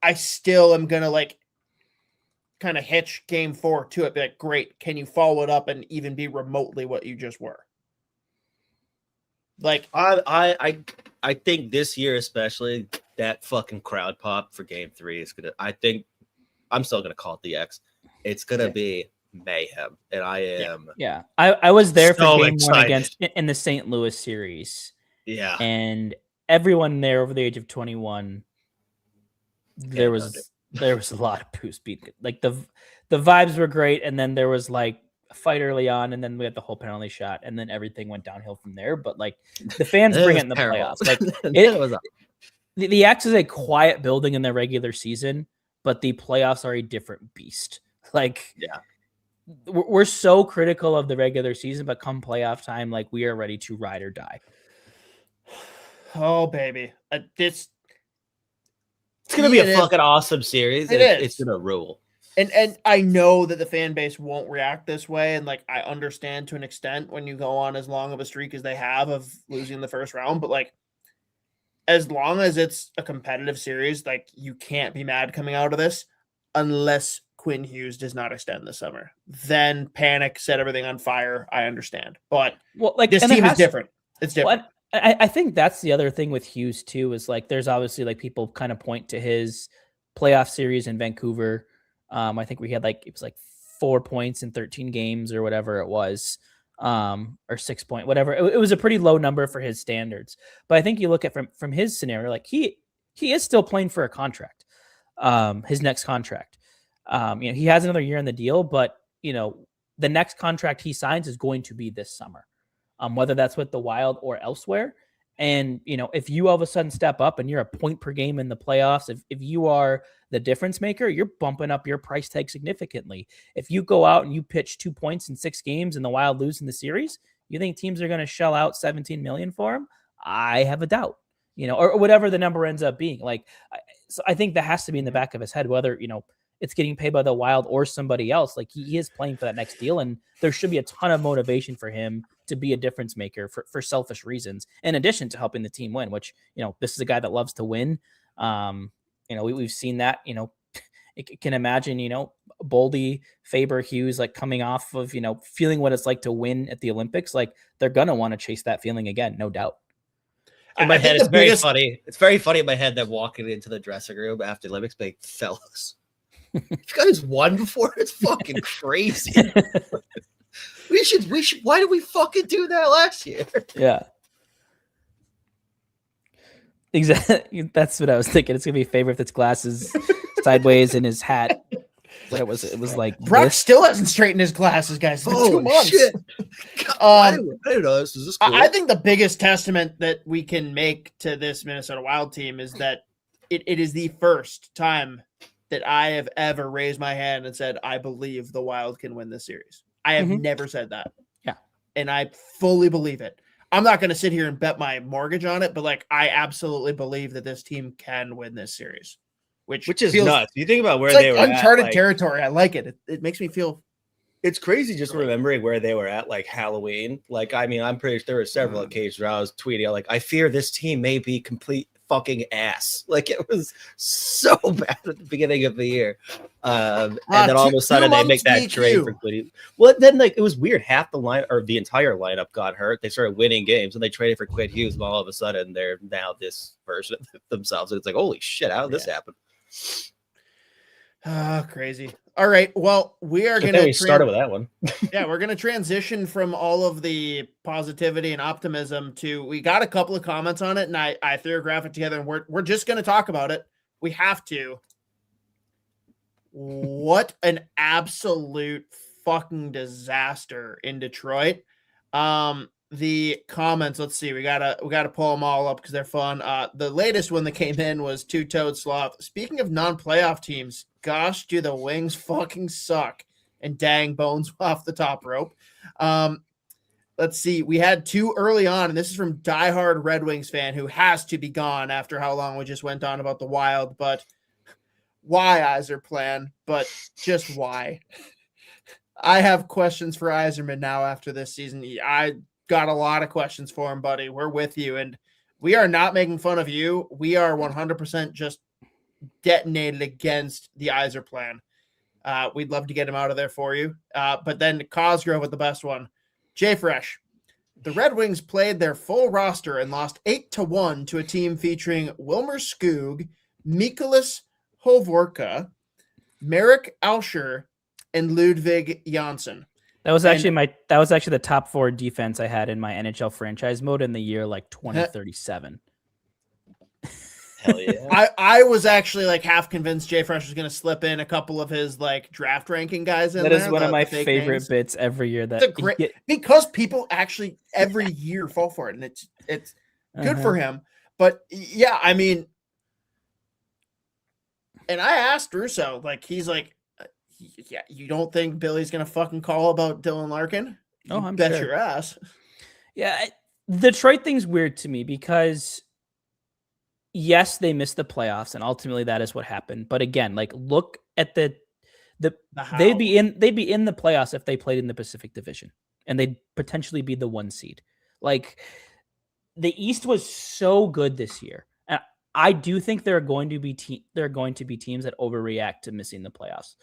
Speaker 3: I still am going to, like, kind of hitch game 4 to it. Be like, great, can you follow it up and even be remotely what you just were? Like,
Speaker 1: I think this year especially, that fucking crowd pop for game 3 is gonna. I think I'm still gonna call it the X. It's gonna be mayhem, and I am.
Speaker 2: Yeah, I was there
Speaker 1: so
Speaker 2: for game
Speaker 1: excited.
Speaker 2: 1 in the St. Louis series.
Speaker 1: Yeah,
Speaker 2: and everyone there over the age of 21, there was a lot of poos beat. Like, the vibes were great, and then there was like a fight early on, and then we had the whole penalty shot, and then everything went downhill from there. But like, the fans bring it in the playoffs. Like, the X is a quiet building in the regular season, but the playoffs are a different beast. Like, we're so critical of the regular season, but come playoff time, like, we are ready to ride or die.
Speaker 3: Oh, baby. It's
Speaker 1: going to be a fucking awesome series. It's going to rule.
Speaker 3: And I know that the fan base won't react this way. And, like, I understand to an extent when you go on as long of a streak as they have of losing the first round. But, like, as long as it's a competitive series, like, you can't be mad coming out of this unless Quinn Hughes does not extend this summer. Then panic, set everything on fire. I understand. But this team is different. It's different.
Speaker 2: Well, I think that's the other thing with Hughes, too, is, like, there's obviously, like, people kind of point to his playoff series in Vancouver. I think we had, like, it was like 4 points in 13 games or whatever it was, or 6 point, whatever. It was a pretty low number for his standards. But I think you look at from his scenario, like, he is still playing for a contract, his next contract. He has another year in the deal, but, the next contract he signs is going to be this summer, whether that's with the Wild or elsewhere. And, if you all of a sudden step up and you're a point per game in the playoffs, if you are the difference maker, you're bumping up your price tag significantly. If you go out and you pitch 2 points in 6 games and the Wild lose in the series, you think teams are going to shell out $17 million for him? I have a doubt, or whatever the number ends up being. So I think that has to be in the back of his head, whether, it's getting paid by the Wild or somebody else. Like, he is playing for that next deal, and there should be a ton of motivation for him to be a difference maker for selfish reasons, in addition to helping the team win, which, this is a guy that loves to win. We've seen that, it can imagine, Boldy, Faber, Hughes, like coming off of, feeling what it's like to win at the Olympics. Like, they're going to want to chase that feeling again, no doubt.
Speaker 4: In my head, it's very funny. It's very funny in my head that walking into the dressing room after the Olympics, being, fellas, you guys won before? It's fucking crazy. We should. Why did we fucking do that last year?
Speaker 2: Yeah. Exactly. That's what I was thinking. It's gonna be Faber with its glasses sideways and his hat. What was it? It was like
Speaker 3: Brock still hasn't straightened his glasses, guys. It's been 2 months.
Speaker 4: Shit. God, I didn't know this. Is this cool?
Speaker 3: I think the biggest testament that we can make to this Minnesota Wild team is that it is the first time that I have ever raised my hand and said, I believe the Wild can win this series. I have never said that.
Speaker 2: Yeah.
Speaker 3: And I fully believe it. I'm not going to sit here and bet my mortgage on it, but I absolutely believe that this team can win this series, which
Speaker 1: is
Speaker 3: feels,
Speaker 1: nuts. You think about where
Speaker 3: it's
Speaker 1: they were
Speaker 3: uncharted
Speaker 1: at,
Speaker 3: territory. I like it. It makes me feel.
Speaker 1: It's crazy just remembering where they were at, like Halloween. I'm pretty sure there were several occasions where I was tweeting, I fear this team may be complete fucking ass. It was so bad at the beginning of the year. And then all of a sudden they make that trade for Quiddy. Well, then it was weird. Half the line or the entire lineup got hurt. They started winning games and they traded for Quid Hughes, and all of a sudden they're now this version of themselves. And it's like, holy shit, how did this happen?
Speaker 3: Crazy. All right. Well, we are going to
Speaker 1: started with that one.
Speaker 3: Yeah, we're going to transition from all of the positivity and optimism to, we got a couple of comments on it, and I threw a graphic together, and we're just going to talk about it. We have to. What an absolute fucking disaster in Detroit. The comments, let's see, we gotta pull them all up because they're fun. The latest one that came in was Two-Toed Sloth. Speaking of non-playoff teams, gosh, do the Wings fucking suck. And dang, Bones off the top rope. Let's see, we had 2 early on, and this is from diehard Red Wings fan who has to be gone after how long we just went on about the Wild. But why Yzerplan? But just why? I have questions for Yzerman now after this season. I got a lot of questions for him, buddy. We're with you, and we are not making fun of you. We are 100% just detonated against the Yzerplan. We'd love to get him out of there for you. But then Cosgrove with the best one. Jay Fresh. The Red Wings played their full roster and lost 8-1 to a team featuring Wilmer Skoog, Mikolas Hovorka, Marek Alscher, and Ludwig Janssen.
Speaker 2: That was actually the top 4 defense I had in my NHL franchise mode in the year 2037.
Speaker 4: Hell yeah.
Speaker 3: I was actually half convinced Jay Fresh was going to slip in a couple of his draft ranking guys in
Speaker 2: that
Speaker 3: there.
Speaker 2: That is one of my favorite bits every year.
Speaker 3: Because people actually every year fall for it, and it's good for him. But yeah, I mean, and I asked Russo, he's like, yeah, you don't think Billy's going to fucking call about Dylan Larkin?
Speaker 2: Oh, I'm
Speaker 3: bet
Speaker 2: sure.
Speaker 3: your ass.
Speaker 2: Yeah, the Detroit thing's weird to me because yes, they missed the playoffs, and ultimately that is what happened. But again, look at the they'd be in the playoffs if they played in the Pacific Division, and they'd potentially be the 1 seed. The East was so good this year, and I do think there are going to be teams that overreact to missing the playoffs.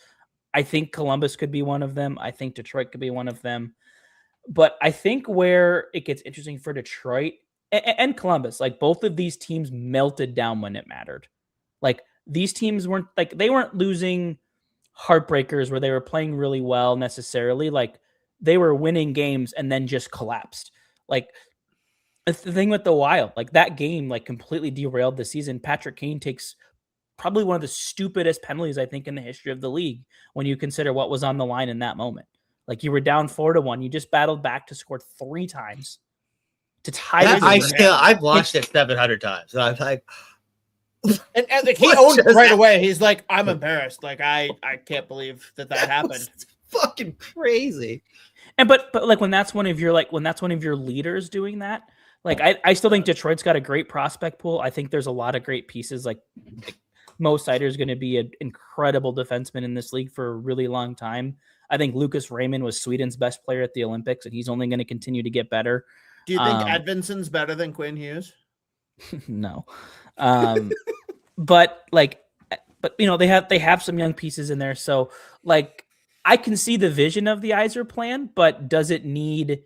Speaker 2: I think Columbus could be one of them. I think Detroit could be one of them. But I think where it gets interesting for Detroit and Columbus, both of these teams melted down when it mattered. These teams weren't they weren't losing heartbreakers where they were playing really well necessarily. They were winning games and then just collapsed. The thing with the Wild, that game, completely derailed the season. Patrick Kane takes probably one of the stupidest penalties, I think, in the history of the league when you consider what was on the line in that moment. You were down 4-1. You just battled back to score 3 times. to tie this.
Speaker 4: I've watched it 700 times. And I'm like,
Speaker 3: and like, he owned it right away. He's like, I'm embarrassed. Like I can't believe that happened.
Speaker 4: It's fucking crazy.
Speaker 2: And but like when that's one of your leaders doing that, like I still think Detroit's got a great prospect pool. I think there's a lot of great pieces. Like Mo Seider is going to be an incredible defenseman in this league for a really long time. I think Lucas Raymond was Sweden's best player at the Olympics, and he's only going to continue to get better.
Speaker 3: Do you think Edvinsson's better than Quinn Hughes?
Speaker 2: No. But you know, they have some young pieces in there. So like, I can see the vision of the Yzer plan, but does it need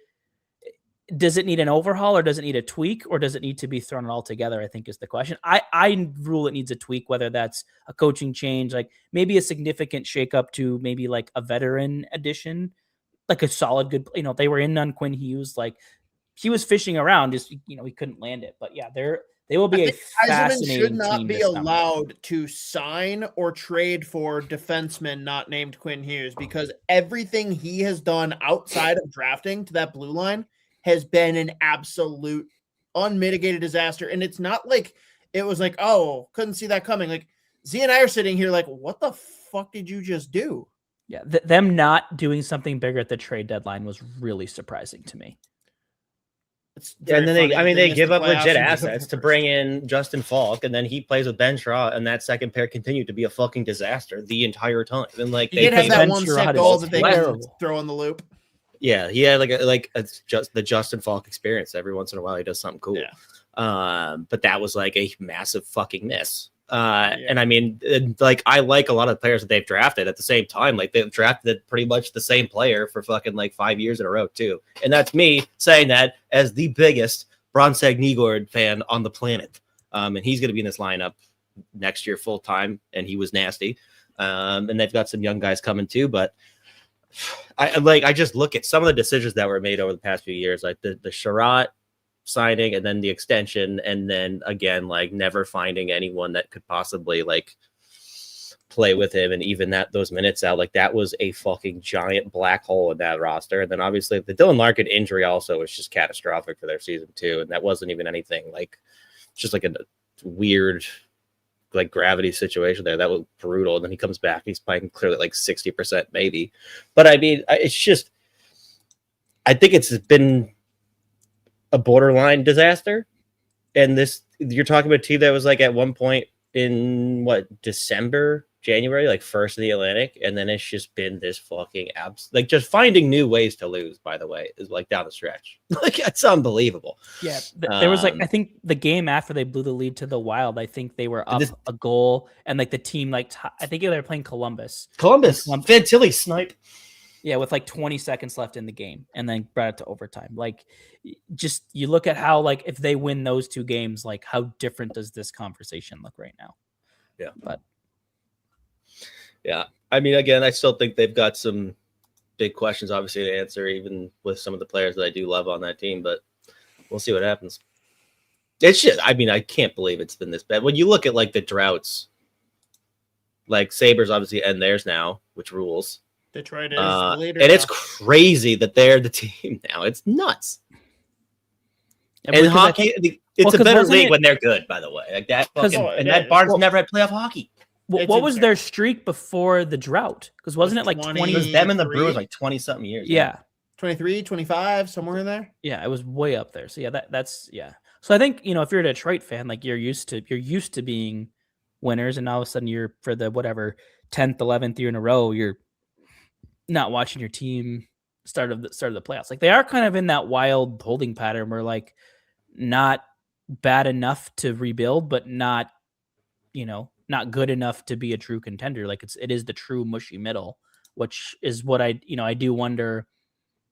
Speaker 2: an overhaul, or does it need a tweak, or does it need to be thrown all together? I think is the question. I rule it needs a tweak, whether that's a coaching change, like maybe a significant shakeup to maybe like a veteran addition, like a solid good, you know, they were in on Quinn Hughes. Like he was fishing around, just, you know, he couldn't land it, but yeah, they will be a fascinating
Speaker 3: should not
Speaker 2: team
Speaker 3: be allowed to sign or trade for defensemen not named Quinn Hughes, because everything he has done outside of drafting to that blue line has been an absolute unmitigated disaster. And it's not like it was like, oh, couldn't see that coming. Like Z and I are sitting here like, what the fuck did you just do?
Speaker 2: Yeah, them not doing something bigger at the trade deadline was really surprising to me.
Speaker 1: And then they give up legit assets to bring in Justin Falk, and then he plays with Ben Shaw, and that second pair continued to be a fucking disaster the entire time. And like
Speaker 3: they have that one set goal that they can throw in the loop.
Speaker 1: Yeah, he had it's just the Justin Falk experience. Every once in a while, he does something cool. Yeah. But that was like a massive fucking miss. And I mean, like I like a lot of the players that they've drafted at the same time. Like they've drafted pretty much the same player for fucking like 5 years in a row too. And that's me saying that as the biggest Bronseg Nygård fan on the planet. And he's going to be in this lineup next year full time. And he was nasty. And they've got some young guys coming too, but I just look at some of the decisions that were made over the past few years, like the Sherratt signing and then the extension, and then again, like never finding anyone that could possibly like play with him and even those minutes out. Like that was a fucking giant black hole in that roster. And then obviously the Dylan Larkin injury also was just catastrophic for their season too. And that wasn't even anything like just like a weird like gravity situation there. That was brutal. And then he comes back, he's playing clearly like 60% maybe. But I mean, it's just, I think it's been a borderline disaster. And this, you're talking about a team that was like at one point in December, January, like first in the Atlantic, and then it's just been this fucking like just finding new ways to lose, by the way, is like down the stretch. Like it's unbelievable.
Speaker 2: Yeah, there was like I think the game after they blew the lead to the Wild, I think they were up a goal, and like the team I think they were playing Columbus.
Speaker 4: Fantilli snipe.
Speaker 2: Yeah, with like 20 seconds left in the game, and then brought it to overtime. Like, just you look at how like if they win those two games, like how different does this conversation look right now?
Speaker 1: Yeah,
Speaker 2: but.
Speaker 1: Yeah, I mean, again, I still think they've got some big questions, obviously, to answer, even with some of the players that I do love on that team. But we'll see what happens. It's just, I mean, I can't believe it's been this bad. When you look at like the droughts, like Sabres obviously end theirs now, which rules.
Speaker 3: Detroit is the leader,
Speaker 1: and it's crazy that they're the team now. It's nuts. And hockey, it's a better league when they're good, by the way. Like that, and that Barnes never had playoff hockey.
Speaker 2: What was their streak before the drought? Because wasn't it like 20?
Speaker 4: It was them and the Brewers like 20-something years.
Speaker 2: Yeah.
Speaker 3: 23, 25, somewhere in there.
Speaker 2: Yeah, it was way up there. So yeah, that's yeah. So I think, you know, if you're a Detroit fan, like you're used to being winners, and all of a sudden you're for the 10th, 11th year in a row, you're not watching your team start of the playoffs. Like they are kind of in that wild holding pattern where like not bad enough to rebuild, but not, you know, not good enough to be a true contender. Like it is the true mushy middle, which is what I do wonder,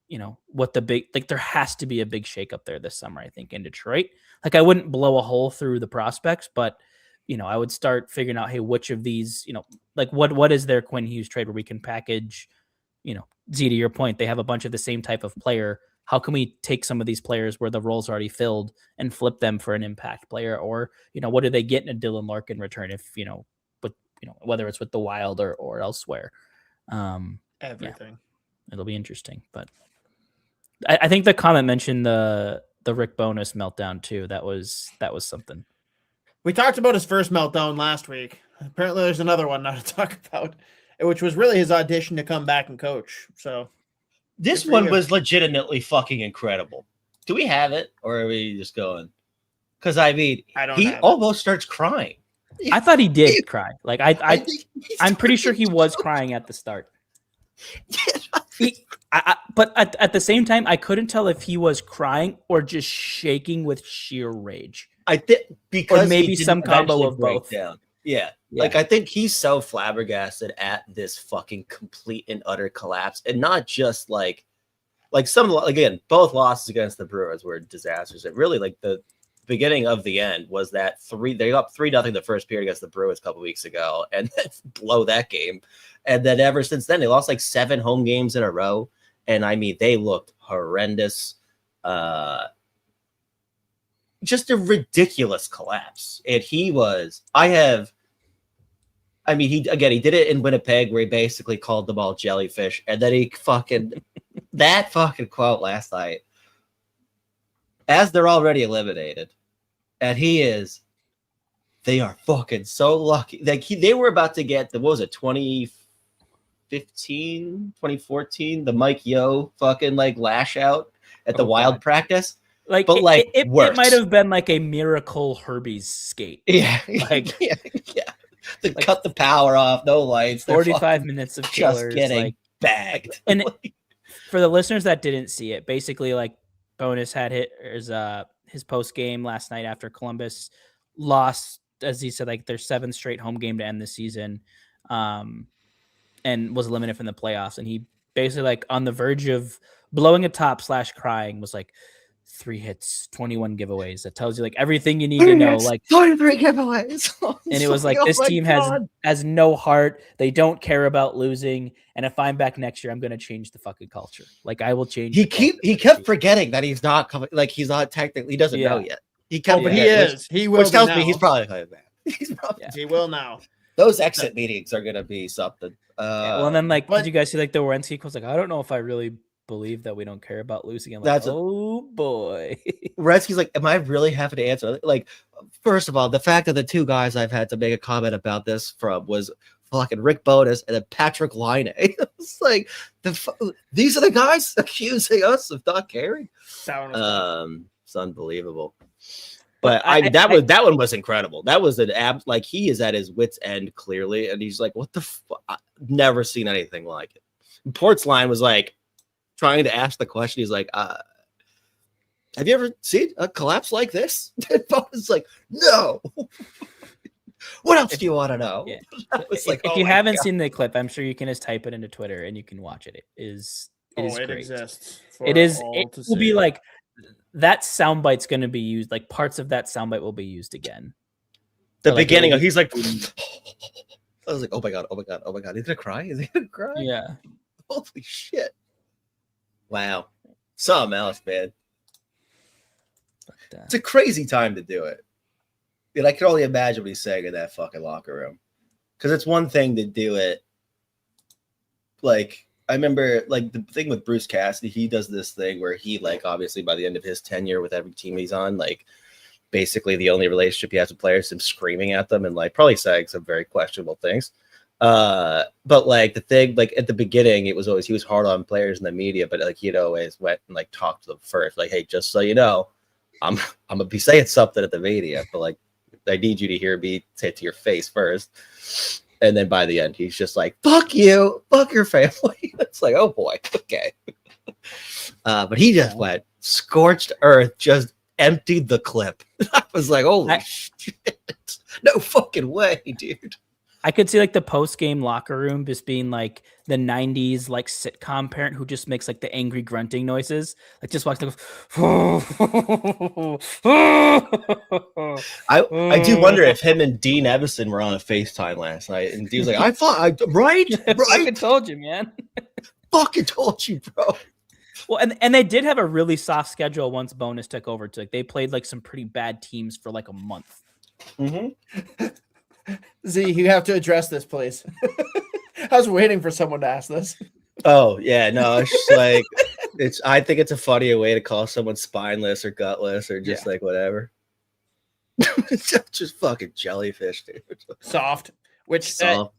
Speaker 2: you know, what the big, like there has to be a big shakeup there this summer, I think, in Detroit. Like I wouldn't blow a hole through the prospects, but, you know, I would start figuring out, hey, which of these, you know, like what is their Quinn Hughes trade where we can package, you know, Z, to your point, they have a bunch of the same type of player. How can we take some of these players where the roles are already filled and flip them for an impact player? Or, you know, what do they get in a Dylan Larkin return if, you know, but, you know, whether it's with the Wild or elsewhere.
Speaker 3: Everything.
Speaker 2: Yeah, it'll be interesting. But I think the comment mentioned the the Rick Bowness meltdown too. That was something.
Speaker 3: We talked about his first meltdown last week. Apparently, there's another one now to talk about, which was really his audition to come back and coach. So
Speaker 4: this one was legitimately fucking incredible. Do we have it, or are we just going? Because I mean, he almost starts crying.
Speaker 2: I thought he did cry. Like I'm pretty sure he was crying at the start. But at the same time, I couldn't tell if he was crying or just shaking with sheer rage.
Speaker 4: I think because
Speaker 2: or maybe some combo of both.
Speaker 4: Down. Yeah. Like I think he's so flabbergasted at this fucking complete and utter collapse, and not just like some, again, both losses against the Brewers were disasters. It really, like, the beginning of the end was that they got 3-0 the first period against the Brewers a couple weeks ago, and then blow that game. And then ever since then, they lost like 7 home games in a row. And I mean, they looked horrendous. Just a ridiculous collapse. And he did it in Winnipeg where he basically called them all jellyfish. And then that fucking quote last night, as they're already eliminated, and they are fucking so lucky. Like they were about to get 2014, the Mike Yo fucking like lash out at the Wild practice.
Speaker 2: Like,
Speaker 4: but
Speaker 2: it might have been like a miracle Herbie's skate.
Speaker 4: Yeah.
Speaker 2: Like,
Speaker 4: yeah. Cut the power off, no lights.
Speaker 2: 45 minutes of
Speaker 4: just
Speaker 2: killers,
Speaker 4: getting bagged.
Speaker 2: And for the listeners that didn't see it, basically, like, Bowness had his post game last night after Columbus lost, as he said, like their 7th straight home game to end the season, and was eliminated from the playoffs. And he basically, like, on the verge of blowing a top / crying, was like, 3 hits, 21 giveaways. That tells you like everything you need to know. Like
Speaker 4: 23 giveaways.
Speaker 2: And it was like, this team has no heart. They don't care about losing. And if I'm back next year, I'm going to change the fucking culture. Like I will change.
Speaker 4: He kept forgetting that he's not coming. Like he's not technically. He doesn't know yet. He kept.
Speaker 3: But he is. He will.
Speaker 4: Which tells me he's probably coming back.
Speaker 3: He will now.
Speaker 4: Those exit meetings are going to be something.
Speaker 2: Well, and then like, did you guys see like the Werenski was like, I don't know if I really believe that we don't care about losing. I'm like, oh boy.
Speaker 4: Werenski's like, am I really having to answer? Like, first of all, the fact that the 2 guys I've had to make a comment about this from was fucking Rick Bowness and then Patrick Laine. It's like these are the guys accusing us of not caring. It's unbelievable. But that one was incredible. That was like he is at his wit's end clearly, and he's like, "What the? I've never seen anything like it." And Port's line was like trying to ask the question. He's like, "Have you ever seen a collapse like this?" And Bowness like, "No." What else do you want to know?
Speaker 2: Yeah. If you haven't seen the clip, I'm sure you can just type it into Twitter and you can watch it. It is great.
Speaker 3: Exists.
Speaker 2: It will be like that soundbite's going to be used. Like parts of that soundbite will be used again.
Speaker 4: The beginning of he's like, I was like, oh my god, he's gonna cry. Is he gonna cry?
Speaker 2: Yeah.
Speaker 4: Holy shit! Wow, something else, man. But, it's a crazy time to do it. And I can only imagine what he's saying in that fucking locker room. Because it's one thing to do it. Like, I remember, like, the thing with Bruce Cassidy, he does this thing where he, like, obviously by the end of his tenure with every team he's on, like, basically the only relationship he has with players is him screaming at them and, like, probably saying some very questionable things. But, like, the thing, like, at the beginning, it was always, he was hard on players in the media, but, like, he'd always went and, like, talked to them first. Like, hey, just so you know, I'm going to be saying something at the media, but, like, I need you to hear me say it to your face first. And then by the end, he's just like, fuck you, fuck your family. It's like, oh boy, okay. But he just went scorched earth, just emptied the clip. I was like, holy shit. No fucking way, dude.
Speaker 2: I could see like the post-game locker room just being like the 90s like sitcom parent who just makes like the angry grunting noises. Like just walks like
Speaker 4: I do wonder if him and Dean Evison were on a FaceTime last night. And Dean's like, right?
Speaker 2: I told you, man.
Speaker 4: Fucking told you, bro.
Speaker 2: Well, and they did have a really soft schedule once Bowness took over. Like they played like some pretty bad teams for like a month.
Speaker 3: Mm-hmm. Z, you have to address this, please. I was waiting for someone to ask this.
Speaker 4: Oh, yeah, no, it's just like I think it's a funnier way to call someone spineless or gutless or just like whatever. It's just fucking jellyfish, dude.
Speaker 3: Soft. Which
Speaker 4: Soft.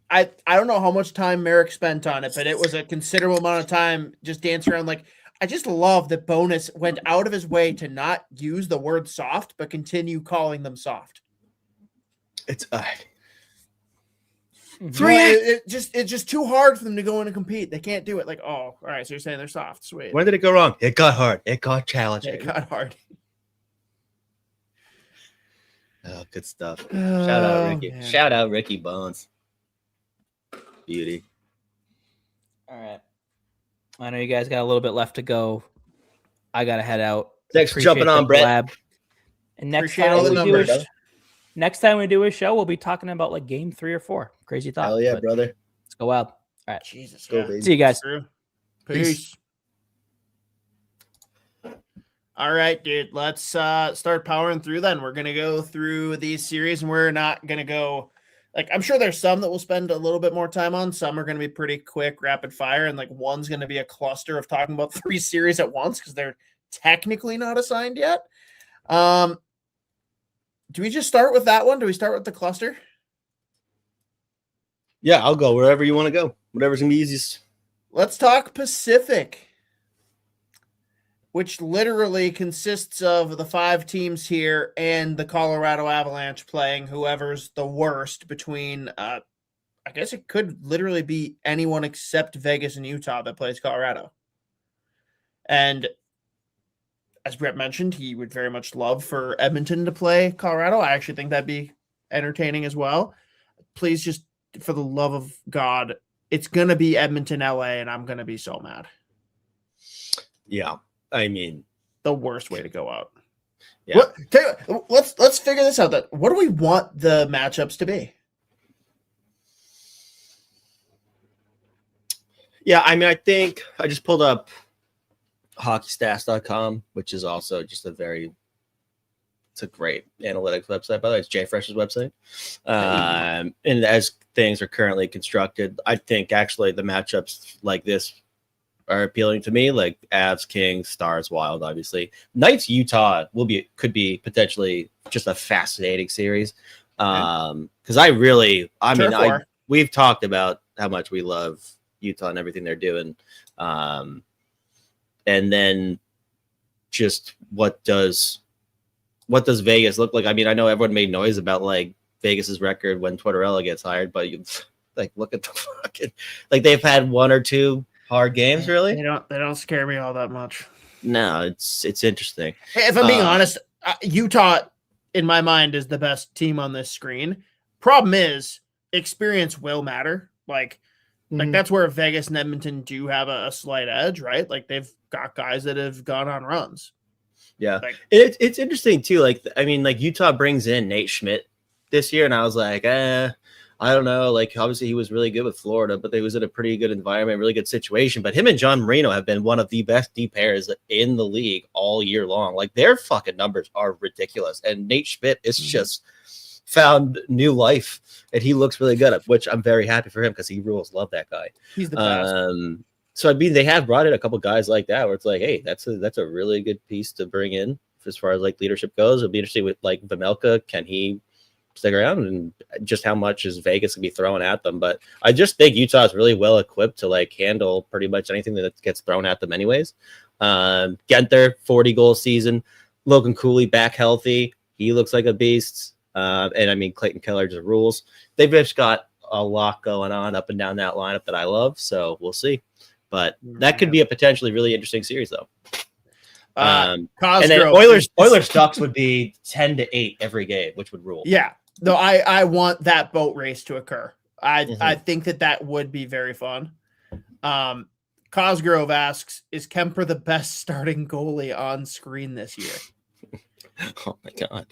Speaker 3: I don't know how much time Merrick spent on it, but it was a considerable amount of time just dancing around. Like, I just love that Bowness went out of his way to not use the word soft, but continue calling them soft.
Speaker 4: It's
Speaker 3: it's just too hard for them to go in and compete. They can't do it. Like, oh, all right, so you're saying they're soft. Sweet.
Speaker 4: When did it go wrong? It got hard. It got challenging.
Speaker 3: It got hard.
Speaker 4: Oh, good stuff. Shout out Ricky. Man. Shout out Ricky Bones. Beauty.
Speaker 2: All right. I know you guys got a little bit left to go. I got to head out.
Speaker 4: Thanks for jumping on, Brett.
Speaker 2: And next time we do a show, we'll be talking about like game 3 or 4. Crazy thought.
Speaker 4: Hell yeah, brother.
Speaker 2: Let's go Wild. All right.
Speaker 3: Jesus.
Speaker 4: Go, baby.
Speaker 2: See you guys.
Speaker 3: Peace. All right, dude. Let's start powering through then. We're going to go through these series, and we're not going to go like, I'm sure there's some that we'll spend a little bit more time on. Some are going to be pretty quick, rapid fire, and like one's going to be a cluster of talking about 3 series at once because they're technically not assigned yet. Do we just start with that one? Do we start with the cluster?
Speaker 4: Yeah, I'll go wherever you want to go. Whatever's going to be easiest.
Speaker 3: Let's talk Pacific, which literally consists of the 5 teams here and the Colorado Avalanche playing whoever's the worst between, I guess it could literally be anyone except Vegas and Utah that plays Colorado. And as Brett mentioned, he would very much love for Edmonton to play Colorado. I actually think that'd be entertaining as well. Please just, for the love of God, it's going to be Edmonton, LA, and I'm going to be so mad.
Speaker 4: Yeah. I mean,
Speaker 3: the worst way to go out.
Speaker 4: Yeah.
Speaker 3: Let's figure this out. That what do we want the matchups to be?
Speaker 4: Yeah, I mean, I think I just pulled up hockeystats.com, which is also just it's a great analytics website. By the way, it's JFresh's website. And as things are currently constructed, I think actually the matchups like this are appealing to me, like Avs, Kings, Stars, Wild, obviously. Knights, Utah could be potentially just a fascinating series. Because we've talked about how much we love Utah and everything they're doing. And then just what does Vegas look like? I mean, I know everyone made noise about like Vegas's record when Tortorella gets hired, but you like look at the fucking like they've had 1 or 2 hard games, really.
Speaker 3: They don't scare me all that much.
Speaker 4: No, it's interesting.
Speaker 3: Hey, if I'm being honest, Utah, in my mind, is the best team on this screen. Problem is, experience will matter. Like that's where Vegas and Edmonton do have a slight edge, right? Like they've got guys that have gone on runs.
Speaker 4: Yeah, it's interesting too. Like I mean, like Utah brings in Nate Schmidt this year, and I was like, I don't know. Like, obviously, he was really good with Florida, but they was in a pretty good environment, really good situation. But him and John Marino have been one of the best D-pairs in the league all year long. Like, their fucking numbers are ridiculous. And Nate Schmidt is just found new life, and he looks really good, which I'm very happy for him because he rules. Love that guy.
Speaker 3: He's the best.
Speaker 4: So, I mean, they have brought in a couple guys like that where it's like, hey, that's a really good piece to bring in as far as, like, leadership goes. It'll be interesting with, like, Vemelka. Can he stick around, and just how much is Vegas gonna be throwing at them? But I just think Utah is really well equipped to like handle pretty much anything that gets thrown at them anyways. Genther, 40-goal season. Logan Cooley back healthy. He looks like a beast. And I mean, Clayton Keller just rules. They've just got a lot going on up and down that lineup that I love. So we'll see. But that could be a potentially really interesting series though. And then Oilers Ducks would be 10-8 every game, which would rule.
Speaker 3: Yeah. No, I want that boat race to occur. I think that would be very fun. Cosgrove asks, is Kemper the best starting goalie on screen this year?
Speaker 4: Oh my God.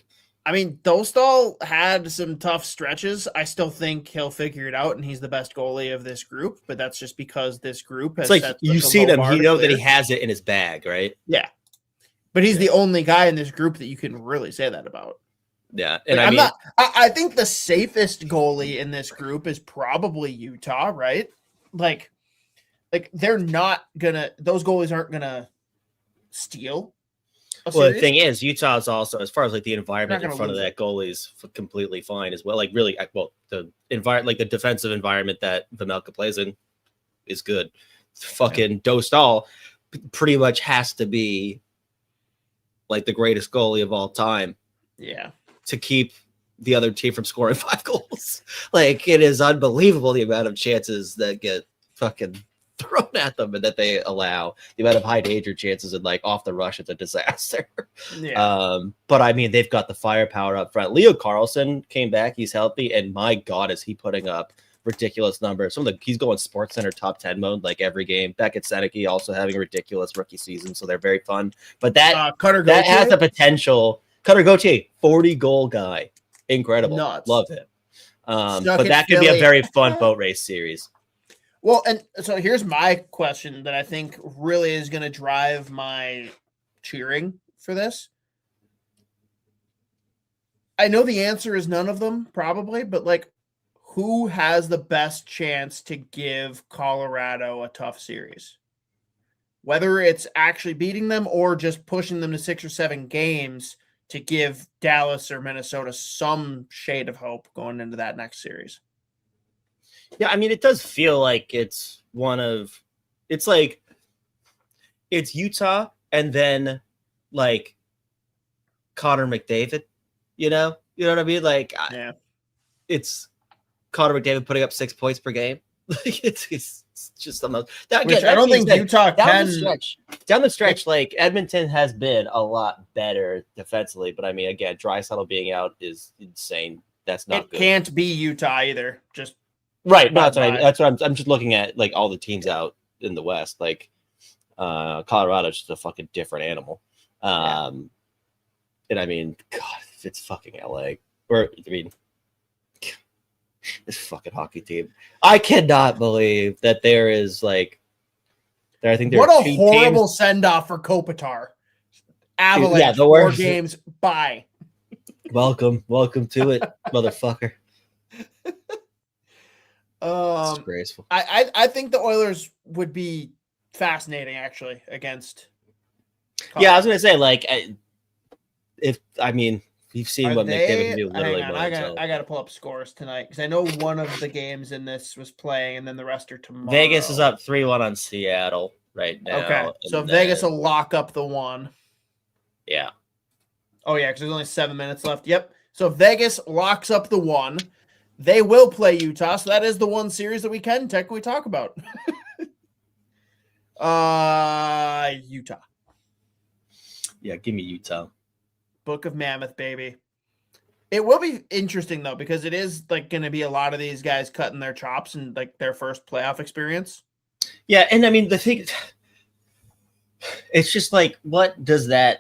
Speaker 3: I mean, Dostal had some tough stretches. I still think he'll figure it out, and he's the best goalie of this group, but that's just because this group has
Speaker 4: it's like you see him, you know that he has it in his bag, right?
Speaker 3: Yeah. But he's the only guy in this group that you can really say that about.
Speaker 4: Yeah. And
Speaker 3: like, I think the safest goalie in this group is probably Utah, right? Like, like they're not gonna. Those goalies aren't gonna steal.
Speaker 1: Well, the thing is, Utah is also, as far as like the environment in front of
Speaker 3: lose
Speaker 1: that goalie is completely fine as well. Like really, well, the environment, like the defensive environment that Vejmelka plays in, is good. Fucking Dostal pretty much has to be like the greatest goalie of all time.
Speaker 3: Yeah.
Speaker 1: To keep the other team from scoring 5 goals. Like it is unbelievable the amount of chances that get fucking thrown at them and that they allow. The amount of high danger chances and like off the rush, it's a disaster.
Speaker 3: Yeah.
Speaker 1: But I mean, they've got the firepower up front. Leo Carlson came back, he's healthy, and my God, is he putting up ridiculous numbers. He's going Sports Center top 10 mode like every game. Beckett Seneke also having a ridiculous rookie season, so they're very fun. But that has the potential. Cutter Gauthier, 40-goal guy. Incredible.
Speaker 3: Nuts.
Speaker 1: Love it. But that could be a very fun boat race series.
Speaker 3: Well, and so here's my question that I think really is going to drive my cheering for this. I know the answer is none of them, probably, but like, who has the best chance to give Colorado a tough series? Whether it's actually beating them or just pushing them to 6 or 7 games to give Dallas or Minnesota some shade of hope going into that next series.
Speaker 1: Yeah, I mean, it does feel like it's Utah and then like Connor McDavid, you know what I mean? Like,
Speaker 3: yeah,
Speaker 1: it's Connor McDavid putting up 6 points per game. it's just the most.
Speaker 3: I don't think Utah can.
Speaker 1: Down the stretch, like Edmonton has been a lot better defensively, but I mean, again, Draisaitl being out is insane. That's not good.
Speaker 3: Can't be Utah either. Just
Speaker 1: right. No, that's what I'm just looking at, like all the teams out in the West. Like Colorado's just a fucking different animal. And I mean, God, if it's fucking LA, or I mean, this fucking hockey team. I cannot believe that there is like there. I think there
Speaker 3: what
Speaker 1: are
Speaker 3: a horrible send off for Kopitar. Avalanche,
Speaker 1: yeah, the
Speaker 3: 4
Speaker 1: worst.
Speaker 3: games. Bye.
Speaker 1: Welcome to it, motherfucker. Disgraceful.
Speaker 3: I think the Oilers would be fascinating actually against.
Speaker 1: Colorado. Yeah, I was gonna say like you've seen what McDavid can do literally.
Speaker 3: I got to pull up scores tonight because I know one of the games in this was playing, and then the rest are tomorrow.
Speaker 1: Vegas is up 3-1 on Seattle right now.
Speaker 3: Okay, so Vegas will lock up the 1.
Speaker 1: Yeah.
Speaker 3: Oh yeah, because there's only 7 minutes left. Yep. So Vegas locks up the 1. They will play Utah, so that is the one series that we can technically talk about. Utah.
Speaker 1: Yeah, give me Utah.
Speaker 3: Book of Mammoth, baby. It will be interesting though, because it is like going to be a lot of these guys cutting their chops and like their first playoff experience.
Speaker 1: Yeah, and I mean the thing, it's just like what does the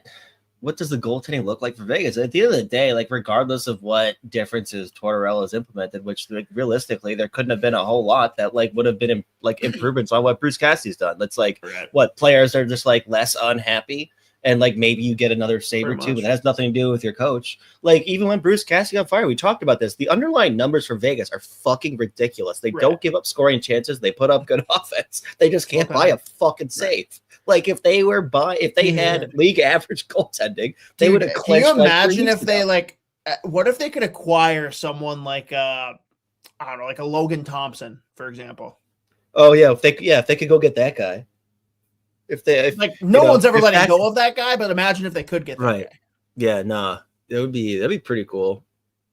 Speaker 1: goaltending look like for Vegas? At the end of the day, like regardless of what differences Tortorella has implemented, which like realistically there couldn't have been a whole lot that like would have been like improvements on what Bruce Cassidy's done. That's like what players are just like less unhappy. And like maybe you get another save or two, but that has nothing to do with your coach. Like even when Bruce Cassidy got fired, we talked about this. The underlying numbers for Vegas are fucking ridiculous. They don't give up scoring chances. They put up good offense. They just can't buy a fucking save. Like if they had league average goaltending, they would have clinched.
Speaker 3: Can you imagine if they like? What if they could acquire someone like I don't know, like a Logan Thompson, for example?
Speaker 1: Oh yeah, if they could go get that guy. If
Speaker 3: no one's ever letting go of that guy, but imagine if they could get that guy.
Speaker 1: Yeah, that'd be pretty cool.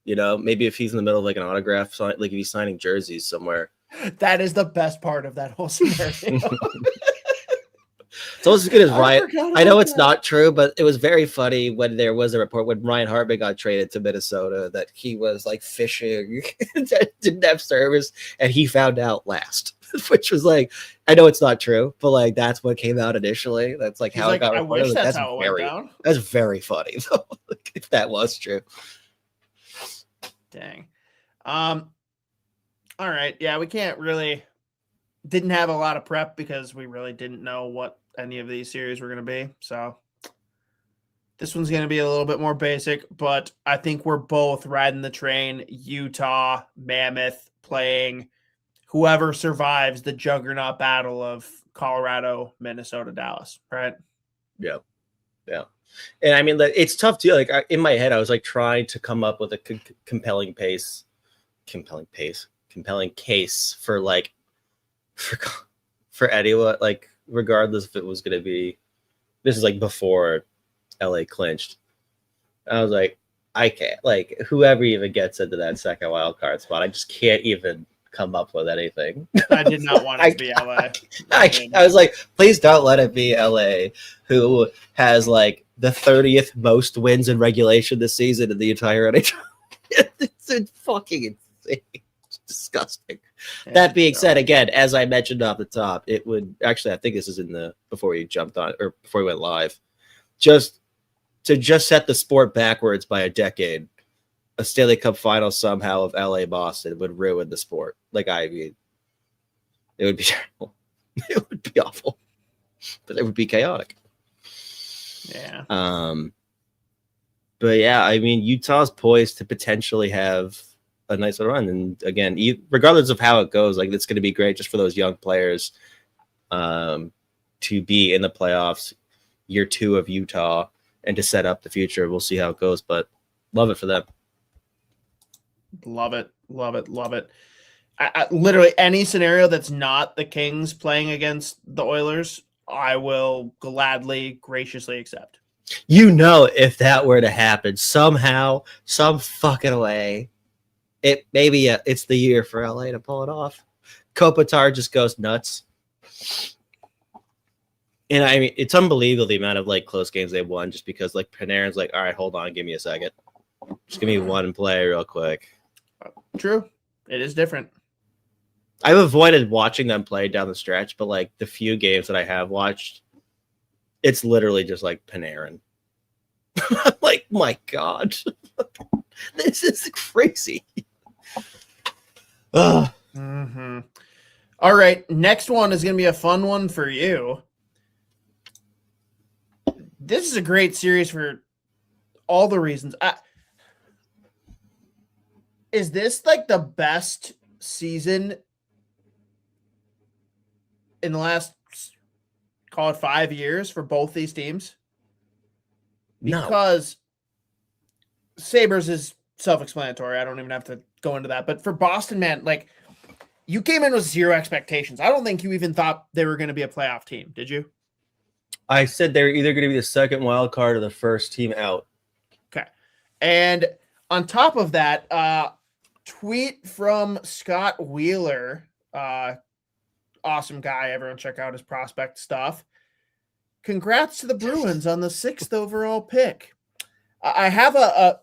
Speaker 1: You know, maybe if he's in the middle of like an autograph sign, like if he's signing jerseys somewhere.
Speaker 3: That is the best part of that whole scenario.
Speaker 1: It's almost as good as Ryan. I know it's not true, but it was very funny when there was a report when Ryan Hartman got traded to Minnesota that he was like fishing, didn't have service, and he found out last. Which was like, I know it's not true, but like that's what came out initially. That's like how it got reported.
Speaker 3: I wish that's how it went down.
Speaker 1: That's very funny though, if that was true.
Speaker 3: Dang. All right. Yeah, we didn't have a lot of prep because we really didn't know what any of these series were going to be. So this one's going to be a little bit more basic, but I think we're both riding the train. Utah, Mammoth playing whoever survives the juggernaut battle of Colorado, Minnesota, Dallas, right?
Speaker 1: Yeah. And I mean, it's tough too. Like in my head, I was like trying to come up with a compelling case for like for anyone, like regardless if it was going to be. This is like before LA clinched. I was like, I can't, like, whoever even gets into that second wild card spot, I just can't even come up with anything.
Speaker 3: I did not want it to be LA.
Speaker 1: I was like, please don't let it be LA, who has like the 30th most wins in regulation this season in the entire NHL. It's fucking insane. It's disgusting. That being said, again, as I mentioned off the top, it would actually, I think this is in the before we jumped on or before we went live, just to set the sport backwards by a decade, a Stanley Cup final somehow of LA Boston would ruin the sport. Like, I mean, it would be terrible. It would be awful, but it would be chaotic.
Speaker 3: Yeah.
Speaker 1: But yeah, I mean, Utah's poised to potentially have a nice little run. And again, regardless of how it goes, like, it's going to be great just for those young players to be in the playoffs year 2 of Utah and to set up the future. We'll see how it goes, but love it for them.
Speaker 3: Love it. I literally any scenario that's not the Kings playing against the Oilers, I will gladly, graciously accept.
Speaker 1: You know, if that were to happen somehow, some fucking way, it's the year for LA to pull it off. Kopitar just goes nuts. And I mean, it's unbelievable the amount of like close games they won just because like Panarin's like, all right, hold on, give me a second. Just give me one play real quick.
Speaker 3: True. It is different.
Speaker 1: I've avoided watching them play down the stretch, but like the few games that I have watched, it's literally just like Panarin. I'm like, my God, this is crazy.
Speaker 3: Mm-hmm. All right. Next one is going to be a fun one for you. This is a great series for all the reasons. Is this like the best season in the last, call it 5 years for both these teams? Because Sabres is self-explanatory. I don't even have to go into that. But for Boston, man, like, you came in with zero expectations. I don't think you even thought they were going to be a playoff team. Did you?
Speaker 1: I said they're either going to be the second wild card or the first team out.
Speaker 3: Okay. And on top of that, tweet from Scott Wheeler, awesome guy. Everyone check out his prospect stuff. Congrats to the Bruins on the 6th overall pick. I have a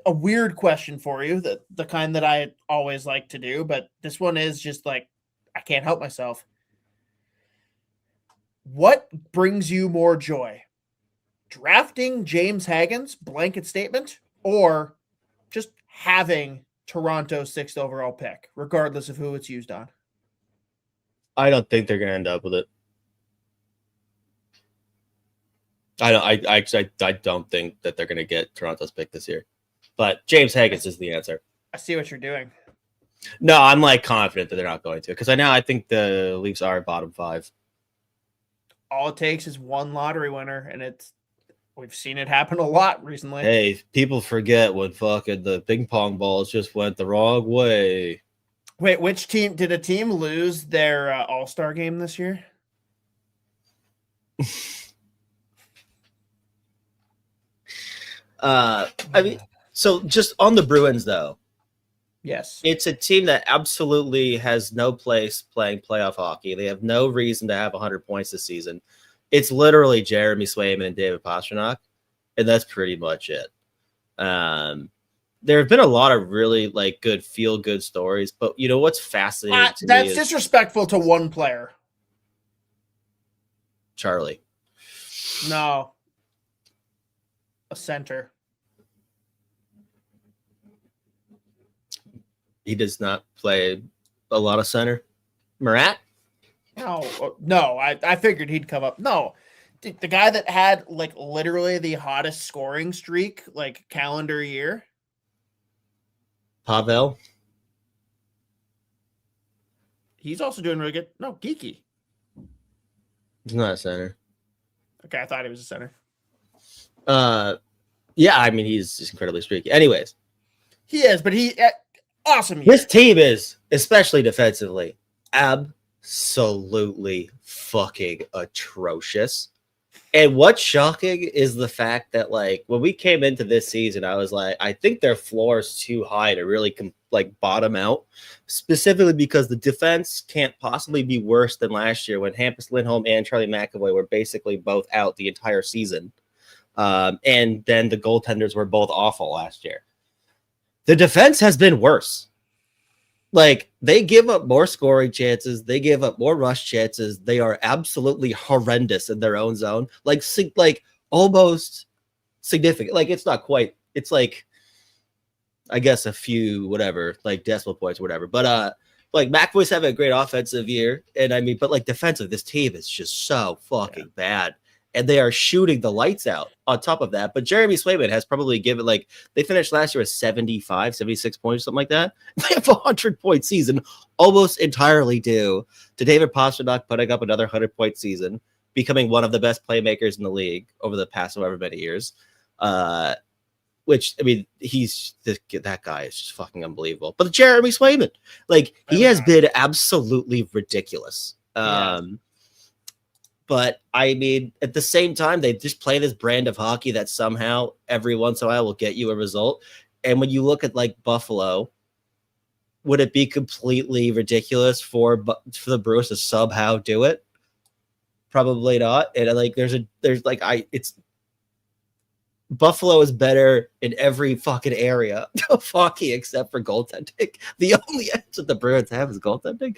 Speaker 3: weird question for you, the kind that I always like to do, but this one is just like, I can't help myself. What brings you more joy? Drafting James Hagen's blanket statement or just having Toronto's 6th overall pick, regardless of who it's used on?
Speaker 1: I don't think they're going to end up with it. I don't think that they're going to get Toronto's pick this year. But James Hagens is the answer.
Speaker 3: I see what you're doing.
Speaker 1: No, I'm like confident that they're not going to because I think the Leafs are bottom 5.
Speaker 3: All it takes is one lottery winner, and we've seen it happen a lot recently.
Speaker 1: Hey, people forget when fucking the ping pong balls just went the wrong way.
Speaker 3: Wait, which team did a team lose their All-Star game this year?
Speaker 1: I mean, so just on the Bruins though.
Speaker 3: Yes.
Speaker 1: It's a team that absolutely has no place playing playoff hockey. They have no reason to have 100 points this season. It's literally Jeremy Swayman and David Pastrnak, and that's pretty much it. There have been a lot of really like good feel-good stories, but you know what's fascinating to
Speaker 3: that's
Speaker 1: me is
Speaker 3: disrespectful to one player.
Speaker 1: Charlie.
Speaker 3: No. A center.
Speaker 1: He does not play a lot of center. Murat?
Speaker 3: No. I figured he'd come up. No. The guy that had like literally the hottest scoring streak, like calendar year.
Speaker 1: Pavel?
Speaker 3: He's also doing really good. No, Geeky.
Speaker 1: He's not a center.
Speaker 3: Okay, I thought he was a center.
Speaker 1: Yeah, I mean, he's just incredibly streaky. Anyways.
Speaker 3: He is, but awesome.
Speaker 1: This team is, especially defensively, absolutely fucking atrocious. And what's shocking is the fact that, like, when we came into this season, I was like, I think their floor is too high to really bottom out, specifically because the defense can't possibly be worse than last year when Hampus Lindholm and Charlie McAvoy were basically both out the entire season. And then the goaltenders were both awful last year. The defense has been worse. Like, they give up more scoring chances. They give up more rush chances. They are absolutely horrendous in their own zone. Like almost significant. Like, it's not quite. It's like, I guess a few, whatever, like decimal points, whatever. But, like, McAvoy's having a great offensive year. And I mean, but like defensive, this team is just so fucking bad. And they are shooting the lights out on top of that. But Jeremy Swayman has probably given, like, they finished last year with 75, 76 points, something like that. They have a 100-point season, almost entirely due to David Pastrnak putting up another 100-point season, becoming one of the best playmakers in the league over the past however many years. Which, I mean, that guy is just fucking unbelievable. But Jeremy Swayman, like, he has been absolutely ridiculous. But I mean, at the same time, they just play this brand of hockey that somehow every once in a while will get you a result. And when you look at, like, Buffalo, would it be completely ridiculous for the Bruins to somehow do it? Probably not. And like, Buffalo is better in every fucking area of hockey except for goaltending. The only edge that the Bruins have is goaltending.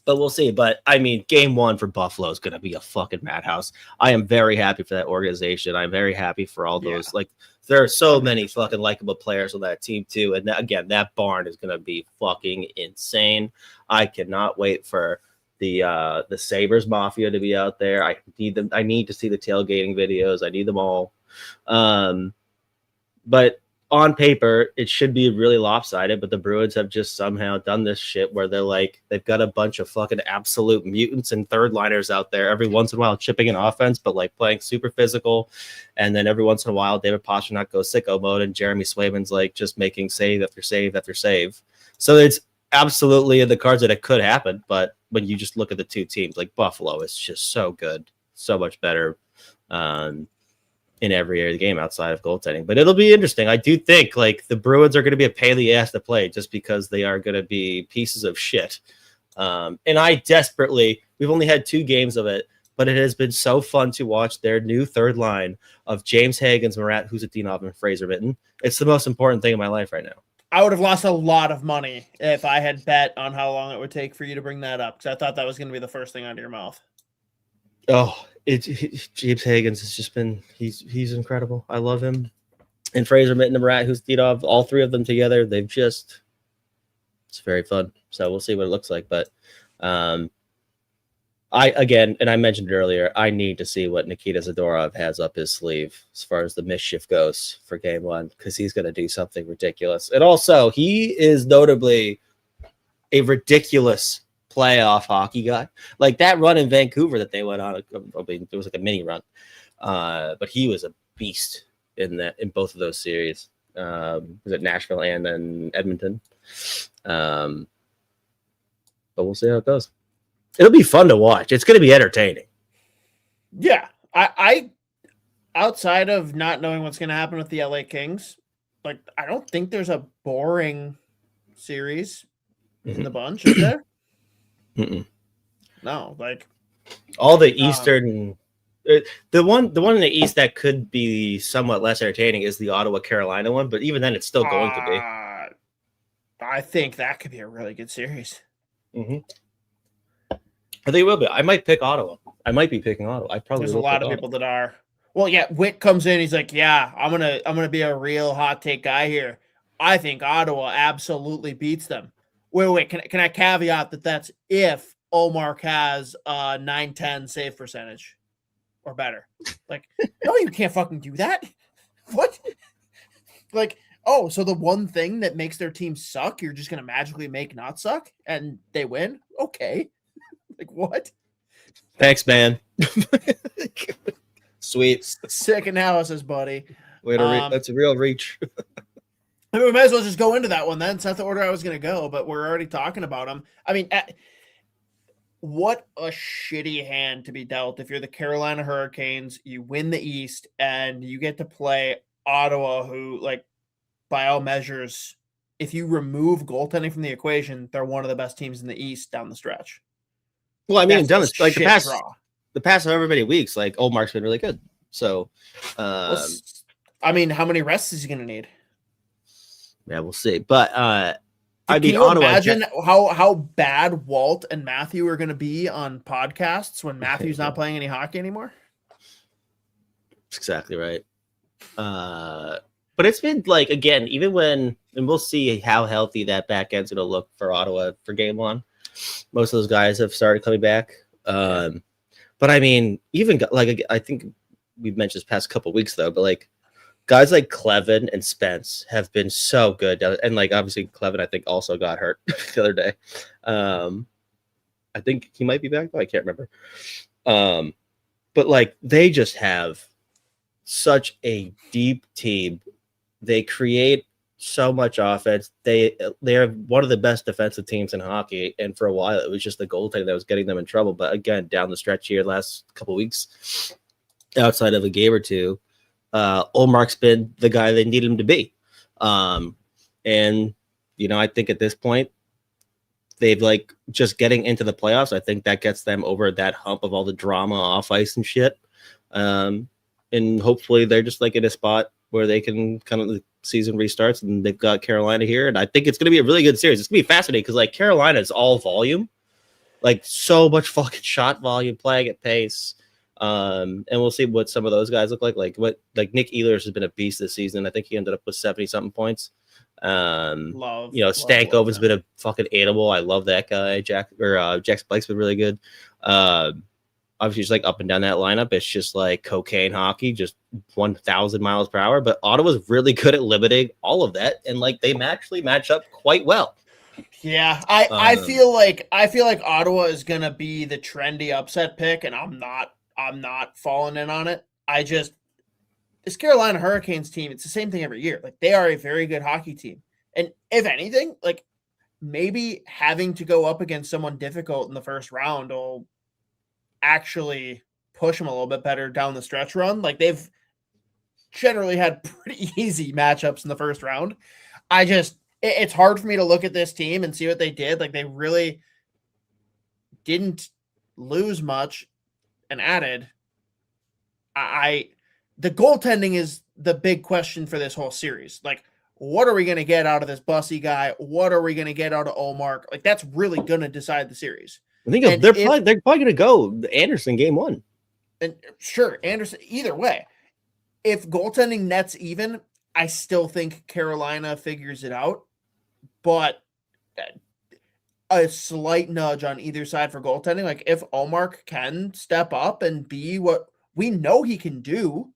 Speaker 1: But we'll see. But I mean, game one for Buffalo is going to be a fucking madhouse. I am very happy for that organization. I'm very happy for all those. Like, there are so many fucking likable players on that team too. And again, that barn is going to be fucking insane. I cannot wait for the Sabres Mafia to be out there. I need them. I need to see the tailgating videos. I need them all. But on paper, it should be really lopsided, but the Bruins have just somehow done this shit where they're like, they've got a bunch of fucking absolute mutants and third liners out there every once in a while chipping in offense, but like playing super physical. And then every once in a while, David Pastrnak goes sicko mode and Jeremy Swayman's like just making save after save after save. So it's absolutely in the cards that it could happen. But when you just look at the two teams, like Buffalo is just so good, so much better. In every area of the game outside of goaltending. But it'll be interesting. I do think like the Bruins are going to be a pain in the ass to play just because they are going to be pieces of shit. And we've only had 2 games of it, but it has been so fun to watch their new third line of James Hagens, Marat Husatinov, and Fraser Mitten. It's the most important thing in my life right now.
Speaker 3: I would have lost a lot of money if I had bet on how long it would take for you to bring that up, because I thought that was going to be the first thing out of your mouth.
Speaker 1: Oh, James Hagens has just been he's incredible. I love him. And Fraser Mitten and Marat Husatinov, all 3 of them together, it's very fun. So we'll see what it looks like. But I mentioned it earlier, I need to see what Nikita Zadorov has up his sleeve as far as the mischief goes for game 1, because he's going to do something ridiculous. And also, he is notably a ridiculous playoff hockey guy. Like that run in Vancouver that they went on, it was like a mini run, but he was a beast in both of those series. Was it Nashville and then Edmonton? But we'll see how it goes. It'll be fun to watch. It's going to be entertaining.
Speaker 3: Yeah, I outside of not knowing what's going to happen with the LA Kings, like I don't think there's a boring series in the bunch, is there? No, like
Speaker 1: all the Eastern, the one in the East that could be somewhat less entertaining is the Ottawa Carolina one, but even then, it's still going to be.
Speaker 3: I think that could be a really good series.
Speaker 1: I think it will be. I might pick Ottawa. I might be picking Ottawa.
Speaker 3: There's a lot of people that are. Well, yeah, Witt comes in. He's like, yeah, I'm gonna be a real hot take guy here. I think Ottawa absolutely beats them. Wait. Can I caveat that that's if Ullmark has a 910 save percentage or better? Like, no, you can't fucking do that. What? Like, Oh, so the one thing that makes their team suck, you're just going to magically make not suck and they win? Okay. Like what?
Speaker 1: Thanks, man.
Speaker 4: Sweet.
Speaker 3: Sick analysis, buddy.
Speaker 4: That's a real reach.
Speaker 3: I mean, we might as well just go into that one then. It's not the order I was going to go, but we're already talking about them. I mean, what a shitty hand to be dealt if you're the Carolina Hurricanes, you win the East, and you get to play Ottawa, who, like, by all measures, if you remove goaltending from the equation, they're one of the best teams in the East down the stretch.
Speaker 1: Well, I mean,
Speaker 3: That's
Speaker 1: like
Speaker 3: draw.
Speaker 1: the past however many weeks, like Oldmark's been really good. So,
Speaker 3: I mean, how many rests is he going to need?
Speaker 1: Yeah, we'll see. But I
Speaker 3: Can
Speaker 1: mean,
Speaker 3: you
Speaker 1: Ottawa.
Speaker 3: imagine how bad Walt and Matthew are going to be on podcasts when Matthew's not playing any hockey anymore?
Speaker 1: That's exactly right. But it's been like, again, even when, and we'll see how healthy that back end's going to look for Ottawa for game one. Most of those guys have started coming back. But I mean, even like, I think we've mentioned this past couple of weeks though, but like guys like Clevin and Spence have been so good. And like, obviously Clevin, I think also got hurt the other day. I think he might be back, though. I can't remember. But like, they just have such a deep team. They create so much offense. They're one of the best defensive teams in hockey, and for a while it was just the goaltending that was getting them in trouble. But again, down the stretch here, last couple of weeks, outside of a game or two, Ullmark's been the guy they need him to be. And you know, I think at this point, they've like just getting into the playoffs. I think that gets them over that hump of all the drama off ice and shit. And hopefully they're just like in a spot where they can kind of the season restarts, and they've got Carolina here. And I think it's going to be a really good series. It's going to be fascinating because like Carolina is all volume, like so much fucking shot volume, playing at pace. And we'll see what some of those guys look like. Like Nick Ehlers has been a beast this season. I think he ended up with 70 something points. Stankoven's been a fucking animal. I love that guy. Jackson Blake's been really good. Obviously, just like up and down that lineup, it's just like cocaine hockey, just 1,000 miles per hour. But Ottawa's really good at limiting all of that, and like they actually match up quite well.
Speaker 3: Yeah, I feel like Ottawa is gonna be the trendy upset pick, and I'm not falling in on it. This Carolina Hurricanes team, it's the same thing every year. Like they are a very good hockey team, and if anything, like maybe having to go up against someone difficult in the first round will actually push them a little bit better down the stretch run. Like they've generally had pretty easy matchups in the first round. It's hard for me to look at this team and see what they did. Like they really didn't lose much and added. The goaltending is the big question for this whole series. Like, what are we going to get out of this Bussy guy? What are we going to get out of Ullmark? Like that's really going to decide the series.
Speaker 1: I think they're probably going to go Anderson game one.
Speaker 3: And sure, Anderson, either way. If goaltending nets even, I still think Carolina figures it out. But a slight nudge on either side for goaltending. Like if Ullmark can step up and be what we know he can do,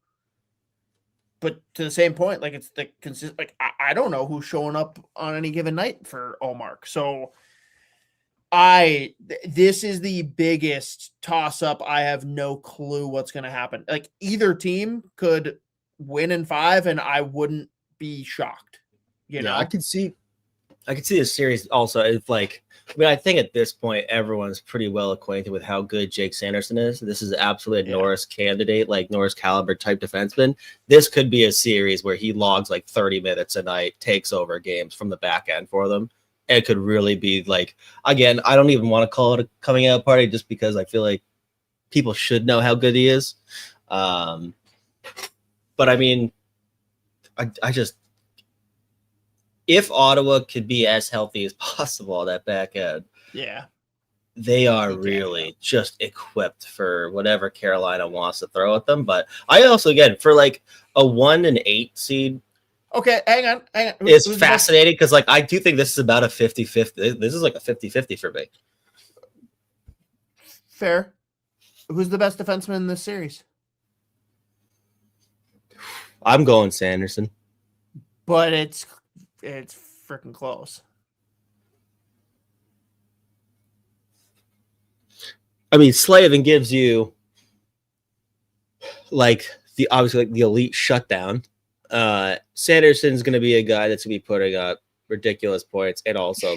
Speaker 3: but to the same point, like it's the consistent. Like I don't know who's showing up on any given night for Ullmark. So this is the biggest toss up. I have no clue what's going to happen. Like either team could win in 5 and I wouldn't be shocked. You know,
Speaker 1: I could see a series also. If like, I mean, I think at this point, everyone's pretty well acquainted with how good Jake Sanderson is. This is absolutely a Norris candidate, like Norris caliber type defenseman. This could be a series where he logs like 30 minutes a night, takes over games from the back end for them. It could really be like, again, I don't even want to call it a coming out party just because I feel like people should know how good he is. But I mean, I just, if Ottawa could be as healthy as possible on that back end, they are really just equipped for whatever Carolina wants to throw at them. But I also, again, for like a 1 and 8 seed,
Speaker 3: okay, hang on.
Speaker 1: It's fascinating because, like, I do think this is about a 50-50. This is like a 50-50 for me.
Speaker 3: Fair. Who's the best defenseman in this series?
Speaker 1: I'm going Sanderson.
Speaker 3: but it's freaking close.
Speaker 1: I mean, Slavin gives you like obviously the elite shutdown. Sanderson's going to be a guy that's going to be putting up ridiculous points and also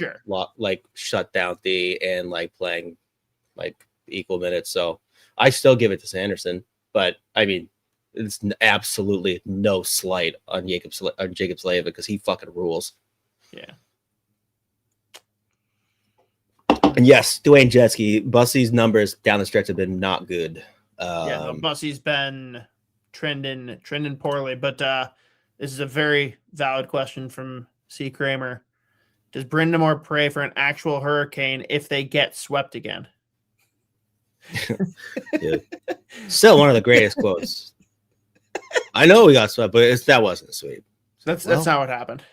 Speaker 1: like shut down D and like playing like equal minutes. So I still give it to Sanderson, but I mean, it's absolutely no slight on Jacob Slavin because he fucking rules.
Speaker 3: Yeah.
Speaker 1: And yes, Dwayne Jetski, Bussy's numbers down the stretch have been not good.
Speaker 3: Bussy's been trending poorly, but this is a very valid question from C. Kramer. Does Brindamore pray for an actual hurricane if they get swept again?
Speaker 1: Yeah. Still one of the greatest quotes. I know we got swept, but that wasn't sweet.
Speaker 3: That's not what happened.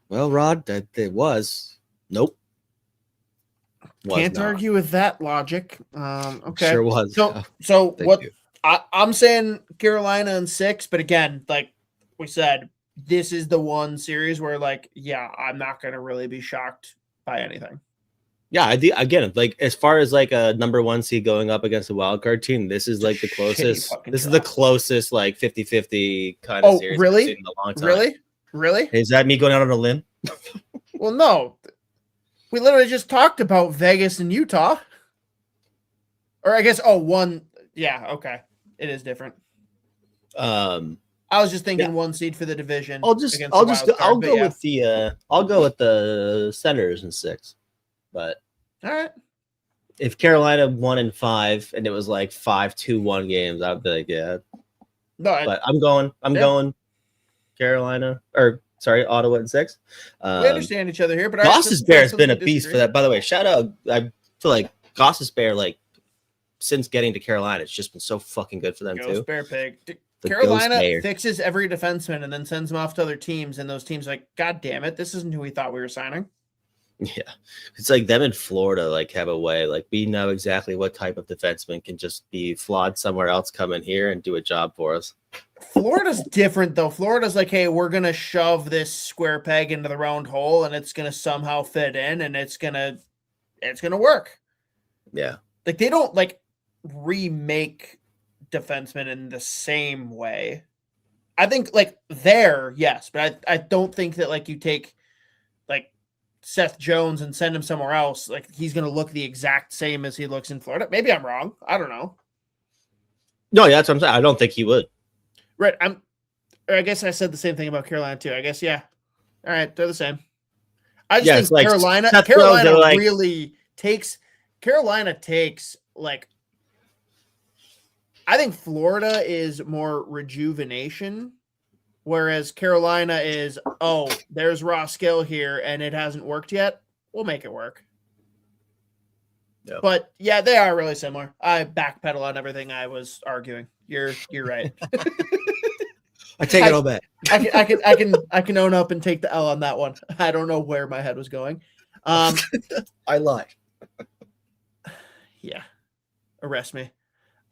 Speaker 1: Well, Rod, it was. Nope.
Speaker 3: Can't argue with that logic. Okay.
Speaker 1: Sure was.
Speaker 3: So what
Speaker 1: you.
Speaker 3: I'm saying Carolina in 6, but again, like we said, this is the one series where like, yeah, I'm not going to really be shocked by anything.
Speaker 1: Yeah, again, like as far as like a number 1 seed going up against a wild card team, this is like the closest. This is the closest like 50-50 kind of series.
Speaker 3: Really?
Speaker 1: I've seen in a long time.
Speaker 3: Really?
Speaker 1: Is that me going out on a limb?
Speaker 3: Well, no. We literally just talked about Vegas and Utah. Or I guess one. Yeah, okay. It is different. I was just thinking 1 seed for the division.
Speaker 1: I'll go with the Senators in 6. But
Speaker 3: all right.
Speaker 1: If Carolina won in 5 and it was like 5-2-1 games, I'd be like, yeah. No, but I'm going Carolina Ottawa in 6.
Speaker 3: We understand each other here, but
Speaker 1: Goss's Bear has been a beast for that. By the way, shout out. I feel like Goss's Bear, like since getting to Carolina, it's just been so fucking good for them too.
Speaker 3: Bear pig. Carolina fixes every defenseman and then sends them off to other teams, and those teams are like, God damn it, this isn't who we thought we were signing.
Speaker 1: Yeah, it's like them in Florida like have a way, like we know exactly what type of defenseman can just be flawed somewhere else, come in here and do a job for us.
Speaker 3: Florida's different though. Florida's like, hey, we're gonna shove this square peg into the round hole and it's gonna somehow fit in and it's gonna work.
Speaker 1: Yeah.
Speaker 3: Like they don't like remake defensemen in the same way. I think like there, yes, but I don't think that like you take like Seth Jones and send him somewhere else, like he's going to look the exact same as he looks in Florida. Maybe I'm wrong. I don't know.
Speaker 1: No, yeah, that's what I'm saying. I don't think he would.
Speaker 3: Right. I guess I said the same thing about Carolina too. I guess, yeah. All right. They're the same. I just think like Carolina really takes like, I think Florida is more rejuvenation. Whereas Carolina is, there's raw skill here and it hasn't worked yet. We'll make it work. Yep. But yeah, they are really similar. I backpedal on everything I was arguing. You're right.
Speaker 1: I take it all back.
Speaker 3: I can own up and take the L on that one. I don't know where my head was going.
Speaker 1: I lied.
Speaker 3: Yeah. Arrest me.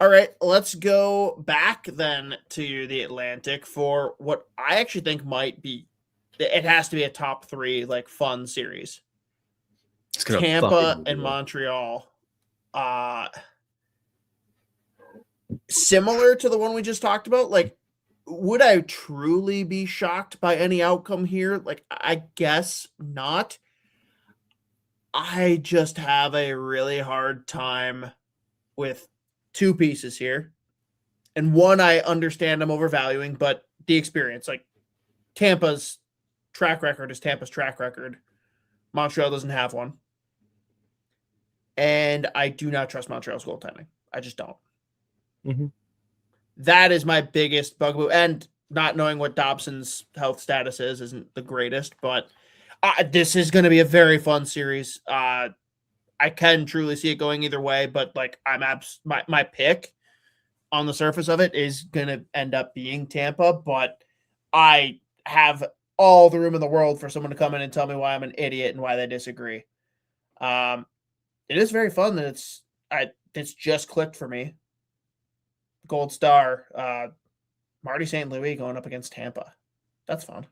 Speaker 3: All right, let's go back then to the Atlantic for what I actually think might be. It has to be a top 3 like fun series. Tampa and Montreal. Similar to the one we just talked about. Like, would I truly be shocked by any outcome here? Like, I guess not. I just have a really hard time with 2 pieces here. And one I understand I'm overvaluing, but the experience, like Tampa's track record is Tampa's track record. Montreal doesn't have one. And I do not trust Montreal's goaltending. I just don't.
Speaker 1: Mm-hmm.
Speaker 3: That is my biggest bugaboo. And not knowing what Dobson's health status isn't the greatest, but this is going to be a very fun series. I can truly see it going either way, but like my pick on the surface of it is going to end up being Tampa, but I have all the room in the world for someone to come in and tell me why I'm an idiot and why they disagree. It is very fun that it's just clicked for me. Gold Star, Marty St. Louis going up against Tampa. That's fun.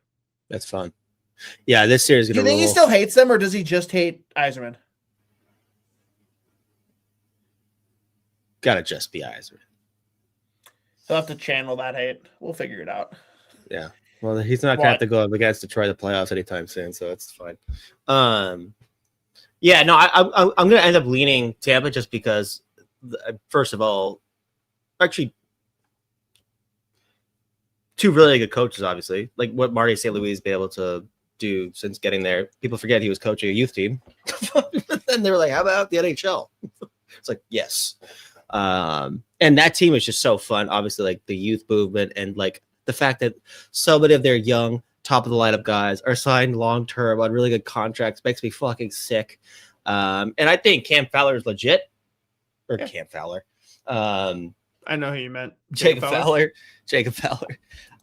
Speaker 1: That's fun. Yeah, this series is
Speaker 3: Do
Speaker 1: going to
Speaker 3: you think he still hates them, or does he just hate Yzerman?
Speaker 1: Gotta just be Yzerman.
Speaker 3: He'll have to channel that hate. We'll figure it out.
Speaker 1: Yeah. Well, he's not going to have to go up against Detroit the playoffs anytime soon, so it's fine. Yeah, no, I'm going to end up leaning Tampa just because, first of all, actually, two really good coaches, obviously. Like what Marty St. Louis has been able to do since getting there. People forget he was coaching a youth team. And they were like, how about the NHL? It's like, yes. And that team is just so fun. Obviously, like the youth movement and like the fact that so many of their young top of the lineup guys are signed long-term on really good contracts makes me fucking sick. And I think Cam Fowler is legit. Or Cam Fowler.
Speaker 3: I know who you meant.
Speaker 1: Jacob Fowler.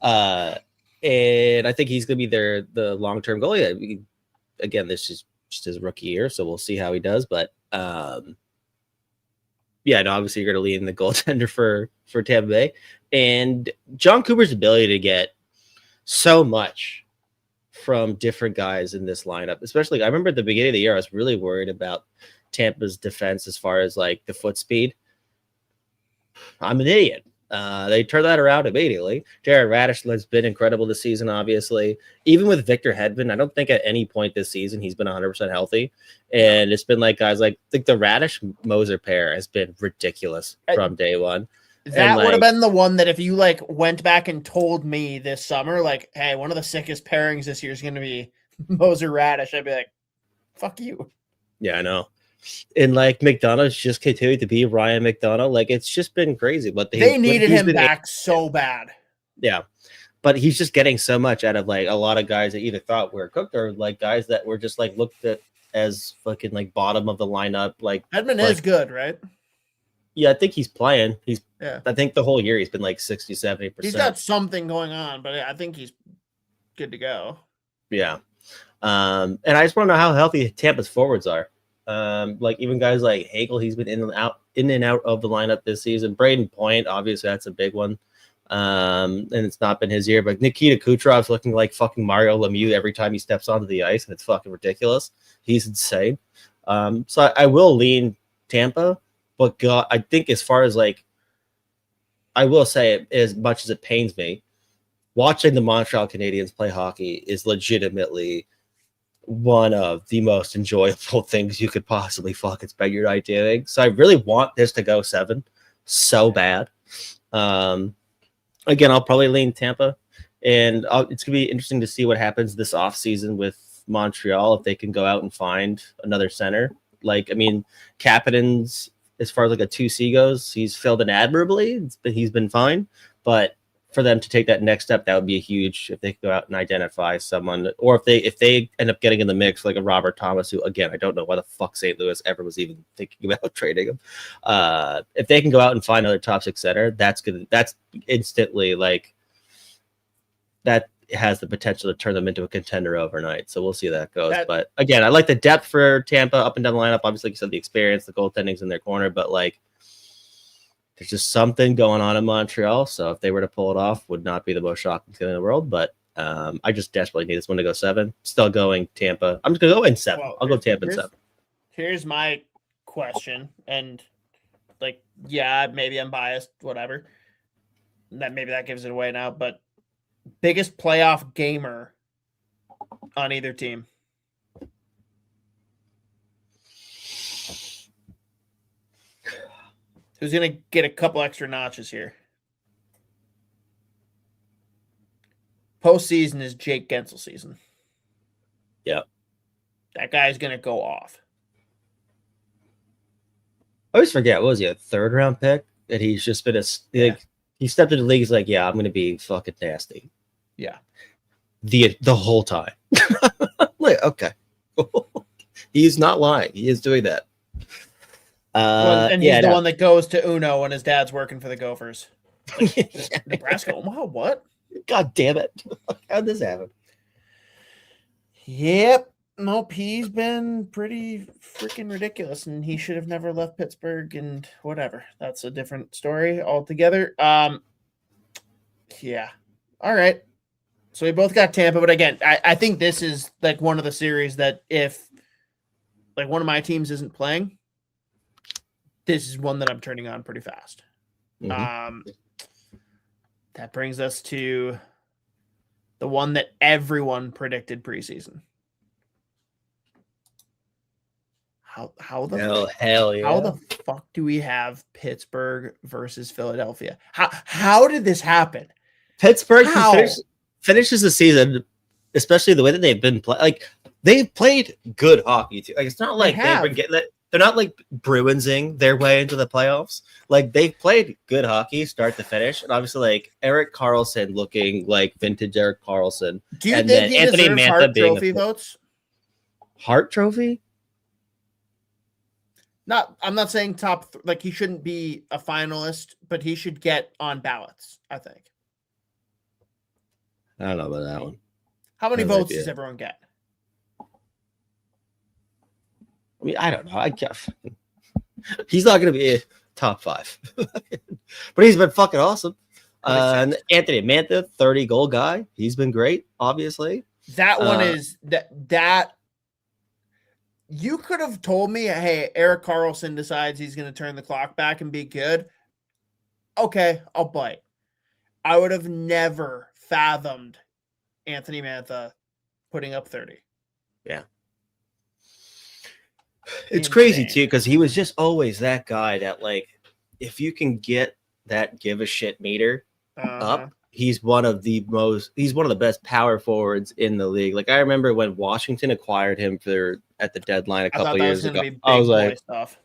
Speaker 1: And I think he's going to be the long-term goalie. I mean, again, this is just his rookie year, so we'll see how he does. But yeah, no, obviously you're going to lead in the goaltender for Tampa Bay. And John Cooper's ability to get so much from different guys in this lineup, especially I remember at the beginning of the year, I was really worried about Tampa's defense as far as like the foot speed. I'm an idiot. They turned that around immediately. Jared Radish has been incredible this season, obviously. Even with Victor Hedman, I don't think at any point this season he's been 100% healthy. And it's been like guys like the Radish-Moser pair has been ridiculous from day one.
Speaker 3: That would have been the one that if you like went back and told me this summer, like, hey, one of the sickest pairings this year is going to be Moser Radish, I'd be like, fuck you.
Speaker 1: Yeah, I know. And like McDonough's just continued to be Ryan McDonough. Like it's just been crazy. But
Speaker 3: they needed him back so bad.
Speaker 1: Yeah. But he's just getting so much out of like a lot of guys that either thought were cooked or like guys that were just like looked at as fucking like bottom of the lineup. Like
Speaker 3: Edmund is good, right?
Speaker 1: Yeah, I think he's playing. I think the whole year he's been like 60-70%.
Speaker 3: He's got something going on, but I think he's good to go.
Speaker 1: Yeah. And I just want to know how healthy Tampa's forwards are. Like even guys like Hagel, he's been in and out of the lineup this season. Braden Point, obviously that's a big one. And it's not been his year, but Nikita Kucherov's looking like fucking Mario Lemieux every time he steps onto the ice, and it's fucking ridiculous. He's insane. So I will lean Tampa, but God, I think as far as like, I will say it, as much as it pains me, watching the Montreal Canadiens play hockey is legitimately one of the most enjoyable things you could possibly fucking spend your night doing. So I really want this to go 7 so bad. Again, I'll probably lean Tampa, and it's gonna be interesting to see what happens this offseason with Montreal if they can go out and find another center. Like, I mean, Kapanen's, as far as like a 2C goes, he's filled in admirably. He's been fine, but for them to take that next step, that would be a huge if they could go out and identify someone, or if they end up getting in the mix like a Robert Thomas, who again I don't know why the fuck St. Louis ever was even thinking about trading him. If they can go out and find another top 6 center, that's good. That's instantly like that has the potential to turn them into a contender overnight. So we'll see how that goes. But again, I like the depth for Tampa up and down the lineup. Obviously, like you said, the experience, the goaltending's in their corner, but like, there's just something going on in Montreal. So if they were to pull it off, would not be the most shocking thing in the world. But I just desperately need this one to go 7. Still going Tampa. I'm just going to go in 7. Well, I'll go Tampa in 7.
Speaker 3: Here's my question. And like, yeah, maybe I'm biased, whatever. Maybe that gives it away now. But biggest playoff gamer on either team? Who's going to get a couple extra notches here? Postseason is Jake Gensel season.
Speaker 1: Yeah.
Speaker 3: That guy's going to go off.
Speaker 1: I always forget, what was he, a 3rd round pick? That he's just been he stepped into the league, he's like, yeah, I'm going to be fucking nasty.
Speaker 3: Yeah.
Speaker 1: The whole time. Like, okay. He's not lying. He is doing that.
Speaker 3: And he's the one that goes to Uno when his dad's working for the Gophers. Like, Nebraska, Omaha, what?
Speaker 1: God damn it. How'd this happen?
Speaker 3: Yep. Nope, he's been pretty freaking ridiculous, and he should have never left Pittsburgh and whatever. That's a different story altogether. Yeah. All right. So we both got Tampa, but again, I think this is like one of the series that if like one of my teams isn't playing, this is one that I'm turning on pretty fast.
Speaker 1: Mhm.
Speaker 3: That brings us to the one that everyone predicted preseason. How the
Speaker 4: hell yeah.
Speaker 3: How the fuck do we have Pittsburgh versus Philadelphia? How did this happen?
Speaker 1: Pittsburgh finishes the season, especially the way that they've been playing. Like they've played good hockey too. Like it's not like they've been getting that. They're not like Bruinsing their way into the playoffs. Like they've played good hockey, start to finish, and obviously like Erik Karlsson looking like vintage Erik Karlsson.
Speaker 3: Do you think he Anthony deserves Hart Trophy votes?
Speaker 1: Hart Trophy?
Speaker 3: I'm not saying top. Like he shouldn't be a finalist, but he should get on ballots. I think.
Speaker 1: I don't know about that one.
Speaker 3: How many votes does everyone get?
Speaker 1: I mean, I don't know. He's not going to be a top 5, but he's been fucking awesome. And Anthony Mantha, 30-goal guy. He's been great, obviously.
Speaker 3: That one is that. You could have told me, hey, Erik Karlsson decides he's going to turn the clock back and be good. Okay, I'll bite. I would have never fathomed Anthony Mantha putting up 30.
Speaker 1: Yeah. It's crazy too, because he was just always that guy that, like, if you can get that give a shit meter up, he's one of the best power forwards in the league. Like I remember when Washington acquired him at the deadline a couple years ago. I was like,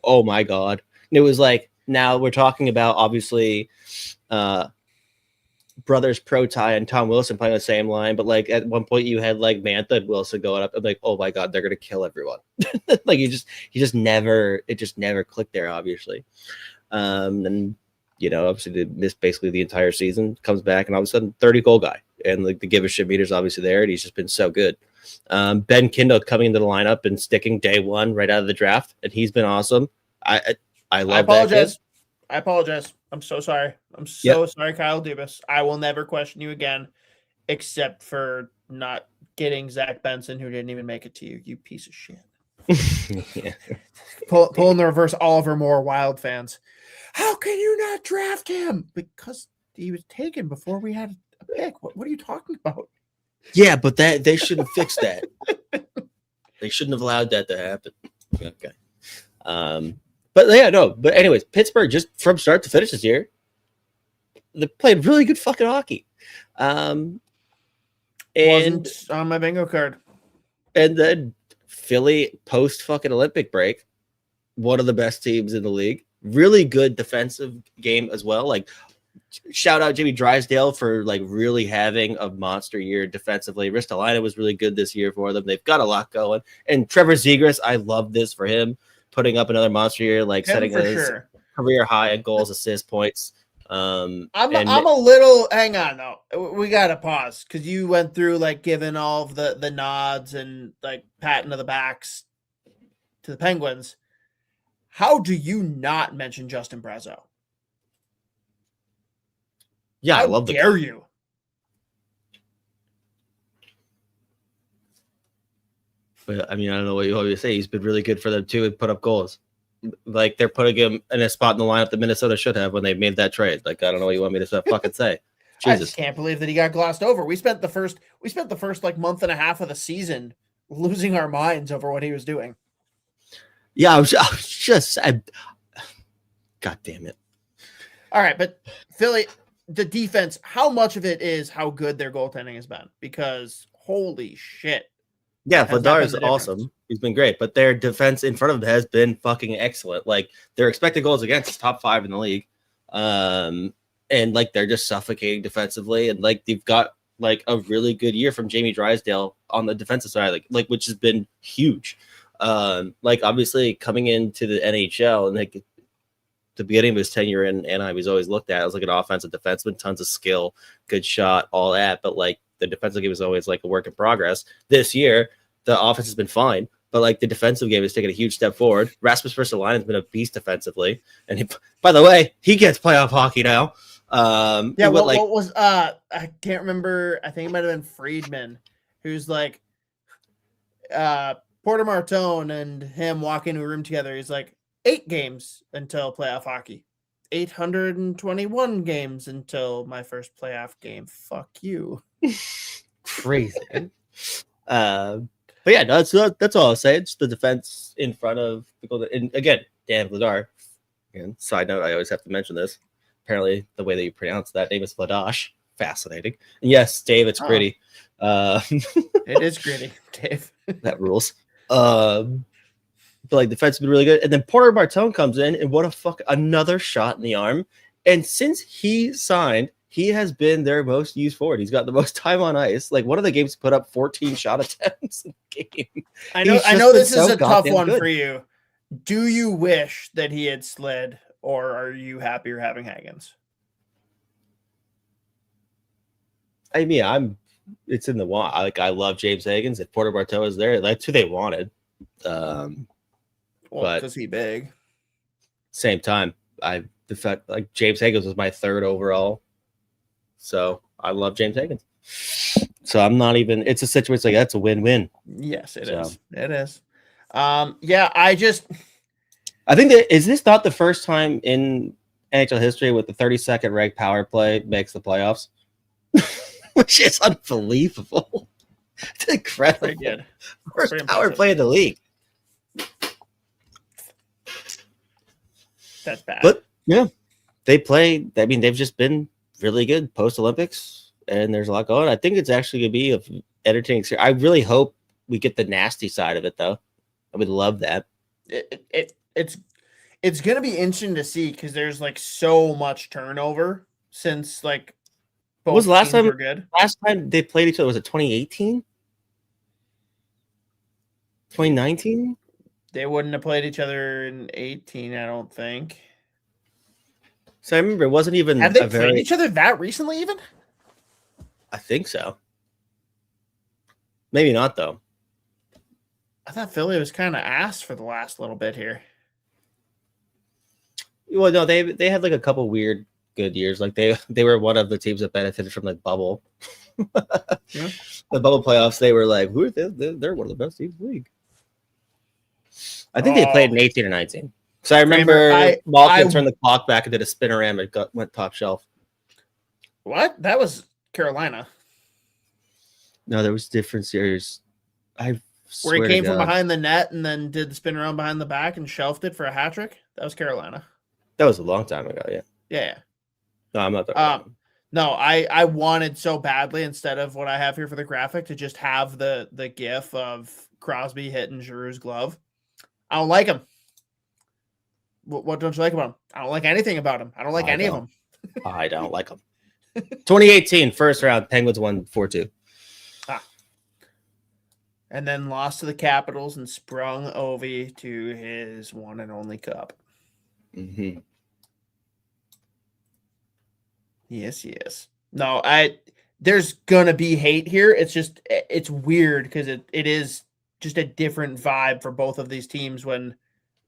Speaker 1: oh my God. And it was like, now we're talking about obviously brothers Protai and Tom Wilson playing the same line, but like at one point you had like Mantha and Wilson going up and like, oh my God, they're gonna kill everyone. Like it just never clicked there, obviously. And you know, obviously they missed basically the entire season, comes back and all of a sudden 30-goal guy. And like the give a shit meter's obviously there, and he's just been so good. Ben Kindle coming into the lineup and sticking day one right out of the draft, and he's been awesome. I love that kid.
Speaker 3: I apologize. I'm so sorry. I'm so sorry, Kyle Dubas. I will never question you again, except for not getting Zach Benson, who didn't even make it to you. You piece of shit.
Speaker 1: Yeah.
Speaker 3: Pull in the reverse Oliver Moore Wild fans. How can you not draft him? Because he was taken before we had a pick. What are you talking about?
Speaker 1: Yeah, but they should have fixed that. They shouldn't have allowed that to happen. Okay. But yeah, no. But anyways, Pittsburgh just from start to finish this year, they played really good fucking hockey. And
Speaker 3: wasn't on my bingo card.
Speaker 1: And then Philly post fucking Olympic break, one of the best teams in the league. Really good defensive game as well. Like shout out Jamie Drysdale for like really having a monster year defensively. Ristolainen was really good this year for them. They've got a lot going. And Trevor Zegras, I love this for him. Putting up another monster year, like setting his career high in goals, assists, points. I'm
Speaker 3: a little. Hang on, though. We gotta pause because you went through like giving all of the nods and like patting of the backs to the Penguins. How do you not mention Justin Brazeau?
Speaker 1: Yeah, I love the.
Speaker 3: How dare you?
Speaker 1: But I mean, I don't know what you want me to say. He's been really good for them too and put up goals. Like they're putting him in a spot in the lineup that Minnesota should have when they made that trade. Like I don't know what you want me to fucking say. Jesus.
Speaker 3: I just can't believe that he got glossed over. We spent the first like month and a half of the season losing our minds over what he was doing.
Speaker 1: Yeah, I was just God damn it.
Speaker 3: All right, but Philly, the defense, how much of it is how good their goaltending has been? Because holy shit.
Speaker 1: Yeah, Vladar is awesome. He's been great, but their defense in front of them has been fucking excellent. Like their expected goals against is top 5 in the league. And like they're just suffocating defensively, and like they've got like a really good year from Jamie Drysdale on the defensive side, like which has been huge. Like obviously coming into the NHL and like the beginning of his tenure in Anaheim, he's always looked at as like an offensive defenseman, tons of skill, good shot, all that. But like the defensive game is always like a work in progress. This year, the offense has been fine, but like the defensive game has taken a huge step forward. Rasmus Ristolainen has been a beast defensively, and by the way, he gets playoff hockey now.
Speaker 3: Yeah,
Speaker 1: but
Speaker 3: what was I can't remember. I think it might have been Friedman, who's like Porter Martone and him walk into a room together. He's like 8 games until playoff hockey. 821 games until my first playoff game. Fuck you.
Speaker 1: crazy. But yeah, that's all I'll say. It's the defense in front of the goal. And again, Dan Vladar. Again, side note, I always have to mention this. Apparently, the way that you pronounce that name is Vladash. Fascinating. And yes, Dave, it's gritty.
Speaker 3: It is gritty, Dave.
Speaker 1: That rules. But like defense has been really good. And then Porter Martone comes in, and what a another shot in the arm. And since he signed, he has been their most used forward. He's got the most time on ice. Like one of the games put up 14 shot attempts in the game.
Speaker 3: I know this is a tough one for you. Do you wish that he had slid, or are you happier having Hagens?
Speaker 1: I mean, it's in the want. Like I love James Hagens. If Porter Martone is there, that's who they wanted.
Speaker 3: Well, because he's big.
Speaker 1: Same time, the fact like James Hagens was my 3rd overall, so I love James Hagens. So I'm not even. It's a situation like that's a win-win.
Speaker 3: Yes, it is. It is. Yeah, I
Speaker 1: think that is this not the first time in NHL history with the 32nd ranked power play makes the playoffs, which is unbelievable. It's incredible.
Speaker 3: Pretty good.
Speaker 1: First power play in the league.
Speaker 3: That's bad.
Speaker 1: But yeah, they play. I mean, they've just been really good post Olympics, and there's a lot going on. I think it's actually going to be an entertaining series. I really hope we get the nasty side of it, though. I would love that.
Speaker 3: It's going to be interesting to see because there's like so much turnover since like both
Speaker 1: what was the last time?
Speaker 3: were good.
Speaker 1: Last time they played each other was it 2018? 2019?
Speaker 3: They wouldn't have played each other in 18, I don't think.
Speaker 1: So I remember it wasn't even.
Speaker 3: Have they played each other that recently? Even?
Speaker 1: I think so. Maybe not though.
Speaker 3: I thought Philly was kind of ass for the last little bit here.
Speaker 1: Well, no, they had like a couple weird good years. Like they were one of the teams that benefited from like bubble.
Speaker 3: Yeah.
Speaker 1: The bubble playoffs, they were like, who are they? They're one of the best teams in the league. I think they played in 18 or 19. So I remember Malkin turned the clock back and did a spinorama and went top shelf.
Speaker 3: What? That was Carolina.
Speaker 1: No, there was different series.
Speaker 3: Where he came from behind the net and then did the spin around behind the back and shelved it for a hat trick. That was Carolina.
Speaker 1: That was a long time ago. Yeah.
Speaker 3: Yeah.
Speaker 1: No, I'm not there.
Speaker 3: No, I wanted so badly instead of what I have here for the graphic to just have the gif of Crosby hitting Giroux's glove. I don't like him. What don't you like about him? I don't like anything about him. I don't like any of them.
Speaker 1: I don't like him. 2018 first round, Penguins won 4-2.
Speaker 3: And then lost to the Capitals and sprung Ovi to his one and only cup.
Speaker 1: Mm-hmm.
Speaker 3: Yes. No, there's gonna be hate here. It's weird because it is just a different vibe for both of these teams when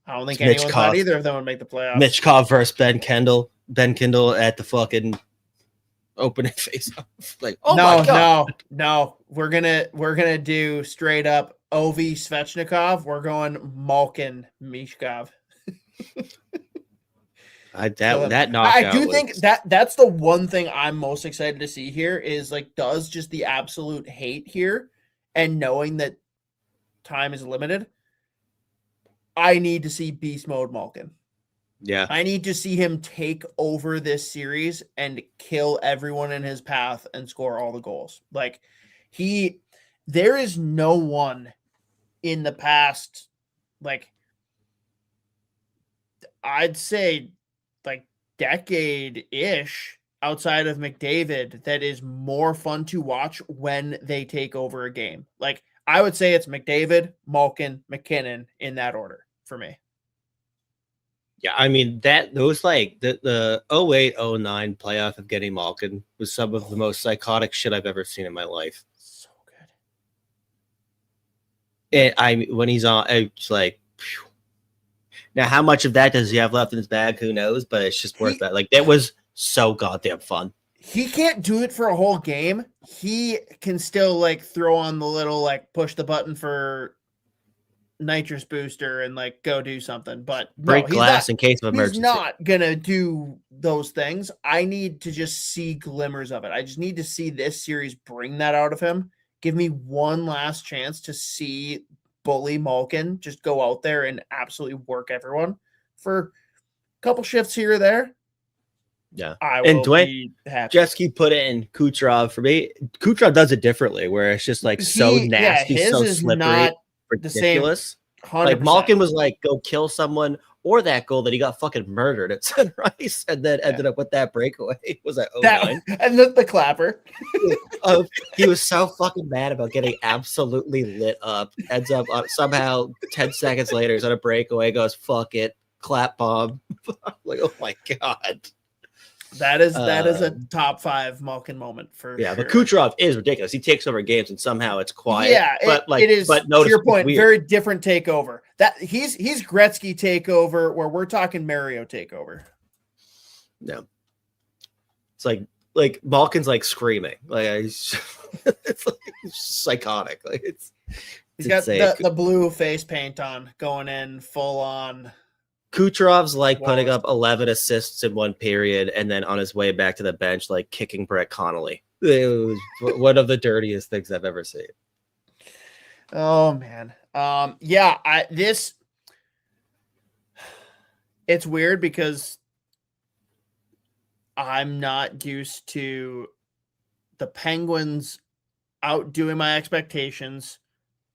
Speaker 3: I don't think anyone thought either of them would make the playoffs.
Speaker 1: Mitchkov versus Ben Kendall. Ben Kendall at the fucking opening face off. Like, oh my God.
Speaker 3: No. We're gonna do straight up Ovi Svechnikov. We're going Malkin Mishkov.
Speaker 1: That knockout.
Speaker 3: I do think that's the one thing I'm most excited to see here is like does just the absolute hate here and knowing that time is limited. I need to see beast mode Malkin.
Speaker 1: Yeah.
Speaker 3: I need to see him take over this series and kill everyone in his path and score all the goals. Like there is no one in the past, like I'd say like decade-ish outside of McDavid that is more fun to watch when they take over a game. Like I would say it's McDavid, Malkin, McKinnon in that order for me.
Speaker 1: Yeah, I mean those like the 08-09 playoff of getting Malkin was some of the most psychotic shit I've ever seen in my life.
Speaker 3: So good.
Speaker 1: And when he's on, it's like, phew. Now how much of that does he have left in his bag? Who knows? But it's just worth that. Like that was
Speaker 4: so goddamn fun.
Speaker 3: He can't do it for a whole game. He can still like throw on the little like push the button for nitrous booster and like go do something. But
Speaker 4: break glass in case of emergency.
Speaker 3: He's not gonna do those things. I need to just see glimmers of it. I just need to see this series bring that out of him. Give me one last chance to see bully Malkin just go out there and absolutely work everyone for a couple shifts here or there.
Speaker 4: Yeah.
Speaker 3: And Dwayne,
Speaker 4: Jeski put it in Kucherov. For me, Kucherov does it differently, where it's just like so nasty, so slippery, ridiculous. Like Malkin was like, go kill someone, or that goal that he got fucking murdered at Sunrise and then ended up with that breakaway. Was that 09?
Speaker 3: And the clapper.
Speaker 4: He was so fucking mad about getting absolutely lit up. Ends up somehow 10 seconds later, he's on a breakaway, goes, fuck it, clap bomb. Like, oh my God.
Speaker 3: That is a top 5 Malkin moment for
Speaker 4: sure.
Speaker 3: But
Speaker 4: Kucherov is ridiculous. He takes over games and somehow it's quiet.
Speaker 3: Yeah, it is.
Speaker 4: But
Speaker 3: to your point, very different takeover. That he's Gretzky takeover, where we're talking Mario takeover.
Speaker 4: No, it's like Malkin's like screaming, like it's like psychotic. Like
Speaker 3: he's got the blue face paint on, going in full on.
Speaker 4: Kucherov's like putting up 11 assists in one period and then on his way back to the bench, like kicking Brett Connolly. It was one of the dirtiest things I've ever seen.
Speaker 3: Oh man. It's weird because I'm not used to the Penguins outdoing my expectations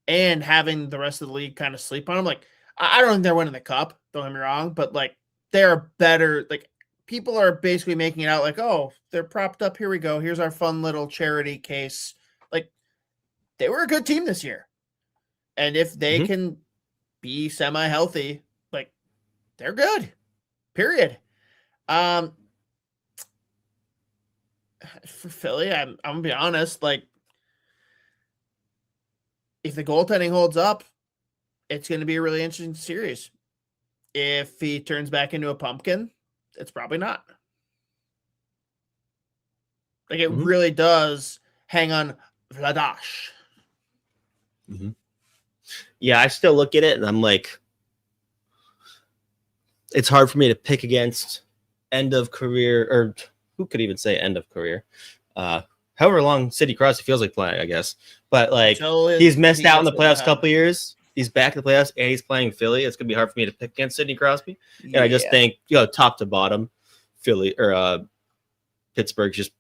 Speaker 3: and having the rest of the league kind of sleep on them. Like, I don't think they're winning the cup, don't get me wrong, but like they're better. Like people are basically making it out like, oh, they're propped up. Here we go. Here's our fun little charity case. Like they were a good team this year. And if they can be semi-healthy, like they're good. Period. For Philly, I'm gonna be honest, like if the goaltending holds up, it's going to be a really interesting series. If he turns back into a pumpkin, it's probably not. Like it really does hang on Vladash.
Speaker 4: Mm-hmm. Yeah, I still look at it and I'm like, it's hard for me to pick against end of career, or who could even say end of career? However long Sidney Crosby feels like playing, I guess. But like he's missed out in the playoffs a couple years. He's back in the playoffs and he's playing Philly. It's gonna be hard for me to pick against Sidney Crosby. And I just think, top to bottom, Philly or Pittsburgh just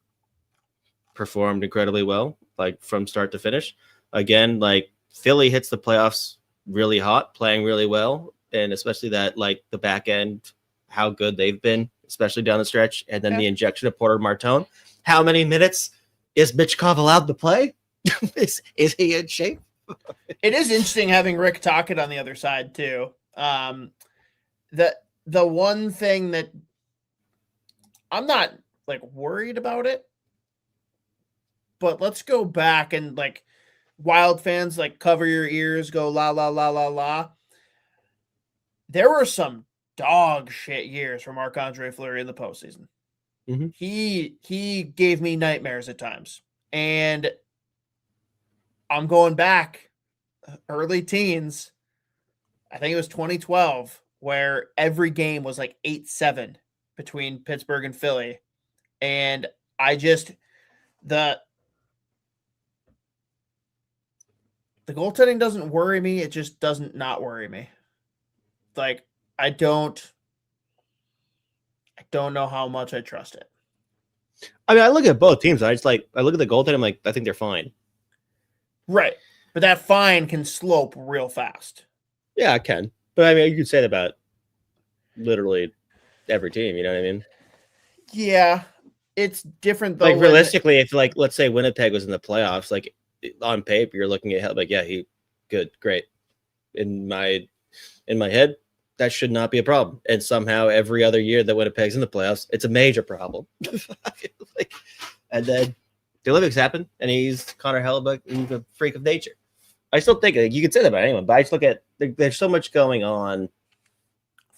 Speaker 4: performed incredibly well, like from start to finish. Again, like Philly hits the playoffs really hot, playing really well, and especially that like the back end, how good they've been, especially down the stretch, and then the injection of Porter Martone. How many minutes is Michkov allowed to play? is he in shape?
Speaker 3: It is interesting having Rick Tocchet on the other side too. The one thing that I'm not like worried about it, but let's go back and like Wild fans, like cover your ears, go la la la la la. There were some dog shit years for Marc-Andre Fleury in the postseason.
Speaker 4: Mm-hmm.
Speaker 3: He gave me nightmares at times, and I'm going back early teens. I think it was 2012 where every game was like 8-7 between Pittsburgh and Philly. And I just, the goaltending doesn't worry me. It just doesn't not worry me. Like, I don't know how much I trust it.
Speaker 4: I mean, I look at both teams. I look at the goaltending. I'm like, I think they're fine.
Speaker 3: Right. But that fine can slope real fast.
Speaker 4: Yeah, I can. But I mean, you could say that about literally every team. You know what I mean?
Speaker 3: Yeah. It's different though.
Speaker 4: Like realistically, if like, let's say Winnipeg was in the playoffs, like on paper, you're looking at like, yeah, he good, great. In my head, that should not be a problem. And somehow every other year that Winnipeg's in the playoffs, it's a major problem. And then the Olympics happen, and he's Connor Hellebuyck, he's a freak of nature. I still think you could say that about anyone, but I just look at there's so much going on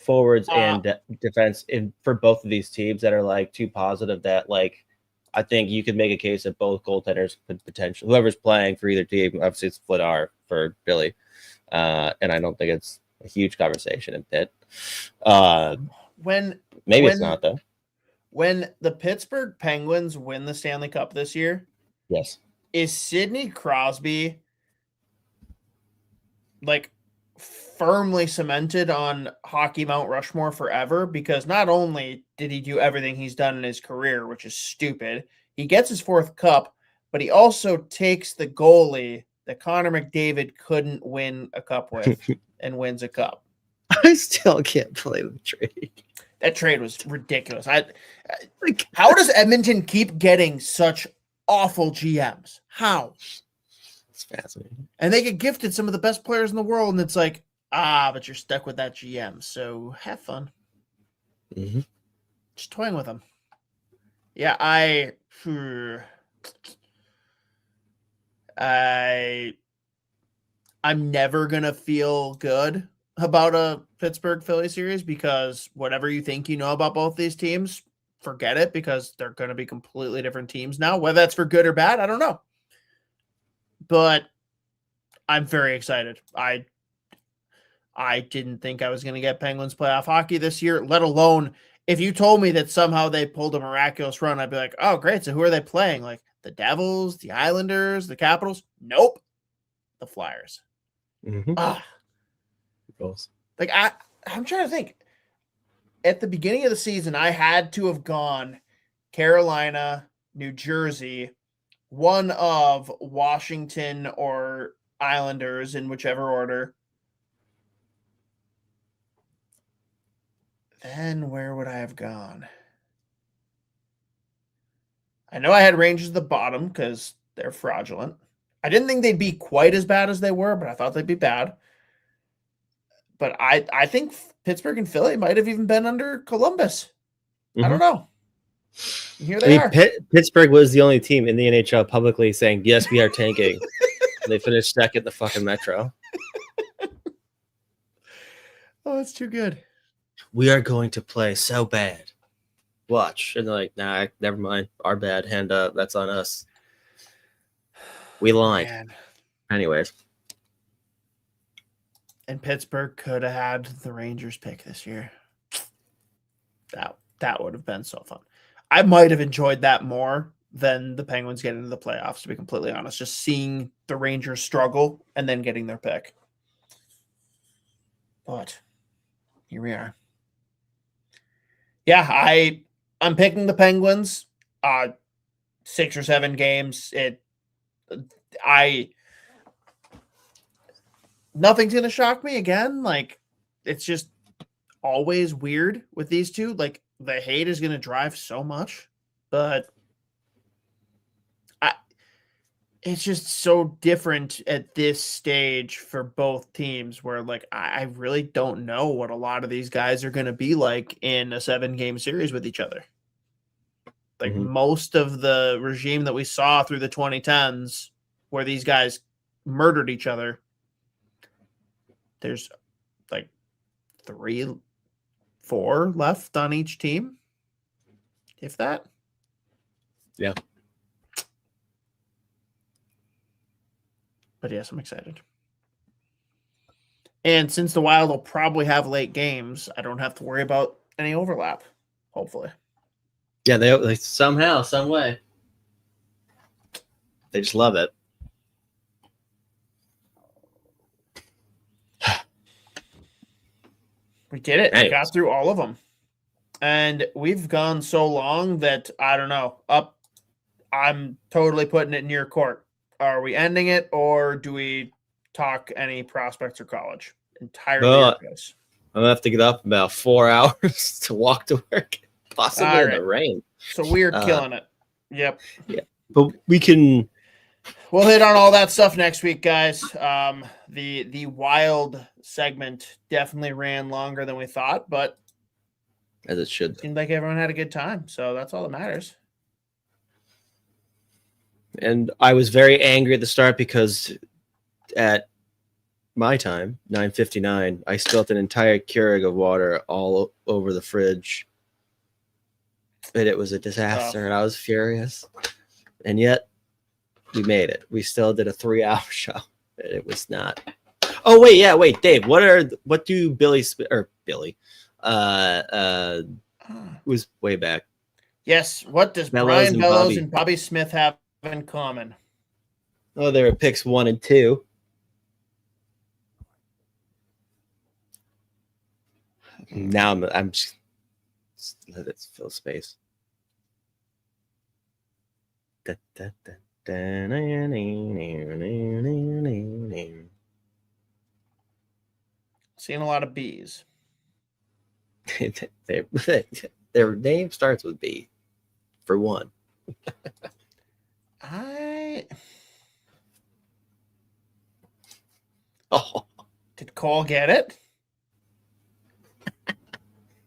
Speaker 1: forwards and defense for both of these teams that are like too positive that like I think you could make a case that both goaltenders could potentially, whoever's playing for either team, obviously it's split R for Billy, and I don't think it's a huge conversation in Pitt. It's not though.
Speaker 3: When the Pittsburgh Penguins win the Stanley Cup this year,
Speaker 1: yes,
Speaker 3: is Sidney Crosby like firmly cemented on hockey Mount Rushmore forever? Because not only did he do everything he's done in his career, which is stupid, he gets his 4th cup, but he also takes the goalie that Connor McDavid couldn't win a cup with and wins a cup.
Speaker 1: I still can't believe the trade.
Speaker 3: That trade was ridiculous. How does Edmonton keep getting such awful GMs? How?
Speaker 1: It's fascinating.
Speaker 3: And they get gifted some of the best players in the world, and it's like, but you're stuck with that GM, so have fun.
Speaker 1: Mm-hmm.
Speaker 3: Just toying with them. Yeah, I'm never gonna feel good about a Pittsburgh Philly series because whatever you think you know about both these teams, forget it because they're going to be completely different teams now. Whether that's for good or bad, I don't know. But I'm very excited. I didn't think I was going to get Penguins playoff hockey this year, let alone if you told me that somehow they pulled a miraculous run, I'd be like, oh, great. So who are they playing? Like the Devils, the Islanders, the Capitals? Nope. The Flyers.
Speaker 1: Mm-hmm.
Speaker 3: Like I'm trying to think. At the beginning of the season, I had to have gone Carolina, New Jersey, one of Washington or Islanders in whichever order. Then where would I have gone? I know I had Rangers at the bottom because they're fraudulent. I didn't think they'd be quite as bad as they were, but I thought they'd be bad. But I think Pittsburgh and Philly might have even been under Columbus. Mm-hmm. I don't know. And here they are.
Speaker 1: Pittsburgh was the only team in the NHL publicly saying, yes, we are tanking. They finished second in the fucking Metro.
Speaker 3: Oh, that's too good.
Speaker 1: We are going to play so bad. Watch. And they're like, nah, never mind. Our bad. Hand up. That's on us. We lied. Man. Anyways.
Speaker 3: And Pittsburgh could have had the Rangers pick this year. That would have been so fun. I might have enjoyed that more than the Penguins getting into the playoffs, to be completely honest. Just seeing the Rangers struggle and then getting their pick. But here we are. Yeah, I'm picking the Penguins. 6 or 7 games. Nothing's going to shock me again. Like, it's just always weird with these two. Like, the hate is going to drive so much, but it's just so different at this stage for both teams where, like, I really don't know what a lot of these guys are going to be like in a 7-game series with each other. Like, most of the regime that we saw through the 2010s where these guys murdered each other, there's like 3, 4 left on each team, if that.
Speaker 1: Yeah.
Speaker 3: But yes, I'm excited. And since the Wild will probably have late games, I don't have to worry about any overlap, hopefully.
Speaker 1: Yeah, they somehow, some way. They just love it.
Speaker 3: We did it. We got through all of them. And we've gone so long that, I don't know, I'm totally putting it in your court. Are we ending it, or do we talk any prospects or college? Entirely.
Speaker 1: I'm going to have to get up about 4 hours to walk to work, possibly in the rain.
Speaker 3: So we're killing it. Yep.
Speaker 1: Yeah. But we'll
Speaker 3: hit on all that stuff next week, guys. The Wild segment definitely ran longer than we thought, but
Speaker 1: as it should.
Speaker 3: Seemed like everyone had a good time, so that's all that matters.
Speaker 1: And I was very angry at the start because at my time, 9:59, I spilled an entire Keurig of water all over the fridge. And it was a disaster, and I was furious. And yet, we made it. We still did a 3-hour show. And it was not. Oh, wait, Dave. What do Billy was way back.
Speaker 3: Yes. What does
Speaker 1: Bellows
Speaker 3: Brian
Speaker 1: and
Speaker 3: Bellows
Speaker 1: Bobby.
Speaker 3: and Bobby Smith have in common?
Speaker 1: Oh, there were picks 1 and 2. Now I'm just let it fill space.
Speaker 3: Seeing a lot of B's.
Speaker 1: Their name starts with B, for one. Oh,
Speaker 3: Did Cole get it?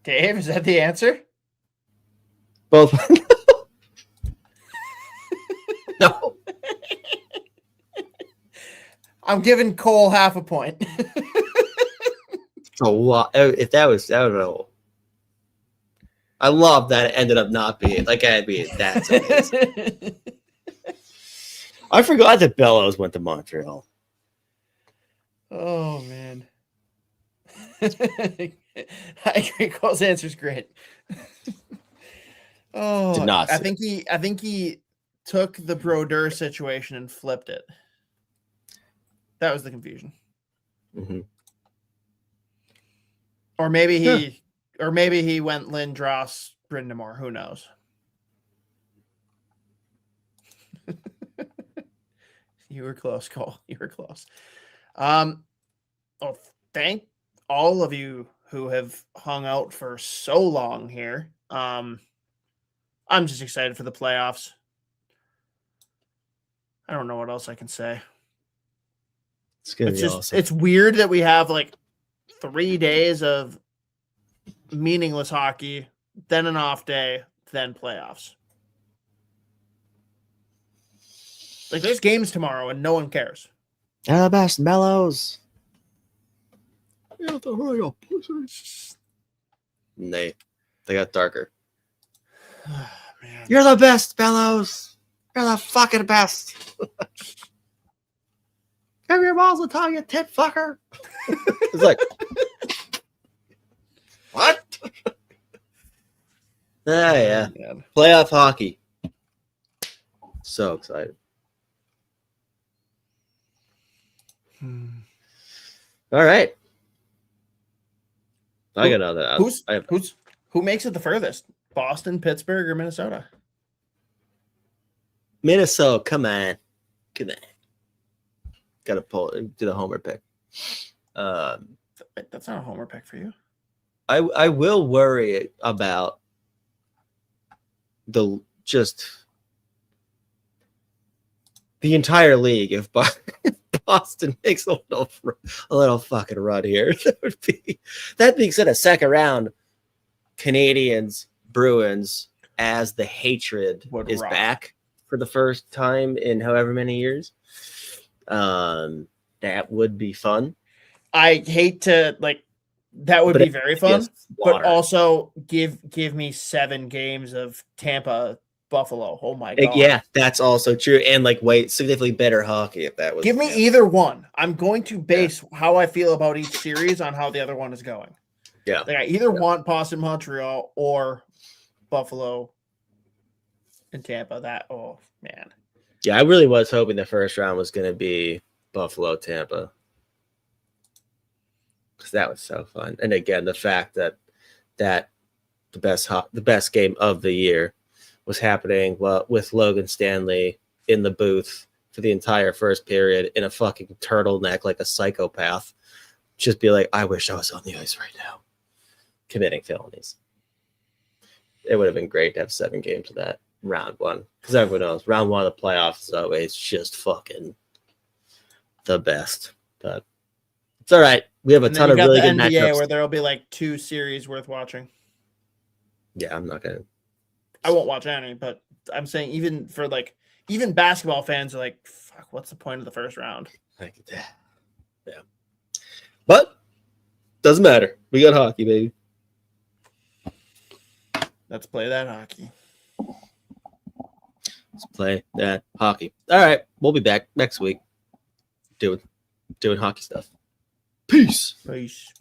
Speaker 3: Dave, is that the answer?
Speaker 1: both. No.
Speaker 3: I'm giving Cole half a point.
Speaker 1: A lot. If that was, I don't know. I love that it ended up not being like I'd be. That's amazing. I forgot that Bellows went to Montreal.
Speaker 3: Oh man. I agree. Cole's answer is great. Oh,
Speaker 1: Did not
Speaker 3: I
Speaker 1: see
Speaker 3: think he took the Brodeur situation and flipped it. That was the confusion.
Speaker 1: Mm-hmm.
Speaker 3: Or maybe he went Lindros, Brindamore. Who knows? You were close, Cole. You were close. Thank all of you who have hung out for so long here. I'm just excited for the playoffs. I don't know what else I can say. It's weird that we have like 3 days of meaningless hockey, then an off day, then playoffs. Like there's games tomorrow and no one cares.
Speaker 1: The best Bellows. They got darker.
Speaker 3: Man.
Speaker 1: You're the best, Bellows. You're the fucking best. Give your balls a tongue, you tit fucker. It's like, what? Yeah.
Speaker 3: Man.
Speaker 1: Playoff hockey. So excited. All right. I got another.
Speaker 3: Who makes it the furthest? Boston, Pittsburgh, or Minnesota?
Speaker 1: Minnesota, come on. Got to do the homer pick.
Speaker 3: That's not a homer pick for you.
Speaker 1: I will worry about the entire league if Boston makes a little fucking run here. That being said, a second round, Canadians, Bruins, as the hatred is back for the first time in however many years. That would be fun.
Speaker 3: I hate to that would be very fun, but also give me 7 games of Tampa Buffalo. Oh my god.
Speaker 1: Yeah, that's also true. And significantly better hockey if that was.
Speaker 3: Give me either one. I'm going to base how I feel about each series on how the other one is going.
Speaker 1: Yeah.
Speaker 3: I either want Boston, Montreal, or Buffalo and Tampa. Oh man.
Speaker 1: Yeah, I really was hoping the first round was going to be Buffalo, Tampa. Because that was so fun. And again, the fact that the best game of the year was happening with Logan Stanley in the booth for the entire first period in a fucking turtleneck like a psychopath. Just be like, I wish I was on the ice right now. Committing felonies. It would have been great to have 7 games of that round one. Because everyone knows round one of the playoffs is always just fucking the best. But it's all right. We have a ton of really good matchups.
Speaker 3: Where there'll be 2 series worth watching.
Speaker 1: Yeah, I'm not gonna.
Speaker 3: I won't watch any, but I'm saying even for even basketball fans are like, fuck, what's the point of the first round?
Speaker 1: Yeah. But doesn't matter. We got hockey, baby.
Speaker 3: Let's play that hockey.
Speaker 1: Let's play that hockey. All right, we'll be back next week doing hockey stuff. Peace.
Speaker 3: Peace.